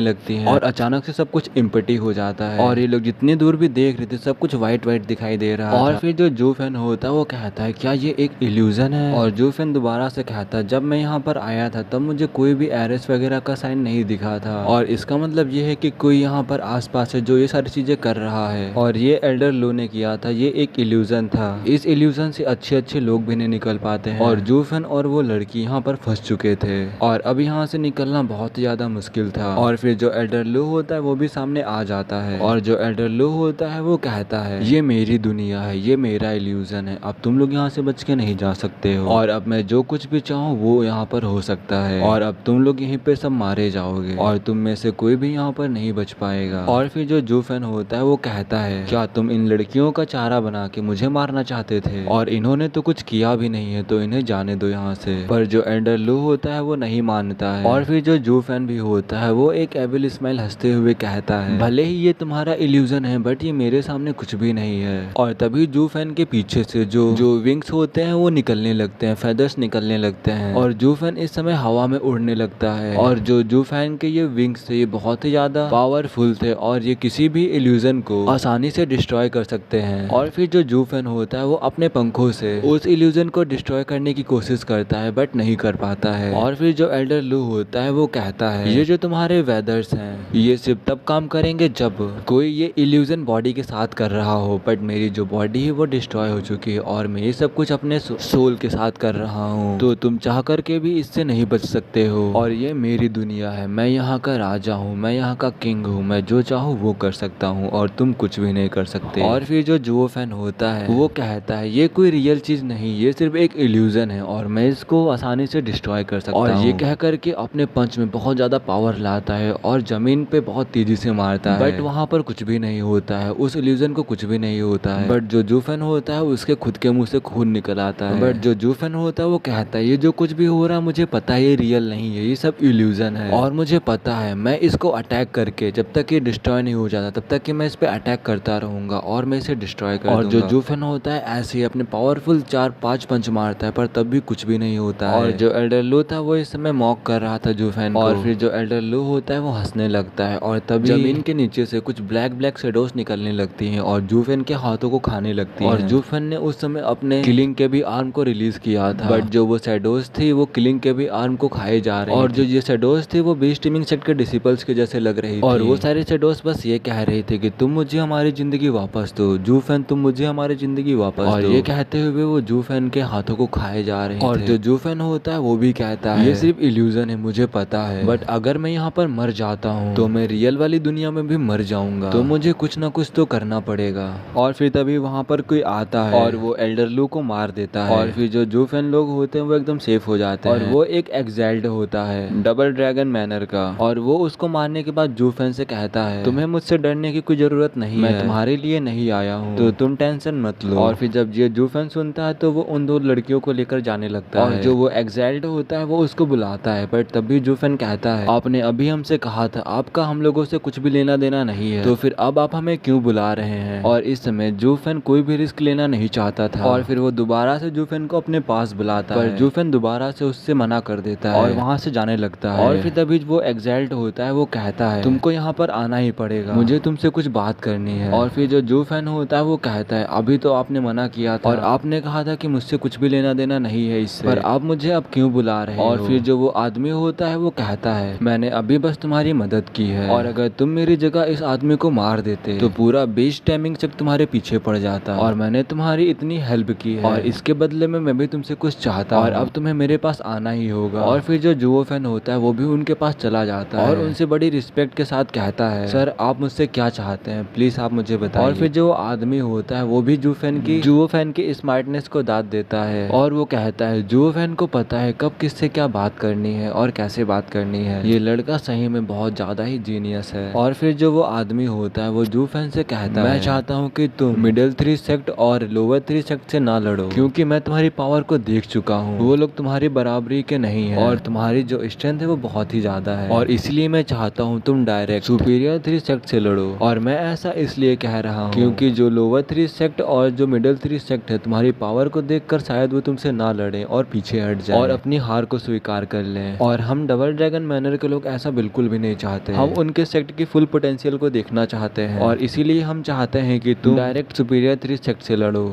लगती हैं और अचानक से सब कुछ इम्पटी हो जाता है और ये लोग जितनी दूर भी देख रहे थे सब कुछ व्हाइट व्हाइट दिखाई दे रहा है। और फिर जो जूफेन होता है वो कहता है क्या ये एक इल्यूजन है? और जूफेन दोबारा से कहता है जब मैं यहाँ पर आया था तब मुझे कोई भी एरस वगैरह का साइन नहीं दिखा था और इसका मतलब ये है कि कोई यहाँ पर आसपास है जो ये सारी चीजें कर रहा है और ये एल्डर लू ने किया था, ये एक इल्यूजन था। इस इल्यूजन से अच्छे अच्छे लोग भी नहीं निकल पाते हैं और जूफेन और वो लड़की यहाँ पर फंस चुके थे और अब यहाँ से निकलना बहुत ज्यादा मुश्किल था। और फिर जो एल्डर लू होता है वो भी सामने आ जाता है और जो एल्डर लू होता है वो कहता है ये मेरी दुनिया है, ये मेरा इल्यूजन है, अब तुम लोग यहाँ से बच के नहीं जा सकते हो और अब मैं जो कुछ भी चाहूँ वो यहाँ पर हो सकता है और अब तुम लोग यहीं पे सब मारे जाओगे और तुम में से कोई भी यहाँ पर नहीं बच पाएगा। और फिर जो जूफेन होता है वो कहता है क्या तुम इन लड़कियों का चारा बना के मुझे मारना चाहते थे और इन्होंने तो कुछ किया भी नहीं है तो इन्हें जाने दो यहाँ से। पर जो एल्डर लू होता है वो नहीं मानता है और फिर जो जूफेन भी होता है वो एक एविल स्माइल हंसते हुए कहता है भले ही ये तुम्हारा इल्यूजन है बट ये मेरे सामने कुछ भी नहीं है। और तभी जूफेन के पीछे से जो विंग्स होते हैं वो निकलने लगते हैं, फेदर्स निकलने लगते हैं और जूफेन इस समय हवा में उड़ने लगता है। और जो जूफेन के ये विंग्स थे ये बहुत ही ज्यादा पावरफुल थे और ये किसी भी इल्यूजन को आसानी से डिस्ट्रॉय कर सकते हैं। और फिर जो जूफेन होता है वो अपने पंखों से उस इल्यूजन को डिस्ट्रॉय करने की कोशिश करता है बट नहीं कर पाता है। और फिर जो एल्डर लू होता है वो कहता है ये जो तुम्हारे वेदर्स हैं ये सिर्फ तब काम करेंगे जब कोई ये इल्यूजन बॉडी के साथ कर रहा हो, बट मेरी जो बॉडी है वो डिस्ट्रॉय हो चुकी है और मैं ये सब कुछ अपने सोल के साथ कर रहा हूँ, तो तुम चाह करके भी इससे नहीं बच सकते हो और ये मेरी दुनिया है, मैं यहाँ का राजा हूँ, मैं यहाँ का किंग हूँ, मैं जो चाहूँ वो कर सकता हूँ और तुम कुछ भी नहीं कर सकते। और फिर जो जूफेन होता है वो कहता है ये कोई रियल चीज नहीं, ये सिर्फ एक इल्यूजन है और मैं इसको आसानी से डिस्ट्रॉय कर सकता हूँ। और ये कह करके अपने पंच में बहुत ज्यादा पावर लाता है और जमीन पे बहुत तेजी से मारता है बट वहाँ पर कुछ भी नहीं होता है, उस इल्यूजन को कुछ भी नहीं होता है। बट जो जूफेन होता है उसके खुद के मुंह से खून निकल आता है। बट जो जूफेन होता है वो कहता है ये जो कुछ भी हो रहा है मुझे पता है ये रियल नहीं है, ये सब इल्यूजन है और मुझे पता है मैं इसको अटैक करके जब तक ये डिस्ट्रॉय नहीं हो जाता तब तक कि मैं इस पे अटैक करता रहूंगा और मैं इसे डिस्ट्रॉय कर दूंगा। और जो जूफेन होता है ऐसे ही अपने पावरफुल 4-5 पंच मारता है पर तब भी कुछ भी नहीं होता है। और जो एल्डर लू था वो इस समय मॉक कर रहा था जूफेन को। और फिर जो एल्डर लू होता है वो हंसने लगता है और तभी जमीन के नीचे से कुछ ब्लैक शेडोज निकलने लगती हैं और जूफेन के हाथों को खाने लगती हैं। और जूफेन ने उस समय अपने किलिंग के भी आर्म को रिलीज किया था बट जो वो शेडोज थी वो किलिंग के भी आर्म को खाए जा रहे और जो ये शेडोज थी वो बीस्ट टीमिंग सेट के डिसिपल्स के जैसे लग रही थी और वो सारे शेडोज बस ये कह रहे थे कि तुम मुझे हमारी जिंदगी वापस दो जूफेन, तुम मुझे हमारी जिंदगी वापस दो। और ये कहते हुए वो जूफेन के हाथों को खाए जा रहे थे। और जो जूफेन होता है वो भी कहता है ये सिर्फ इल्यूजन है मुझे पता है बट अगर मैं यहाँ पर मर जाता हूँ तो मैं रियल वाली दुनिया में भी मर जाऊंगा, तो मुझे कुछ ना कुछ तो करना पड़ेगा। और फिर तभी वहाँ पर कोई आता है और वो एल्डर लू को मार देता है और फिर जो जूफेन लोग होते हैं वो एकदम सेफ हो जाते हैं। और वो एक एक्साइल्ड होता है डबल ड्रैगन मैनर का और वो उसको मारने के बाद जूफेन से कहता है तुम्हें मुझसे डरने की कोई जरूरत नहीं है, मैं तुम्हारे लिए नहीं आया हूँ तो तुम टेंशन मत लो। और फिर जब ये जूफेन सुनता है तो वो उन 2 लड़कियों को लेकर जाने लगता है और जो वो एक्साइल्ड होता है वो उसको बुलाता है बट तभी जूफेन कहता है आपने अभी हमसे कहा था आपका हम लोगों से कुछ भी लेना देना नहीं है, तो फिर अब आप हमें क्यों बुला रहे हैं। और इस समय जूफेन कोई भी रिस्क लेना नहीं चाहता था और फिर वो दोबारा से जूफेन को अपने पास बुलाता है पर जूफेन दोबारा से उससे मना कर देता है और वहाँ से जाने लगता है। और फिर तभी वो एक्साइल्ड होता है वो कहता है तुमको यहाँ पर आना ही पड़ेगा, मुझे तुमसे कुछ बात करनी है। और फिर जो जूफेन होता है वो कहता है अभी तो आपने मना किया था और आपने कहा था कि मुझसे कुछ भी लेना देना नहीं है इससे, पर आप मुझे अब क्यों बुला रहे हैं। और फिर जो वो आदमी आदमी होता है वो कहता है मैंने अभी बस तुम्हारी मदद की है, और अगर तुम मेरी जगह इस आदमी को मार देते तो पूरा बेस टाइमिंग चेक तुम्हारे पीछे पड़ जाता, और मैंने तुम्हारी इतनी हेल्प की है और इसके बदले में मैं भी तुमसे कुछ चाहता और अब तुम्हें मेरे पास आना ही होगा। और फिर जो जुओ फैन होता है वो भी उनके पास चला जाता है और उनसे बड़ी रिस्पेक्ट के साथ कहता है सर आप मुझसे क्या चाहते हैं, प्लीज आप मुझे बताइए। और फिर जो आदमी होता है वो भी जुओ फैन की स्मार्टनेस को दाद देता है और वो कहता है जुओ फैन को पता है कब किससे क्या बात करनी है और कैसे बात करनी है, ये लड़का सही में बहुत ज्यादा ही जीनियस है। और फिर जो वो आदमी होता है वो जुओ फैन से कहता है मैं चाहता हूँ कि तुम मिडिल 3 सेक्ट और लोअर 3 सेक्ट से ना लड़ो, क्योंकि मैं तुम्हारी पावर को देख चुका हूँ, वो लोग तुम्हारी बराबरी के नहीं है और तुम्हारी जो स्ट्रेंथ है वो बहुत ही ज्यादा है, और इसलिए मैं चाहता हूँ तुम डायरेक्ट सुपीरियर 3 सेक्ट से लड़ो। और मैं ऐसा इसलिए कह रहा हूँ क्योंकि जो लोअर 3 सेक्ट और जो मिडिल 3 सेक्ट है तुम्हारी पावर को देखकर शायद वो तुमसे ना लड़े और पीछे हट जाए और अपनी हार को स्वीकार कर लें। और हम डबल ड्रैगन मैनर के लोग ऐसा बिल्कुल भी नहीं चाहते, हम उनके सेक्ट की फुल पोटेंशियल को देखना चाहते हैं और इसीलिए हम चाहते हैं कि तुम डायरेक्ट सुपीरियर 3 सेक्ट से लड़ो।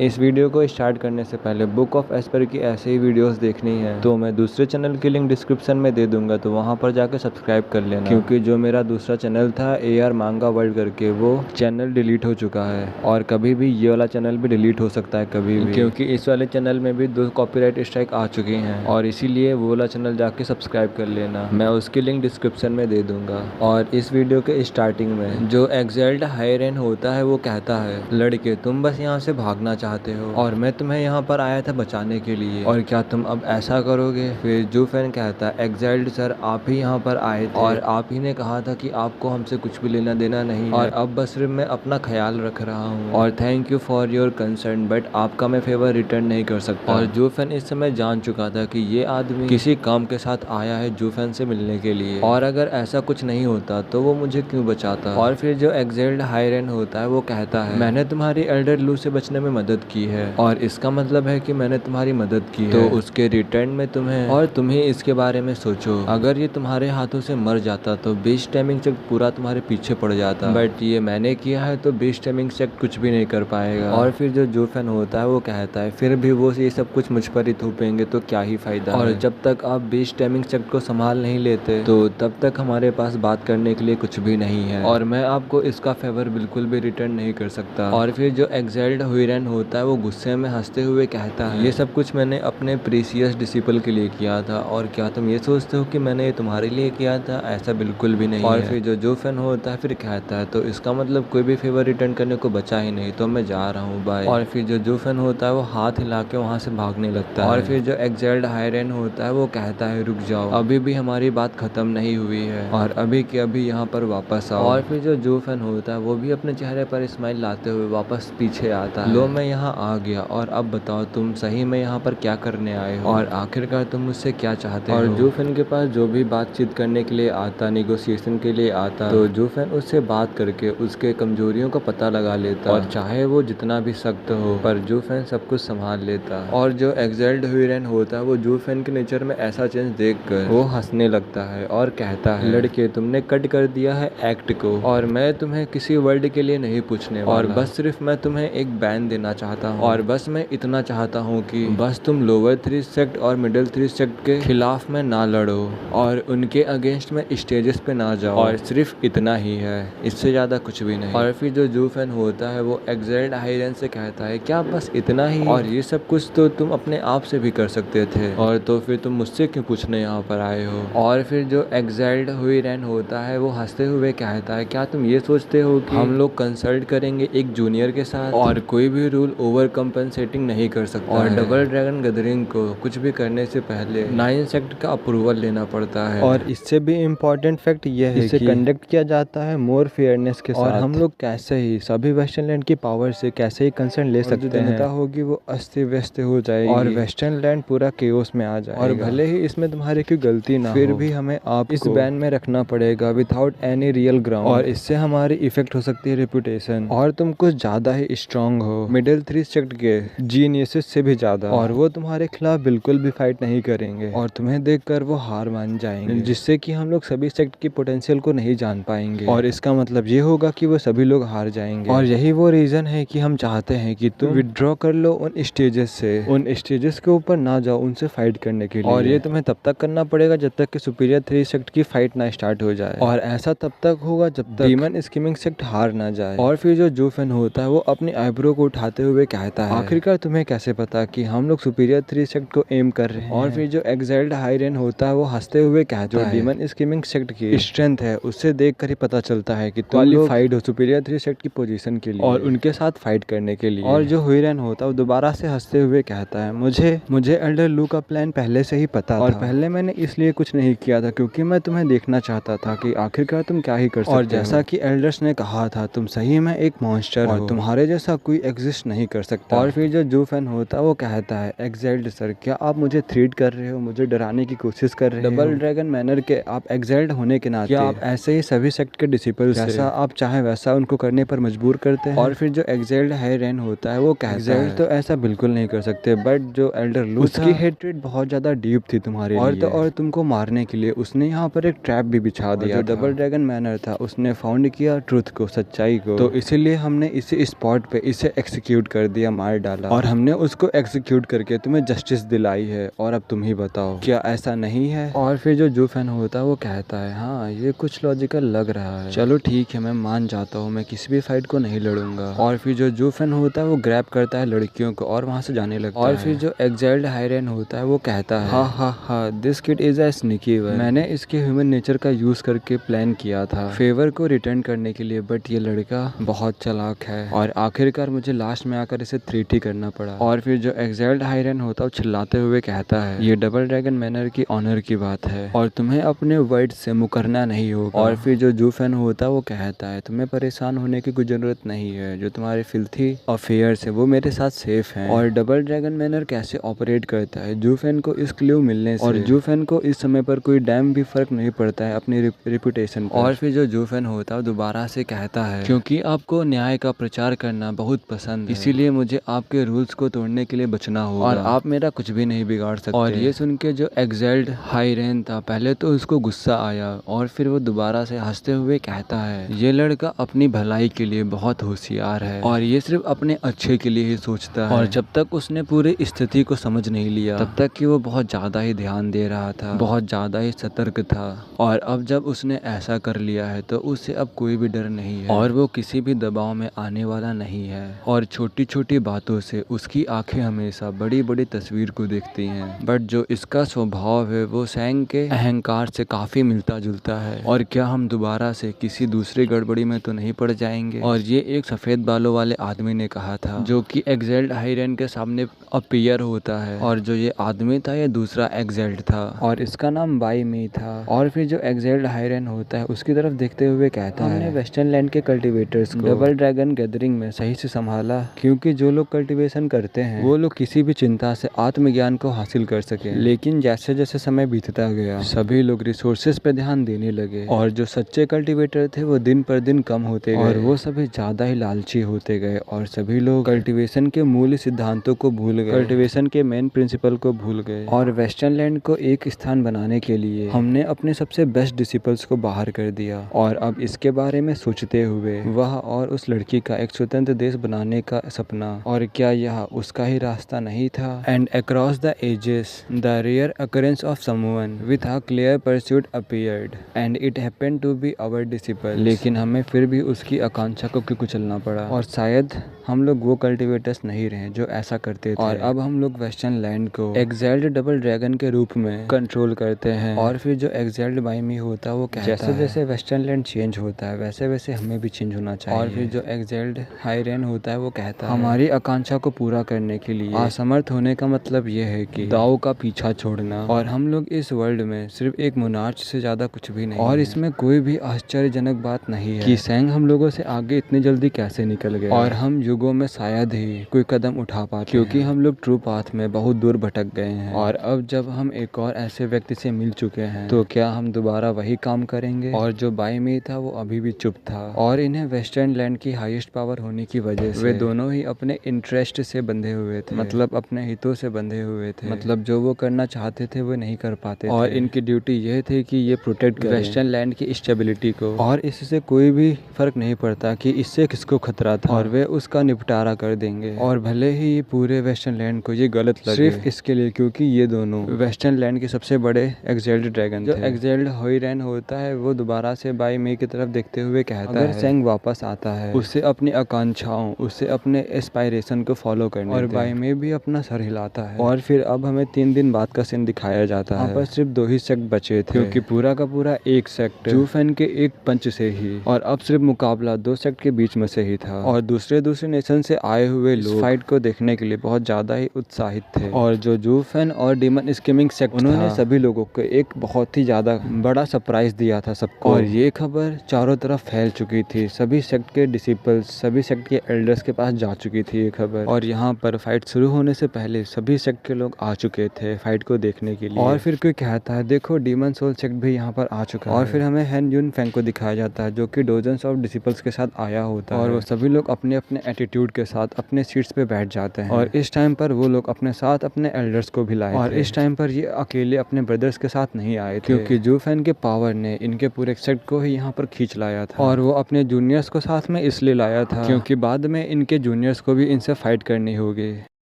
इस वीडियो को स्टार्ट करने से पहले बुक ऑफ एस्पर की ऐसे ही वीडियोस देखनी है तो मैं दूसरे चैनल की लिंक डिस्क्रिप्शन में दे दूंगा, तो वहां पर जाकर सब्सक्राइब कर लेना, क्योंकि जो मेरा दूसरा चैनल था AR मांगा वर्ल्ड करके वो चैनल डिलीट हो चुका है और कभी भी ये वाला चैनल भी डिलीट हो सकता है कभी भी, क्योंकि इस वाले चैनल में भी 2 कॉपीराइट स्ट्राइक आ चुकी हैं और इसीलिए वो वाला चैनल जाके सब्सक्राइब कर लेना, मैं उसकी लिंक डिस्क्रिप्शन में दे दूंगा। और इस वीडियो के स्टार्टिंग में जो एग्जैल्ड हायरन होता है वो कहता है लड़के तुम बस यहाँ से भागना चाहते हो और मैं तुम्हें यहाँ पर आया था बचाने के लिए, और क्या तुम अब ऐसा करोगे? फिर जो फैन कहता है एग्जैल्ड सर आप ही यहाँ पर आए थे और आप ही ने कहा था कि आपको हमसे कुछ भी लेना देना नहीं है और अब बस सिर्फ मैं अपना ख्याल रख रहा हूँ और thank you for your concern, but आपका मैं फेवर रिटर्न नहीं कर सकता। और जो फैन इस समय जान चुका था कि ये आदमी किसी काम के साथ आया है जो फैन से मिलने के लिए, और अगर ऐसा कुछ नहीं होता तो वो मुझे क्यों बचाता। और फिर जो एग्जैल्ड हायरन होता है वो कहता है मैंने तुम्हारी एल्डर लू से बचने में मदद की है और इसका मतलब है कि मैंने तुम्हारी मदद की है, तो उसके रिटर्न में तुम्हें और तुम्हें इसके बारे में सोचो, अगर ये तुम्हारे हाथों से मर जाता तो बेस टाइमिंग चेक पूरा तुम्हारे पीछे पड़ जाता, बट ये मैंने किया है तो बेस टाइमिंग चेक कुछ भी नहीं कर पाएगा। और फिर जो जोफेन होता है वो कहता है फिर भी वो ये सब कुछ मुझ पर ही थोपेंगे तो क्या ही फायदा, और जब तक आप बेस टाइमिंग चेक को संभाल नहीं लेते तो तब तक हमारे पास बात करने के लिए कुछ भी नहीं है और मैं आपको इसका फेवर बिल्कुल भी रिटर्न नहीं कर सकता। और फिर जो एग्जैल्ड हुइरन होता है वो गुस्से में हंसते हुए कहता है ये सब कुछ मैंने अपने प्रीसियस डिसिपल के लिए किया था और क्या तुम ये सोचते हो कि मैंने ये तुम्हारे लिए किया था? ऐसा बिल्कुल भी नहीं। और फिर जो जोफेन होता है फिर कहता है तो इसका मतलब कोई भी फेवर रिटर्न करने को बचा ही नहीं, तो मैं जा रहा हूँ बाय। और फिर जो जोफेन होता है वो हाथ हिला के वहाँ से भागने लगता है। और फिर जो एग्जैल्ड हायरन होता है वो कहता है रुक जाओ, अभी भी हमारी बात खत्म नहीं हुई है और अभी के अभी यहाँ पर वापस आओ। और फिर जो जोफेन होता है वो भी अपने चेहरे पर स्माइल लाते हुए वापस पीछे आता है। लो मैं यहाँ आ गया और अब बताओ तुम सही में यहाँ पर क्या करने आए हो और आखिरकार तुम मुझसे क्या चाहते हो। और जोफेन के पास जो भी बातचीत करने के लिए आता, निगोशिएशन के लिए आता, तो जोफेन उससे बात करके उसके कमजोरियों का पता लगा लेता और चाहे वो जितना भी सख्त हो पर जोफेन सब कुछ संभाल लेता। और जो एग्जैल्ड हुइरन होता है वो जोफेन के नेचर में ऐसा चेंज देखकर वो हंसने लगता है और कहता है लड़के तुमने कट कर दिया है एक्ट को और मैं तुम्हें किसी वर्ड के लिए नहीं पूछने वाला, और बस सिर्फ मैं तुम्हें एक बैन देना चाहता हूँ और बस मैं इतना चाहता हूँ कि बस तुम लोअर 3 सेक्ट और मिडिल 3 सेक्ट के खिलाफ में ना लड़ो और उनके अगेंस्ट में स्टेजेस पे ना जाओ, और सिर्फ इतना ही है, इससे ज्यादा कुछ भी नहीं। और फिर जो जोफेन होता है वो एग्जैल्ड हायरन से कहता है क्या बस इतना ही, और ये सब कुछ तो तुम अपने आप से भी कर सकते थे, और तो फिर तुम मुझसे क्यों पूछने यहाँ पर आए हो। और फिर जो एग्जैल्ड हुइरन होता है वो हंसते हुए कहता है क्या तुम ये सोचते हो कि हम लोग कंसल्ट करेंगे एक जूनियर के साथ और कोई भी रूल ओवर कंपनसेटिंग नहीं कर सकता, और डबल ड्रैगन गैदरिंग को कुछ भी करने से पहले 9 सेक्ट का अप्रूवल लेना पड़ता है। और इससे भी इम्पोर्टेंट फैक्ट यह है इसे कंडक्ट किया जाता है मोर फेयरनेस के साथ, और हम लोग कैसे ही सभी वेस्टर्न लैंड की पावर से कैसे ही कंसर्न ले सकते हैं, जनता होगी वो अस्त व्यस्त हो जाएगी और वेस्टर्न लैंड पूरा केओस में आ जाएगा। और भले ही इसमें तुम्हारी कोई गलती ना फिर भी हमें आप इस बैन में रखना पड़ेगा विदाउट एनी रियल ग्राउंड, और इससे हमारी इफेक्ट हो सकती है रेपुटेशन, और तुम कुछ ज्यादा ही स्ट्रांग हो। मिडिल सुपीरियर 3 सेक्ट के जीनियसेस से भी ज्यादा, और वो तुम्हारे खिलाफ बिल्कुल भी फाइट नहीं करेंगे और तुम्हें देखकर वो हार मान जाएंगे, जिससे कि हम लोग सभी सेक्ट की पोटेंशियल को नहीं जान पाएंगे और इसका मतलब ये होगा कि वो सभी लोग हार जाएंगे। और यही वो रीजन है कि हम चाहते हैं कि तुम विड्रॉ कर लो उन स्टेजेस से, उन स्टेजेस के ऊपर ना जाओ उनसे फाइट करने के लिए। और ये तुम्हें तब तक करना पड़ेगा जब तक कि सुपीरियर 3 सेक्ट की फाइट ना स्टार्ट हो जाए, और ऐसा तब तक होगा जब तक डीमन स्कीमिंग सेक्ट हार ना जाए। और फिर जो जूफेन होता है वो अपनी आईब्रो को उठाते हुए कहता है, आखिरकार तुम्हें कैसे पता कि हम लोग सुपीरियर 3 सेक्ट को एम कर रहे हैं। और फिर जो एक्साइल्ड हायरेन होता है वो हंसते हुए कहता है, जो डीमन स्कीमिंग सेक्ट की स्ट्रेंथ है उससे देखकर ही पता चलता है कि तुम क्वालिफाइड हो सुपीरियर 3 सेक्ट की पोजीशन के लिए और उनके साथ फाइट करने के लिए। और जो हुईरेन होता है वो दोबारा से हंसते हुए कहता है, मुझे एल्डर लू का प्लान पहले से ही पता था, और पहले मैंने इसलिए कुछ नहीं किया था क्योंकि मैं तुम्हें देखना चाहता था कि आखिरकार तुम क्या ही कर सकते हो। और जैसा कि एल्डर्स ने कहा था, तुम सही में एक मॉन्स्टर हो और तुम्हारे जैसा कोई एग्जिस्ट नहीं कर सकता। और फिर जो जूफेन होता है वो कहता है, एक्साइल्ड सर, क्या आप मुझे थ्रेट कर रहे हो, मुझे डराने की कोशिश कर रहे हो? डबल ड्रैगन मैनर के आप एक्साइल्ड होने के नाते क्या आप ऐसे ही सभी सेक्ट के डिसिपल्स जैसा आप चाहे वैसा उनको करने पर मजबूर करते हैं? और फिर जो एक्साइल्ड हायरेन होता है वो कहता है, तो ऐसा बिल्कुल नहीं कर सकते, बट जो एल्डर लू उसकी हेट्रेड बहुत ज्यादा डीप थी तुम्हारे लिए, तो और तुमको मारने के लिए उसने यहाँ पर एक ट्रैप भी बिछा दिया। जो डबल ड्रैगन मैनर था उसने फाउंड किया ट्रुथ को, सच्चाई को, तो इसीलिए हमने इसे स्पॉट पे इसे एक्सिक्यूट कर दिया, मार डाला, और हमने उसको एक्सिक्यूट करके तुम्हें जस्टिस दिलाई है। और अब तुम ही बताओ, क्या ऐसा नहीं है? और फिर जो जूफेन होता है वो कहता है, हाँ ये कुछ लॉजिकल लग रहा है, चलो ठीक है मैं मान जाता हूँ, मैं किसी भी फाइट को नहीं लड़ूंगा। और फिर जो जूफेन होता है वो ग्रैब करता है लड़कियों को और वहाँ से जाने लगता है। और फिर जो एक्साइल्ड हायरेन होता है वो कहता है, हा this kid is a sneaky one, मैंने इसके ह्यूमन नेचर का यूज करके प्लान किया था फेवर को रिटर्न करने के लिए, बट ये लड़का बहुत चालाक है और आखिरकार मुझे लास्ट में आकर इसे थ्रेट ही करना पड़ा। और फिर जो एक्साइल्ड हायरेन होता है वो चिल्लाते हुए कहता है, ये डबल ड्रैगन मैनर की ऑनर की बात है और तुम्हें अपने वर्ड से मुकरना नहीं होगा। और फिर जो जूफेन होता है वो कहता है, तुम्हें परेशान होने की कोई जरूरत नहीं है, जो तुम्हारे फिल्थी अफेयर्स है वो मेरे साथ सेफ हैं। और डबल ड्रैगन मैनर कैसे ऑपरेट करता है, जूफेन को इस क्लू मिलने से, और जूफेन को इस समय पर कोई डैम भी फर्क नहीं पड़ता है अपनी रेपुटेशन पर। और फिर जो जूफेन होता है दोबारा से कहता है, क्योंकि आपको न्याय का प्रचार करना बहुत पसंद है, इसीलिए मुझे आपके रूल्स को तोड़ने के लिए बचना होगा और आप मेरा कुछ भी नहीं बिगाड़ सकते। और ये सुन के जो एक्साइल्ड हायरेन था पहले तो उसको गुस्सा आया और फिर वो दोबारा से हंसते हुए कहता है, ये लड़का अपनी भलाई के लिए बहुत होशियार है और ये सिर्फ अपने अच्छे के लिए ही सोचता है। और जब तक उसने पूरी स्थिति को समझ नहीं लिया तब तक कि वो बहुत ज्यादा ही ध्यान दे रहा था, बहुत ज्यादा ही सतर्क था, और अब जब उसने ऐसा कर लिया है तो उससे अब कोई भी डर नहीं है और वो किसी भी दबाव में आने वाला नहीं है। और छोटी छोटी बातों से उसकी आंखें हमेशा बड़ी बड़ी तस्वीर को देखती हैं, बट जो इसका स्वभाव है वो सैंग के अहंकार से काफी मिलता जुलता है। और क्या हम दोबारा से किसी दूसरी गड़बड़ी में तो नहीं पड़ जाएंगे? और ये एक सफेद बालों वाले आदमी ने कहा था जो कि एक्साइल्ड हायरेन के सामने अपीयर होता है, और जो ये आदमी था ये दूसरा एक्साइल्ड था और इसका नाम बाई मी था। और फिर जो एक्साइल्ड हायरेन होता है उसकी तरफ देखते हुए कहता है, हमने वेस्टर्न लैंड के कल्टीवेटर्स को डबल ड्रैगन गैदरिंग में सही से संभाला, क्योंकि जो लोग कल्टीवेशन करते हैं वो लोग किसी भी चिंता से आत्मज्ञान को हासिल कर सके। लेकिन जैसे जैसे समय बीतता गया सभी लोग रिसोर्सेज पे ध्यान देने लगे और जो सच्चे कल्टीवेटर थे वो दिन पर दिन कम होते गए और वो सभी ज्यादा ही लालची होते गए और सभी लोग कल्टीवेशन के मूल सिद्धांतों को भूल गए, कल्टीवेशन के मेन प्रिंसिपल को भूल गए। और वेस्टर्न लैंड को एक स्थान बनाने के लिए हमने अपने सबसे बेस्ट डिसिपल्स को बाहर कर दिया, और अब इसके बारे में सोचते हुए वह और उस लड़की का एक स्वतंत्र देश बनाने का सपना, और क्या यह उसका ही रास्ता नहीं था? And across the ages the rare occurrence of someone with a clear pursuit appeared and it happened to be our disciple. लेकिन हमें फिर भी उसकी आकांक्षा को कुचलना पड़ा, और शायद हम लोग वो कल्टीवेटर्स नहीं रहे जो ऐसा करते थे, और अब हम लोग वेस्टर्न लैंड को एक्साइल्ड डबल ड्रैगन के रूप में कंट्रोल करते हैं। और फिर जो एक्साइल्ड बाई मी होता है वो कहता है, जैसे जैसे वेस्टर्न लैंड चेंज होता है वैसे वैसे हमें भी चेंज होना चाहिए। और फिर जो एक्साइल्ड हायरेन होता है वो कहता है, हमारी आकांक्षा को पूरा करने के लिए असमर्थ होने का मतलब ये है कि दाव का पीछा छोड़ना, और हम लोग इस वर्ल्ड में सिर्फ एक मोनार्च से ज्यादा कुछ भी नहीं। और इसमें कोई भी आश्चर्यजनक बात नहीं है कि सैंग हम लोगों से आगे इतनी जल्दी कैसे निकल गए, और हम युगों में शायद ही कोई कदम उठा पाते, क्योंकि हम लोग ट्रू पाथ में बहुत दूर भटक गए हैं। और अब जब हम एक और ऐसे व्यक्ति से मिल चुके हैं तो क्या हम दोबारा वही काम करेंगे? और जो बाई मी था वो अभी भी चुप था, और इन्हें वेस्टर्न लैंड की हाईएस्ट पावर होने की वजह से वे दोनों दोनों ही अपने इंटरेस्ट से बंधे हुए थे, मतलब अपने हितों से बंधे हुए थे, मतलब जो वो करना चाहते थे वो नहीं कर पाते थे। और इनकी ड्यूटी यह थी कि ये प्रोटेक्ट करें वेस्टर्न लैंड की स्टेबिलिटी को, और इससे कोई भी फर्क नहीं पड़ता कि इससे किसको खतरा था, और वे उसका निपटारा कर देंगे। और भले ही पूरे वेस्टर्न लैंड को ये गलत लगे, सिर्फ इसके लिए क्योंकि ये दोनों वेस्टर्न लैंड के सबसे बड़े एक्सेल्ड ड्रैगन थे। जो एक्सेल्ड होइरैन होता है वो दोबारा से बाई मे की तरफ देखते हुए कहता है, अगर सेंग वापस आता है उसे अपनी आकांक्षाओं, उसे अपने एस्पायरेशन को फॉलो करने और बाई मे भी अपना सर हिलाता है। और फिर अब हमें 3 दिन बाद का सीन दिखाया जाता है। यहाँ पर सिर्फ 2 ही सेक्ट बचे थे, क्योंकि पूरा का पूरा एक सेक्ट जू फैन के एक पंच से ही, और अब सिर्फ मुकाबला 2 सेक्ट के बीच में से ही था। और दूसरे नेशन से आए हुए लोग फाइट को देखने के लिए बहुत ज्यादा ही उत्साहित थे। और जो जू फैन और डीमन स्किमिंग सेक्ट, उन्होंने सभी लोगों को एक बहुत ही ज्यादा बड़ा सरप्राइज दिया था सबको। और ये खबर चारों तरफ फैल चुकी थी, सभी सेक्ट के डिसिपल्स, सभी सेक्ट के एल्डर्स के पास जा चुकी थी ये खबर। और यहाँ पर फाइट शुरू होने से पहले सभी सेक्ट के लोग आ चुके थे फाइट को देखने के लिए। और फिर कोई कहता है देखो डीमन सोल सेक्ट भी यहाँ पर आ चुका है। और फिर हमें हैन यून फेंग को दिखाया जाता है, जो कि डोजन्स ऑफ डिसिपल्स के साथ आया होता है। और वो सभी लोग अपने अपने एटीट्यूड के साथ अपने सीट्स पे बैठ जाते हैं। और इस टाइम पर वो लोग अपने साथ अपने एल्डर्स को भी लाए। और इस टाइम पर ये अकेले अपने ब्रदर्स के साथ नहीं आए थे, क्योंकि जू फैन के पावर ने इनके पूरे सेक्ट को ही यहाँ पर खींच लाया था। और वो अपने जूनियर्स को साथ में इसलिए लाया था क्योंकि बाद में इनके जूनियर्स को भी इनसे फाइट करनी होगी।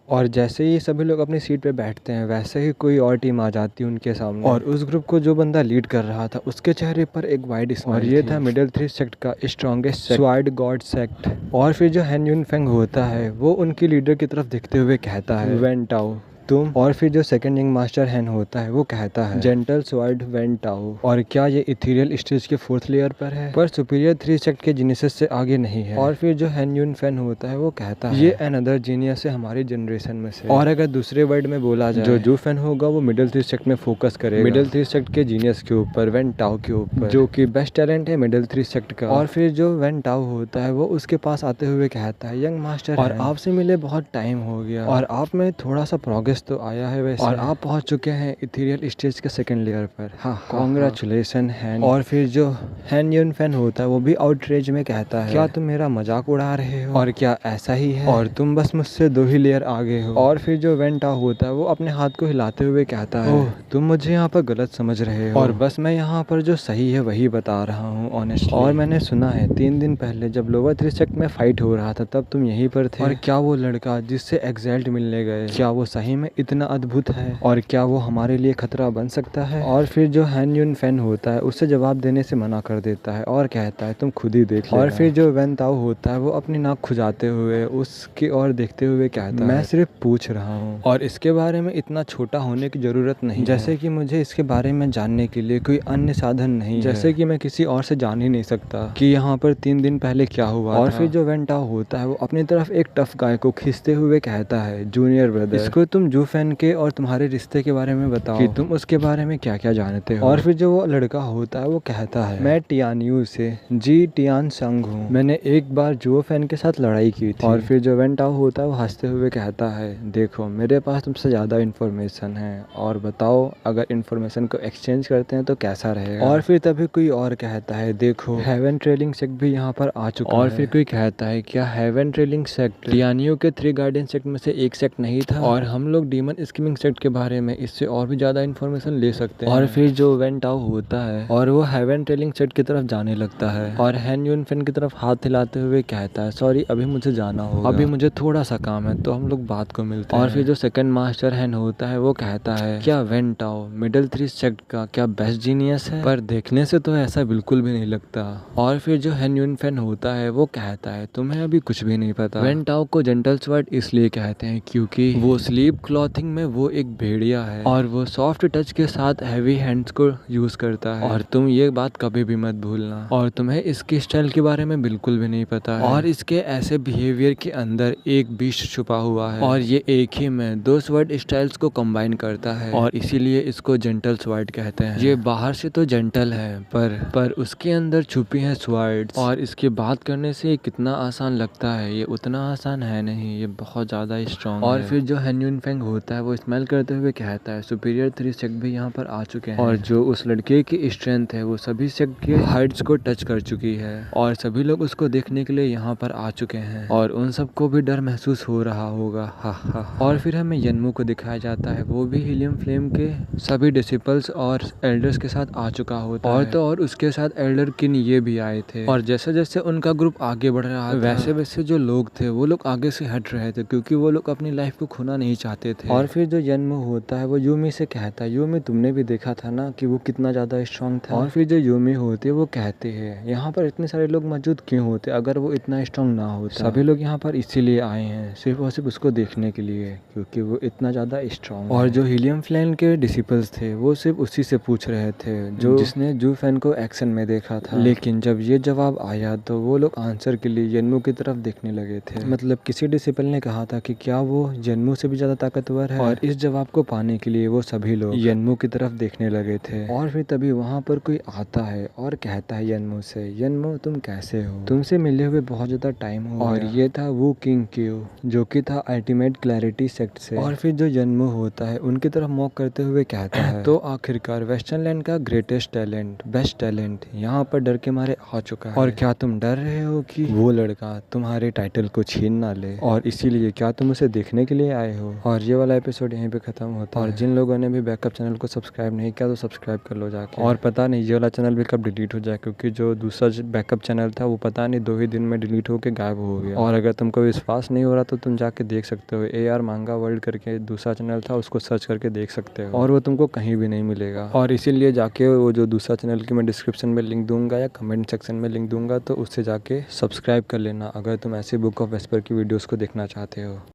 और जैसे ही सभी लोग अपनी सीट पे बैठते हैं वैसे ही कोई और टीम आ जाती है उनके सामने। और उस ग्रुप को जो बंदा लीड कर रहा था उसके चेहरे पर एक वाइड स्माइल, और ये था मिडिल 3 सेक्ट का स्ट्रॉन्गेस्ट स्वार्ड गॉड सेक्ट। और फिर जो हैन यून फेंग होता है वो उनकी लीडर की तरफ देखते हुए कहता है, वेन टाओ तुम। और फिर जो सेकंड यंग मास्टर हैन होता है वो कहता है, जेंटल स्वार्ड वेन टाओ। और क्या ये इथेरियल स्टेज के 4th लेयर पर है, पर सुपीरियर 3 सेक्ट के जीनियस से आगे नहीं है। और फिर जो हैन यून फेन होता है वो कहता है, ये अनदर जीनियस है हमारी जनरेशन में से। और अगर दूसरे वर्ड में बोला जाए, जो जू फैन होगा वो मिडिल 3 सेक्ट में फोकस करेगा, मिडिल 3 सेक्ट के जीनियस के ऊपर, वेन टाओ के ऊपर, जो कि बेस्ट टैलेंट है मिडिल 3 सेक्ट का। और फिर जो वेन टाओ होता है वो उसके पास आते हुए कहता है, यंग मास्टर और आपसे मिले बहुत टाइम हो गया, और आप में थोड़ा सा प्रोग्रेस तो आया है वैसे, और आप पहुंच चुके हैं इथेरियल स्टेज के 2nd लेयर पर। हाँ, कांग्रेचुलेशन हैन। और फिर जो हैन यून फैन होता है वो भी आउटरेज में कहता है, क्या तुम मेरा मजाक उड़ा रहे हो, और क्या ऐसा ही है, और तुम बस मुझसे 2 ही लेयर आगे हो। और फिर जो वेन टाओ होता है वो अपने हाथ को हिलाते हुए कहता है, ओह तुम मुझे यहाँ पर गलत समझ रहे हो, और बस मैं यहाँ पर जो सही है वही बता रहा हूँ ऑनेस्टली। और मैंने सुना है 3 दिन पहले जब लोअर 3 सेक्ट में फाइट हो रहा था तब तुम यहीं पर थे, और क्या वो लड़का जिससे एक्सेल्ट मिलने गए, क्या वो सही में इतना अद्भुत है, और क्या वो हमारे लिए खतरा बन सकता है। और फिर जो हैन यून फैन होता है उससे जवाब देने से मना कर देता है और कहता है तुम खुद ही देख लो। और फिर जो वेन ताओ होता है वो अपनी नाक खुजाते हुए उसकी ओर देखते हुए कहता है, मैं सिर्फ पूछ रहा हूँ, और इसके बारे में इतना छोटा होने की जरूरत नहीं, जैसे कि मुझे इसके बारे में जानने के लिए कोई अन्य साधन नहीं, जैसे कि मैं किसी और से जान ही नहीं सकता कि यहाँ पर 3 दिन पहले क्या हुआ। और फिर जो वेन टाओ होता है वो अपनी तरफ एक टफ गाय को खींचते हुए कहता है, जूनियर ब्रदर इसको तुम जू फैन के और तुम्हारे रिश्ते के बारे में बताओ कि तुम उसके बारे में क्या क्या जानते हो। और फिर जो वो लड़का होता है वो कहता है, मैं टियानयू से जी टियान संग हूँ, मैंने एक बार जू फैन के साथ लड़ाई की थी। और फिर जो वेन टाओ होता है वो हंसते हुए कहता है, देखो मेरे पास तुमसे ज्यादा इन्फॉर्मेशन है, और बताओ अगर इन्फॉर्मेशन को एक्सचेंज करते हैं तो कैसा रहेगा। और फिर तभी कोई और कहता है, देखो हेवन ट्रेलिंग सेक्ट भी यहाँ पर आ चुका है। और फिर कोई कहता है, क्या हेवन ट्रेलिंग सेक्ट टियानयू के 3 गार्डियन सेक्ट में से एक सेक्ट नहीं था, और हम लोग डीमन स्किमिंग सेक्ट के बारे में इससे और भी ज्यादा इन्फॉर्मेशन ले सकते हैं। और फिर जो वेन टाओ होता है और वो हेवन ट्रेलिंग सेट की तरफ जाने लगता है, और हैन यून फेन की तरफ हाथ हिलाते हुए कहता है, सॉरी अभी मुझे जाना होगा, अभी मुझे थोड़ा सा काम है, तो हम लोग बात को मिलते हैं। और फिर जो सेकंड मास्टर हैन होता है वो कहता है, क्या वेन टाओ मिडिल 3 सेक्ट का क्या बेस्ट जीनियस है, पर देखने से तो ऐसा बिल्कुल भी नहीं लगता। और फिर जो हैन यून फेन होता है वो कहता है, तुम्हें अभी कुछ भी नहीं पता। वेन टाओ को जेंटल स्वॉर्ड इसलिए कहते हैं क्योंकि वो स्लीप क्लॉथिंग में वो एक भेड़िया है, और वो सॉफ्ट टच के साथ हैवी हैंड्स को यूज करता है, और तुम ये बात कभी भी मत भूलना। और तुम्हें इसके स्टाइल के बारे में बिल्कुल भी नहीं पता है, और इसके ऐसे बिहेवियर के अंदर एक बीस्ट छुपा हुआ है, और ये एक ही में 2 स्वॉर्ड स्टाइल्स को कंबाइन करता है, और इसीलिए इसको जेंटल स्वॉर्ड कहते हैं। ये बाहर से तो जेंटल है पर उसके अंदर छुपी है स्वॉर्ड्स, और इसकी बात करने से ये कितना आसान लगता है ये उतना आसान है नहीं, ये बहुत ज्यादा स्ट्रॉन्ग है। और फिर जो हैन यून फेंग होता है वो स्माइल करते हुए कहता है सुपीरियर 3 सेक्ट भी यहाँ पर आ चुके हैं और जो उस लड़के की स्ट्रेंथ है वो सभी सेक्ट के हाइट्स को टच कर चुकी है और सभी लोग उसको देखने के लिए यहाँ पर आ चुके हैं और उन सबको भी डर महसूस हो रहा होगा। हा हा। और फिर हमें यन्मू को दिखाया जाता है, वो भी हीलियम फ्लेम के सभी डिसिपल्स और एल्डर्स के साथ आ चुका होता है। और तो और उसके साथ एल्डर किन ये भी आए थे और जैसे जैसे उनका ग्रुप आगे बढ़ रहा था वैसे वैसे जो लोग थे वो लोग आगे से हट रहे थे क्योंकि वो लोग अपनी लाइफ को खोना नहीं चाहते थे। और फिर जो यन्मू होता है वो यूमी से कहता है, यूमी तुमने भी देखा था ना कि वो कितना ज्यादा स्ट्रांग था। और फिर जो यूमी होती है वो कहते हैं यहाँ पर इतने सारे लोग मौजूद क्यों होते अगर वो इतना स्ट्रांग ना होता। सभी लोग यहाँ पर इसीलिए आए हैं सिर्फ और सिर्फ उसको देखने के लिए क्योंकि वो इतना ज्यादा स्ट्रांग। और जो हीलियम फ्लेम के डिसिपल्स थे वो सिर्फ उसी से पूछ रहे थे जो जिसने जू फैन को एक्शन में देखा था। लेकिन जब ये जवाब आया तो वो लोग आंसर के लिए यन्मू की तरफ देखने लगे थे। मतलब किसी डिसिपल ने कहा था कि क्या वो यन्मू से भी ज्यादा ताकतवर है और इस जवाब को पाने के लिए वो सभी लोग यन्मू की तरफ देखने लगे थे। और फिर तभी वहाँ पर कोई आता है और कहता है यन्मू से, यन्मू तुम कैसे हो, तुमसे मिले हुए बहुत ज्यादा टाइम हो। और ये था वो किंग क्यू जो कि था अल्टीमेट क्लैरिटी सेक्ट से। और फिर जो यन्मू होता है उनकी तरफ मॉक करते हुए कहता है तो आखिरकार वेस्टर्न लैंड का ग्रेटेस्ट टैलेंट, बेस्ट टैलेंट यहाँ पर डर के मारे आ चुका है। और क्या तुम डर रहे हो कि वो लड़का तुम्हारे टाइटल को छीन ना ले और इसीलिए क्या तुम उसे देखने के लिए आए हो। और ये वाला एपिसोड यहीं पे खत्म होता है। और जिन लोगों ने भी बैकअप चैनल को सब्सक्राइब नहीं किया तो सब्सक्राइब कर लो जाके। और पता नहीं ये वाला चैनल भी कब डिलीट हो जाए क्योंकि जो दूसरा बैकअप चैनल था वो पता नहीं 2 ही दिन में डिलीट होके गायब हो गया। और अगर तुमको विश्वास नहीं हो रहा तो तुम जाके देख सकते हो, AR मांगा वर्ल्ड करके दूसरा चैनल था उसको सर्च करके देख सकते हो और वो तुमको कहीं भी नहीं मिलेगा। और इसीलिए जाके वो जो दूसरा चैनल की मैं डिस्क्रिप्शन में लिंक दूंगा या कमेंट सेक्शन में लिंक दूंगा तो उससे जाके सब्सक्राइब कर लेना अगर तुम ऐसे बुक ऑफ एस्पर की वीडियोस को देखना चाहते हो।